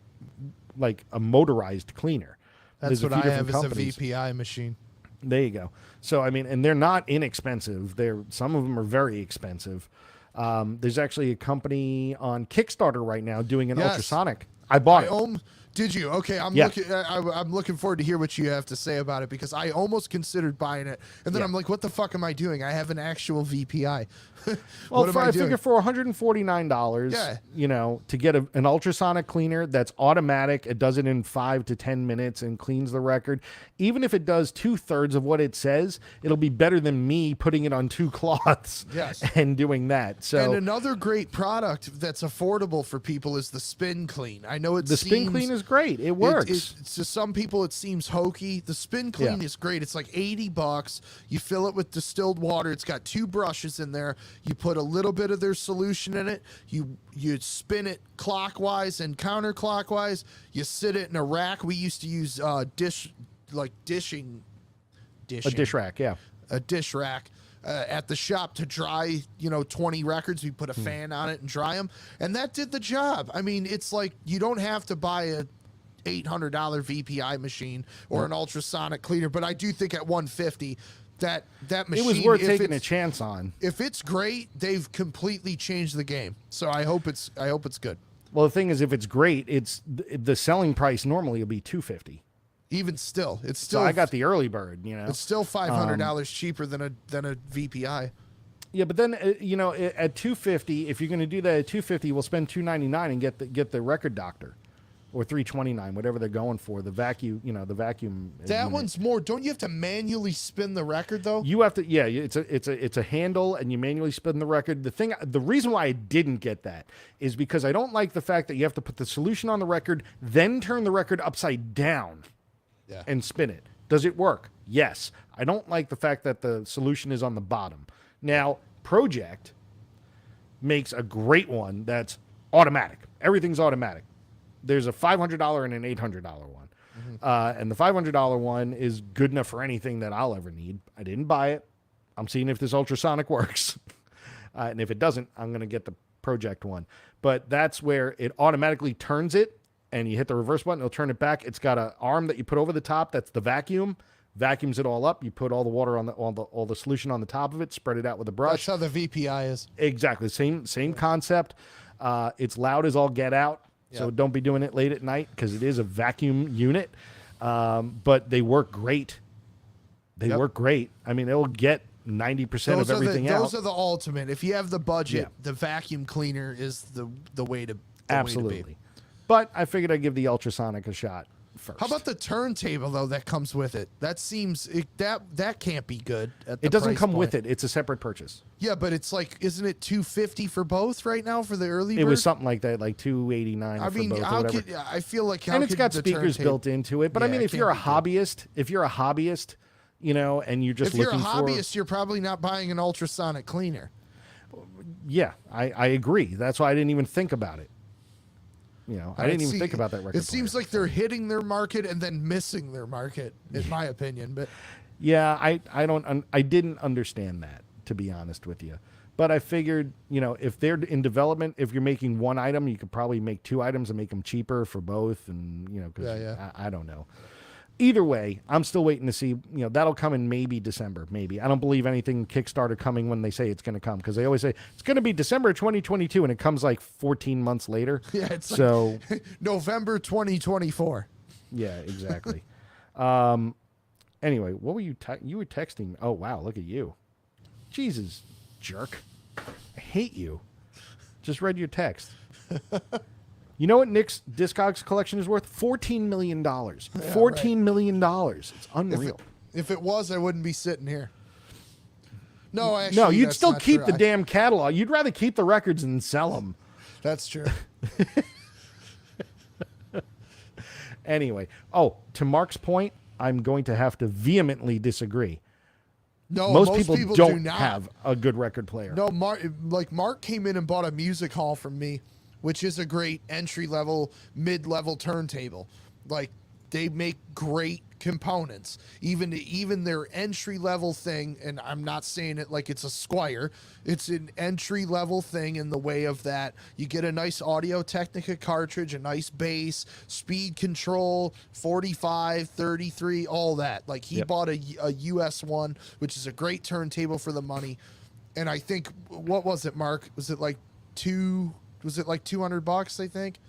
like a motorized cleaner. That's what I have, is a VPI machine. There you go. So, I mean, and they're not inexpensive. Some of them are very expensive. There's actually a company on Kickstarter right now doing an ultrasonic. I bought it. Did you? Okay, I'm looking forward to hear what you have to say about it, because I almost considered buying it, and then I'm like, what the fuck am I doing? I have an actual VPI. Well, I figure for $149, to get an ultrasonic cleaner that's automatic, it does it in 5 to 10 minutes and cleans the record. Even if it does 2/3 of what it says, it'll be better than me putting it on 2 cloths and doing that. So, and another great product that's affordable for people is the Spin Clean. I know Spin Clean is great. It works. To some people, it seems hokey. The Spin Clean is great. It's like $80. You fill it with distilled water. It's got 2 brushes in there. You put a little bit of their solution in it. You spin it clockwise and counterclockwise. You sit it in a rack. We used to use dishing. A dish rack, yeah. A dish rack. At the shop to dry, 20 records. We put a fan on it and dry them, and that did the job. I mean, it's like you don't have to buy a $800 VPI machine or an ultrasonic cleaner, but I do think at $150 that machine, it was worth taking a chance on. If it's great, they've completely changed the game. So I hope it's good. Well, the thing is, if it's great, the selling price normally will be $250. Even still, it's still. So I got the early bird. You know, it's still $500 cheaper than a VPI. Yeah, but then at $250, if you're going to do that at $250, we'll spend $299 and get the record doctor, or $329, whatever they're going for. The vacuum, the vacuum. That unit. one's more. Don't you have to manually spin the record though? You have to. Yeah, it's a handle, and you manually spin the record. The reason why I didn't get that is because I don't like the fact that you have to put the solution on the record, then turn the record upside down, and spin it. Does it work? Yes. I don't like the fact that the solution is on the bottom. Now, Project makes a great one that's automatic. Everything's automatic. There's a $500 and an $800 one. And the $500 one is good enough for anything that I'll ever need. I didn't buy it. I'm seeing if this ultrasonic works. And if it doesn't, I'm going to get the Project one. But that's where it automatically turns it, and you hit the reverse button, it'll turn it back. It's got an arm that you put over the top. That's the vacuum. Vacuums it all up. You put all the water on all the solution on the top of it. Spread it out with a brush. That's how the VPI is. Exactly. Same concept. It's loud as all get out. So don't be doing it late at night because it is a vacuum unit. But they work great. They work great. I mean, they'll get 90% of everything out. Those are the ultimate. If you have the budget, the vacuum cleaner is the way to Absolutely. Way to be. But I figured I'd give the ultrasonic a shot first. How about the turntable though that comes with it? That seems that can't be good. It doesn't come with it. It's a separate purchase. Yeah, but it's like, isn't it $250 for both right now for the early bird? It was something like that, like $289 for both. How could I feel like and it's got speakers built into it. But I mean, if you're a hobbyist, and you're just looking for, if you're a hobbyist, you're probably not buying an ultrasonic cleaner. Yeah, I agree. That's why I didn't even think about it. I didn't even think about that record. It seems like they're hitting their market and then missing their market, in my opinion. But yeah, I didn't understand that, to be honest with you. But I figured, if they're in development, if you're making one item, you could probably make two items and make them cheaper for both. And because I don't know. Either way, I'm still waiting to see. That'll come in maybe December. Maybe I don't believe anything Kickstarter coming when they say it's going to come, because they always say it's going to be December 2022, and it comes like 14 months later. Yeah, it's so like November 2024. Yeah, exactly. Anyway, what were you you were texting? Oh wow, look at you, Jesus, jerk! I hate you. Just read your text. You know what Nick's Discogs collection is worth? $14 million. $14 million. It's unreal. If it was, I wouldn't be sitting here. No, actually, no, you'd that's still not keep true. the damn catalog. You'd rather keep the records than sell them. That's true. Anyway, to Mark's point, I'm going to have to vehemently disagree. No, most people don't do not have a good record player. No, Mark came in and bought a music hall from me, which is a great entry-level, mid-level turntable. Like, they make great components. Even their entry-level thing, and I'm not saying it like it's a Squire, it's an entry-level thing in the way of that. You get a nice Audio-Technica cartridge, a nice bass, speed control, 45, 33, all that. Like, he bought a US one, which is a great turntable for the money. And I think, what was it, Mark? Was it like $200, I think?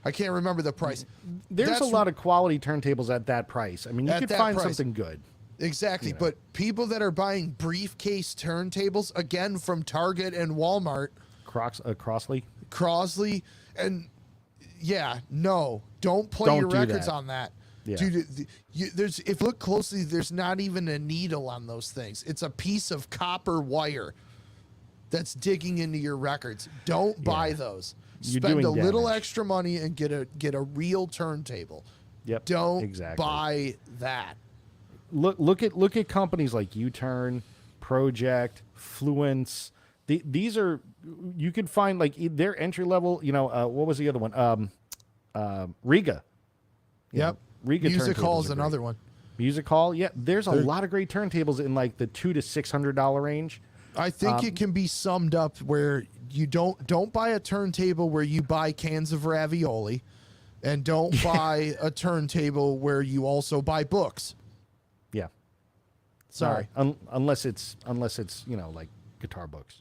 I can't remember the price. There's a lot of quality turntables at that price. I mean, you could find something good. Exactly. But people that are buying briefcase turntables, again, from Target and Walmart. Crosley. And don't play your records on that. Yeah. Dude, if you look closely, there's not even a needle on those things. It's a piece of copper wire that's digging into your records. Don't buy those. Spend a little extra money and get a real turntable. Yep. Don't buy that. Look at companies like U-Turn, Project, Fluence. These are, you could find like their entry level. What was the other one? Riga. Yep. Riga Music Hall is another one. Music Hall. Yeah. There's a lot of great turntables in like the $200 to $600 range. I think it can be summed up where you don't buy a turntable where you buy cans of ravioli, and don't buy a turntable where you also buy books. Yeah. Sorry. Unless it's like guitar books.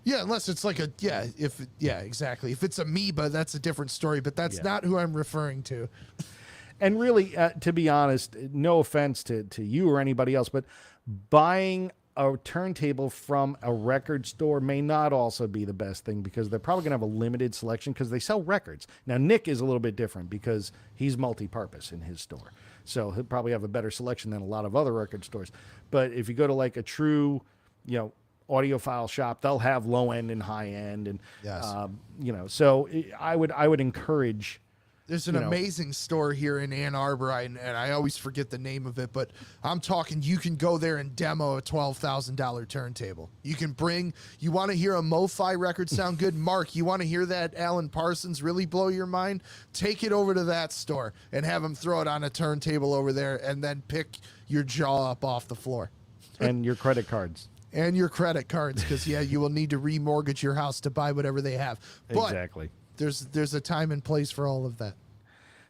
Yeah, unless it's like exactly. If it's Amoeba, that's a different story, but that's not who I'm referring to. And really, to be honest, no offense to you or anybody else, but buying a turntable from a record store may not also be the best thing, because they're probably going to have a limited selection because they sell records. Now, Nick is a little bit different because he's multi-purpose in his store. So he'll probably have a better selection than a lot of other record stores. But if you go to like a true, audiophile shop, they'll have low end and high end. And, Yes. So I would encourage. There's an amazing store here in Ann Arbor, and I always forget the name of it, but I'm talking, you can go there and demo a $12,000 turntable. You can you want to hear a MoFi record sound good? Mark, you want to hear that Alan Parsons really blow your mind? Take it over to that store and have him throw it on a turntable over there, and then pick your jaw up off the floor. And your credit cards. And your credit cards, because, you will need to remortgage your house to buy whatever they have. But Exactly. There's a time and place for all of that.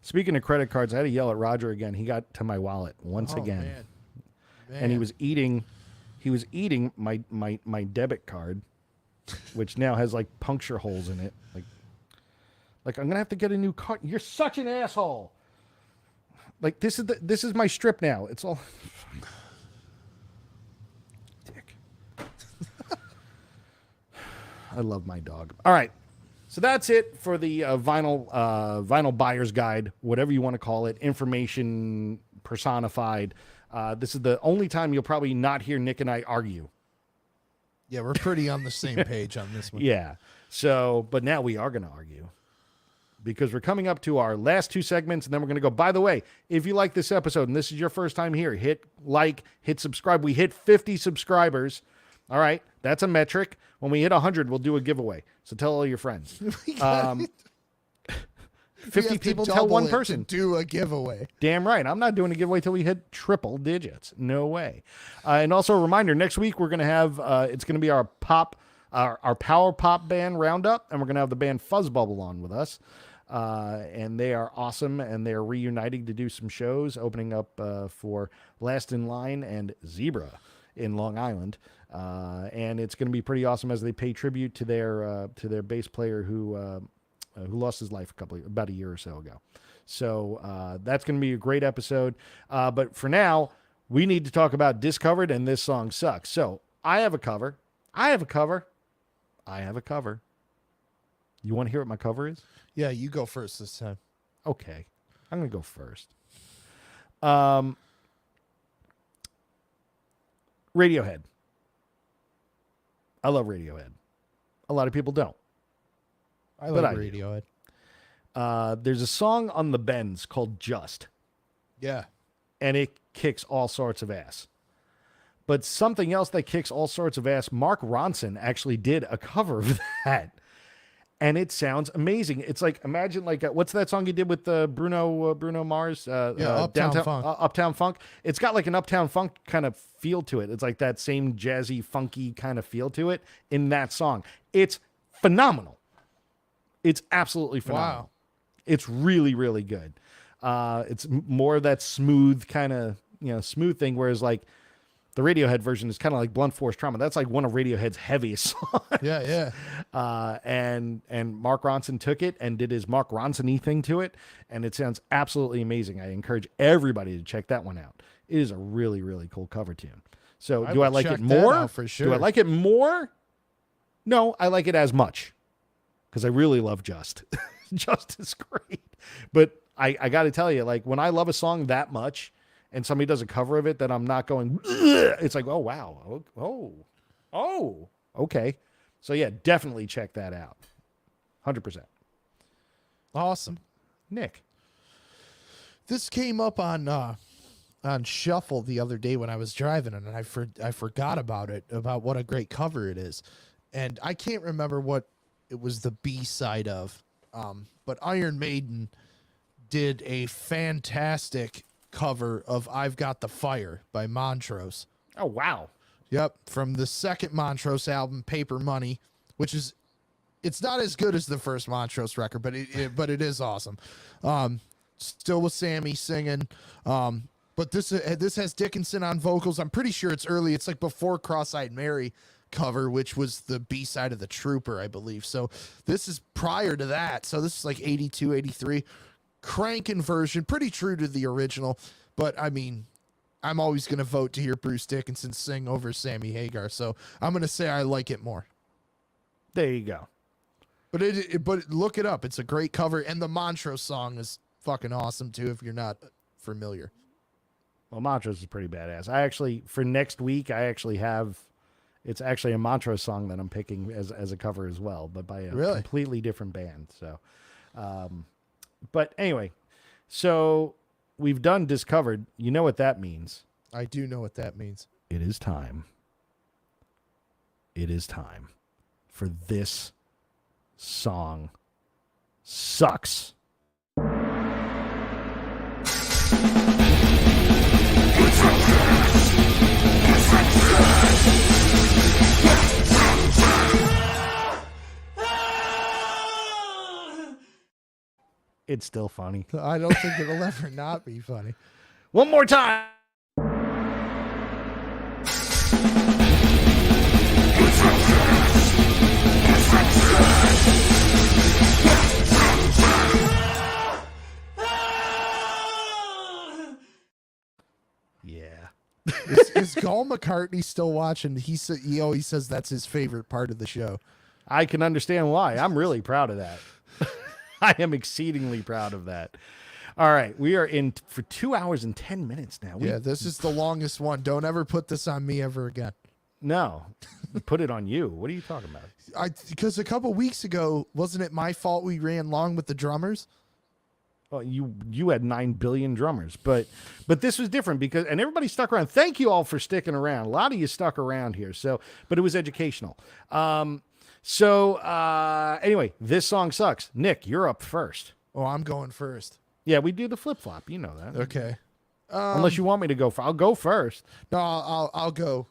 Speaking of credit cards, I had to yell at Roger again. He got to my wallet once again. Man. And he was eating my debit card, which now has like puncture holes in it. Like I'm gonna have to get a new card. You're such an asshole. Like this is my strip now. It's all dick. I love my dog. All right. So that's it for the vinyl buyer's guide, whatever you want to call it, information personified. This is the only time you'll probably not hear Nick and I argue. Yeah, we're pretty on the same page on this one. Yeah. So, but now we are going to argue, because we're coming up to our last two segments, and then we're going to go. By the way, if you like this episode and this is your first time here, hit like, hit subscribe. We hit 50 subscribers. All right. That's a metric. When we hit 100, we'll do a giveaway. So tell all your friends. 50 people tell one person. To do a giveaway. Damn right. I'm not doing a giveaway till we hit triple digits. No way. And also a reminder, next week we're going to have, it's going to be our power pop band roundup, and we're going to have the band Fuzzbubble on with us. And they are awesome, and they're reuniting to do some shows, opening up for Last in Line and Zebra in Long Island. And it's going to be pretty awesome as they pay tribute to their bass player who lost his life about a year or so ago. So that's going to be a great episode. But for now, we need to talk about Discovered, and This Song Sucks. So I have a cover. You want to hear what my cover is? Yeah, you go first this time. Okay. I'm going to go first. Radiohead. I love Radiohead. A lot of people don't. I like Radiohead. There's a song on the Bends called Just. Yeah. And it kicks all sorts of ass. But something else that kicks all sorts of ass, Mark Ronson actually did a cover of that. And it sounds amazing. It's like, imagine like, what's that song you did with Bruno Mars? Uptown Funk. Uptown Funk. It's got like an Uptown Funk kind of feel to it. It's like that same jazzy, funky kind of feel to it in that song. It's phenomenal. It's absolutely phenomenal. Wow. It's really, really good. It's more of that smooth kind of, smooth thing, whereas like the Radiohead version is kind of like Blunt Force Trauma. That's like one of Radiohead's heaviest songs. Yeah. And Mark Ronson took it and did his Mark Ronson-y thing to it, and it sounds absolutely amazing. I encourage everybody to check that one out. It is a really, really cool cover tune. So do I like it more? For sure. Do I like it more? No, I like it as much, because I really love Just. Just is great. But I got to tell you, like, when I love a song that much and somebody does a cover of it that I'm not going, ugh, it's like, oh, wow. Oh, okay. So, yeah, definitely check that out. 100%. Awesome. Nick. This came up on Shuffle the other day when I was driving, and I forgot about it, about what a great cover it is. And I can't remember what it was the B-side of, but Iron Maiden did a fantastic cover of I've Got the Fire by Montrose. Oh, wow. Yep, from the second Montrose album, Paper Money, which is, it's not as good as the first Montrose record, but it is awesome. Still with Sammy singing. But this has Dickinson on vocals. I'm pretty sure it's early. It's like before Cross-Eyed Mary cover, which was the B-side of The Trooper, I believe. So this is prior to that. So this is like 82, 83. cranking version, pretty true to the original. But I mean, I'm always going to vote to hear Bruce Dickinson sing over Sammy Hagar. So I'm going to say I like it more. There you go. But look it up. It's a great cover. And the Montrose song is fucking awesome too, if you're not familiar. Well, Montrose is pretty badass. For next week, it's actually a Montrose song that I'm picking as a cover as well, but by a completely different band. So, but anyway, so we've done Discovered. You know what that means. I do know what that means. It is time. It is time for This Song Sucks. It's still funny. I don't think it'll ever not be funny. One more time. Yeah. Is Paul McCartney still watching? He always says that's his favorite part of the show. I can understand why. I'm really proud of that. I am exceedingly proud of that. All right. We are in for 2 hours and 10 minutes now. This is the longest one. Don't ever put this on me ever again. No. Put it on you. What are you talking about? Because a couple weeks ago, wasn't it my fault we ran long with the drummers? Well, you had 9 billion drummers, but this was different because everybody stuck around. Thank you all for sticking around. A lot of you stuck around here. But it was educational. Anyway, This Song Sucks. Nick, you're up first. Oh, I'm going first. Yeah, we do the flip flop. You know that. Okay. Unless you want me to go, I'll go first. No, I'll go.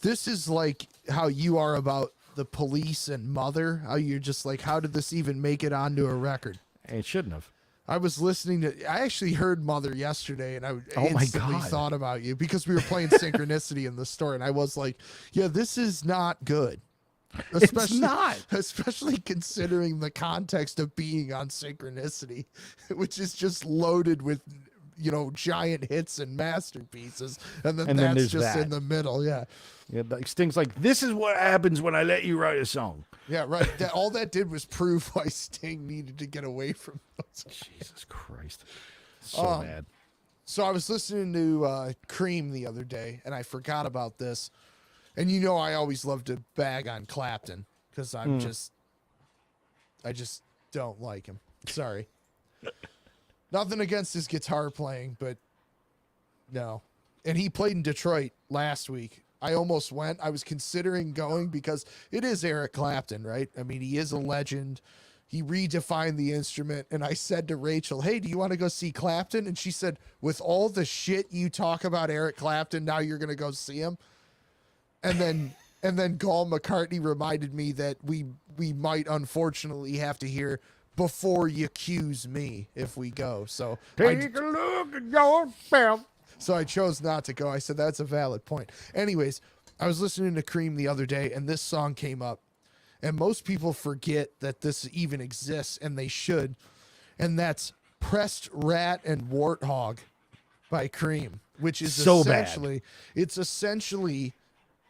This is like how you are about the Police and Mother. How you're just like, how did this even make it onto a record? It shouldn't have. I was listening to. I actually heard Mother yesterday, and I instantly thought about you because we were playing Synchronicity in the store, and I was like, "Yeah, this is not good." Especially considering the context of being on Synchronicity, which is just loaded with, giant hits and masterpieces, and then that's just in the middle. Yeah, like Sting's like, this is what happens when I let you write a song. Yeah, right. All that did was prove why Sting needed to get away from those. Jesus Christ, so bad. So I was listening to Cream the other day, and I forgot about this. And I always love to bag on Clapton because I just don't like him. Sorry. Nothing against his guitar playing, but no. And he played in Detroit last week. I almost went. I was considering going because it is Eric Clapton, right? I mean, he is a legend. He redefined the instrument. And I said to Rachel, hey, do you want to go see Clapton? And she said, with all the shit you talk about Eric Clapton, now you're going to go see him? And then Paul McCartney reminded me that we might unfortunately have to hear Before You Accuse Me if we go. So take a look at yourself. So I chose not to go. I said that's a valid point. Anyways, I was listening to Cream the other day, and this song came up, and most people forget that this even exists, and they should. And that's Pressed Rat and Warthog by Cream, which is so essentially bad. It's essentially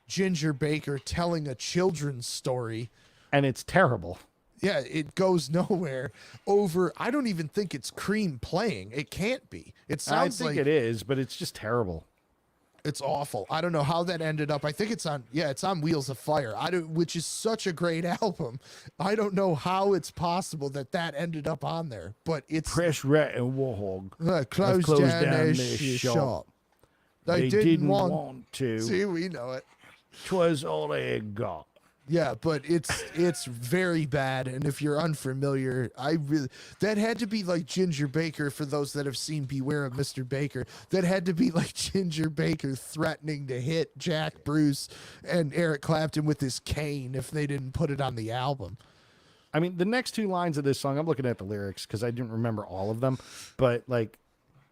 Ginger Baker telling a children's story. And it's terrible. Yeah, it goes nowhere over. I don't even think it's Cream playing. It can't be. It sounds like it is, but it's just terrible. It's awful. I don't know how that ended up. I think it's on Wheels of Fire. Which is such a great album. I don't know how it's possible that ended up on there, but it's Press Rat and Warthog. Closed down their shop. They didn't want to. See, we know it. 'Twas all they had got. Yeah, but it's very bad, and if you're unfamiliar, that had to be like Ginger Baker. For those that have seen Beware of Mr. Baker, that had to be like Ginger Baker threatening to hit Jack Bruce and Eric Clapton with his cane if they didn't put it on the album. I mean, the next two lines of this song, I'm looking at the lyrics because I didn't remember all of them, but like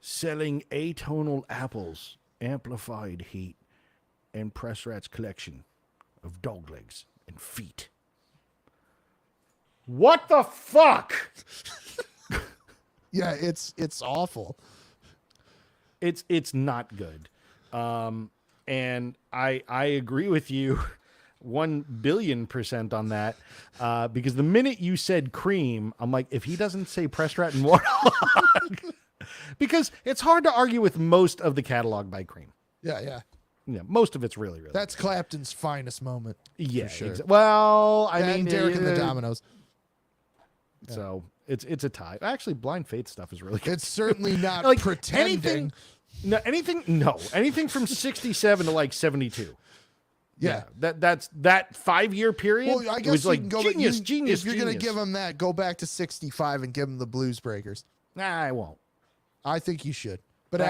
selling atonal apples, amplified heat, and Press Rat's collection of dog legs and feet. What the fuck? Yeah, it's awful. It's not good. And I agree with you 1,000,000,000% on that. Because the minute you said Cream, I'm like, if he doesn't say Pressed Rat and Warthog, because it's hard to argue with most of the catalog by Cream. Yeah. Yeah, most of it's really, really That's Clapton's finest moment. yeah. for sure. Well, I mean, And Derek and the Dominoes. So it's a tie. Actually, Blind Faith stuff is really good. It's certainly not Like, pretending. Anything from 67 to like 72. Yeah. That's that 5-year period. Well, I it guess was you like can go genius, back. genius. If you're going to genius. give them that, go back to 65 and give them the Blues Breakers. Nah, I won't. I think you should. But I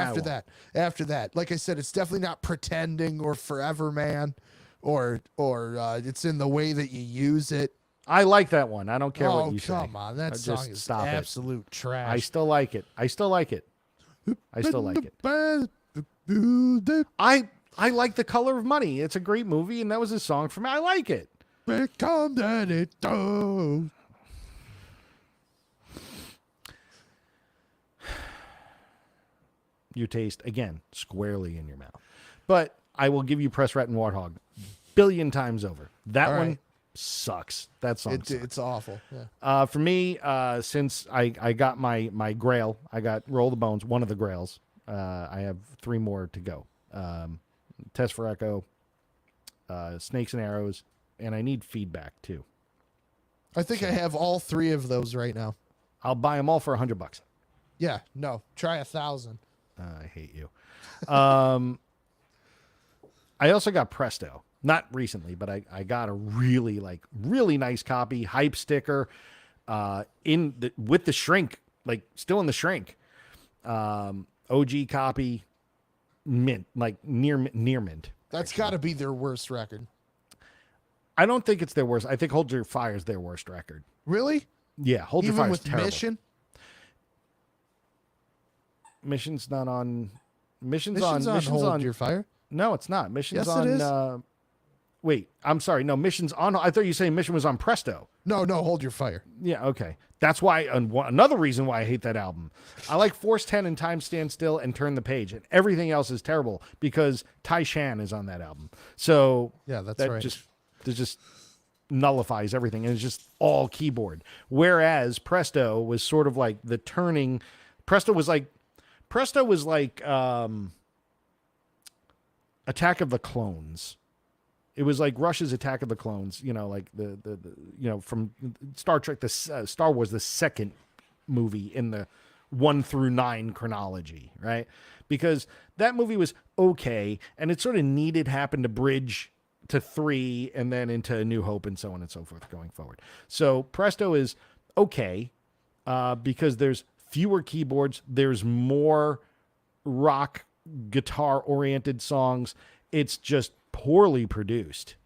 after that, like I said, it's definitely not pretending or Forever Man, or it's in the way that you use it. I like that one. I don't care what you say. Oh, come on. That Just song is stop it. absolute trash. I still like it. I still like it. I like The Color of Money. It's a great movie, and that was a song for me. I like it. Become that it does. Your taste, again, squarely in your mouth. But I will give you Press Rat and Warthog 1,000,000,000 times over. That All one right. sucks. That song sucks. It's awful. Yeah. For me, since I got my Grail, I got Roll the Bones, one of the Grails. I have 3 more to go. Test for Echo, Snakes and Arrows, and I need Feedback too. I think I have all 3 of those right now. I'll buy them all for $100. Yeah. No. Try 1,000. I hate you. I also got Presto. Not recently, but I got a really nice copy, hype sticker, with the shrink, like still in the shrink. OG copy, mint, like near mint. That's got to be their worst record. I don't think it's their worst. I think Hold Your Fire is their worst record. Really? Yeah, Hold Your Even Fire is with terrible. Mission? Mission's not on. Mission's Hold on. Your Fire? No, it's not. Mission's Yes, on. it is. Wait, I'm sorry. No, Mission's on. I thought you were saying Mission was on Presto. No, Hold Your Fire. Yeah, okay. That's why. Another reason why I hate that album. I like Force 10 and Time Stand Still and Turn the Page, and everything else is terrible because Tai Shan is on that album. So Yeah, that's that right. just nullifies everything, and it's just all keyboard. Whereas Presto was sort of like the turning. Presto was like Attack of the Clones. It was like Rush's Attack of the Clones, like the from Star Trek, the Star Wars, the second movie in the 1 through 9 chronology, right? Because that movie was okay, and it sort of happened to bridge to 3 and then into A New Hope and so on and so forth going forward. So Presto is okay because there's fewer keyboards, there's more rock guitar oriented songs. It's just poorly produced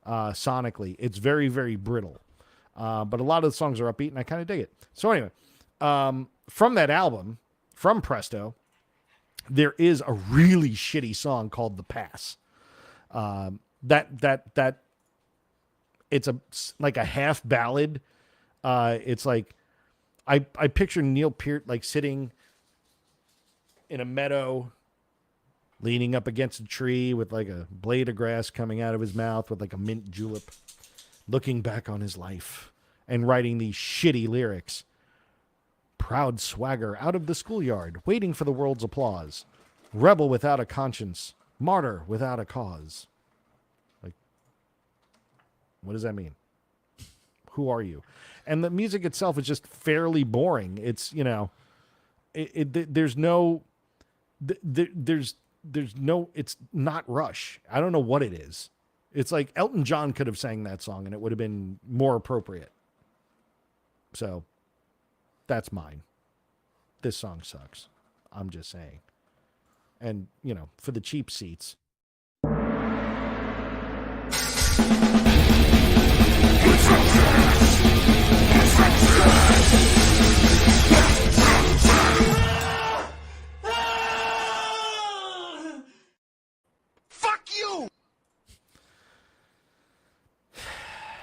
sonically. It's very, very brittle. But a lot of the songs are upbeat, and I kind of dig it. So anyway, from that album, from Presto, there is a really shitty song called The Pass. That it's like a half ballad. It's like I picture Neil Peart like sitting in a meadow, leaning up against a tree with like a blade of grass coming out of his mouth with like a mint julep, looking back on his life and writing these shitty lyrics. Proud swagger out of the schoolyard, waiting for the world's applause. Rebel without a conscience, martyr without a cause. Like, what does that mean? Who are you? And the music itself is just fairly boring. It's, there's no, it's not Rush. I don't know what it is. It's like Elton John could have sang that song and it would have been more appropriate. So that's mine. This song sucks. I'm just saying. And, for the cheap seats. Fuck you!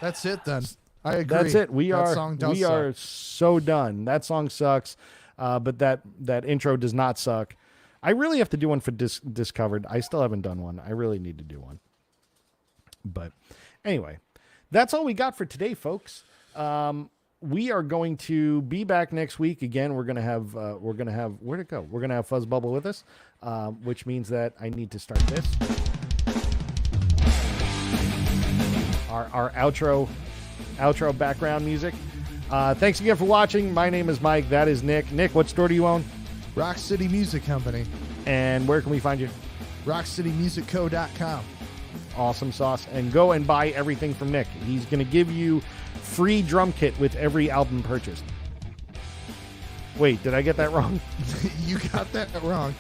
That's it then. I agree. That's it. We That are song does we are suck. so done. That song sucks. But that intro does not suck. I really have to do one for Discovered. I still haven't done one. I really need to do one. But anyway, that's all we got for today, folks. We are going to be back next week. Again, we're going to have, where'd it go? We're going to have Fuzzbubble with us, which means that I need to start this. Our outro background music. Thanks again for watching. My name is Mike. That is Nick. Nick, what store do you own? Rock City Music Company. And where can we find you? RockCityMusicCo.com. Awesome sauce. And go and buy everything from Nick. He's going to give you free drum kit with every album purchased. Wait, did I get that wrong? You got that wrong.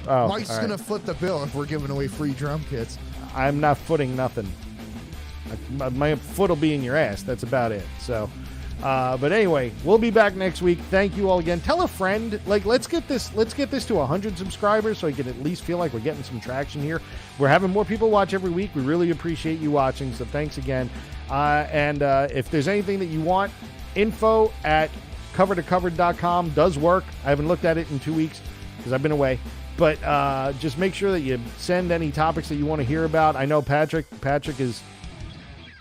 Oh, Mike's going to foot the bill if we're giving away free drum kits. I'm not footing nothing. My foot will be in your ass. That's about it. So, but anyway, we'll be back next week. Thank you all again. Tell a friend. Like, let's get this to 100 subscribers so I can at least feel like we're getting some traction here. We're having more people watch every week. We really appreciate you watching. So thanks again. And if there's anything that you want, info at covertocovered.com does work. I haven't looked at it in 2 weeks because I've been away. But just make sure that you send any topics that you want to hear about. I know Patrick is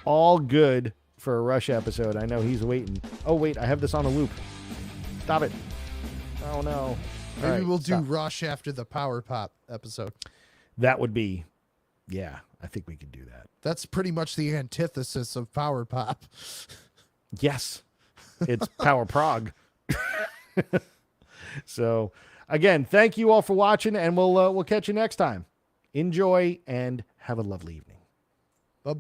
all good for a Rush episode. I know he's waiting. Oh, wait, I have this on a loop. Stop it. Oh, no. Maybe we'll do Rush after the Power Pop episode. That would be, yeah, I think we could do that. That's pretty much the antithesis of Power Pop. Yes. It's Power Prog. So, again, thank you all for watching, and we'll catch you next time. Enjoy, and have a lovely evening.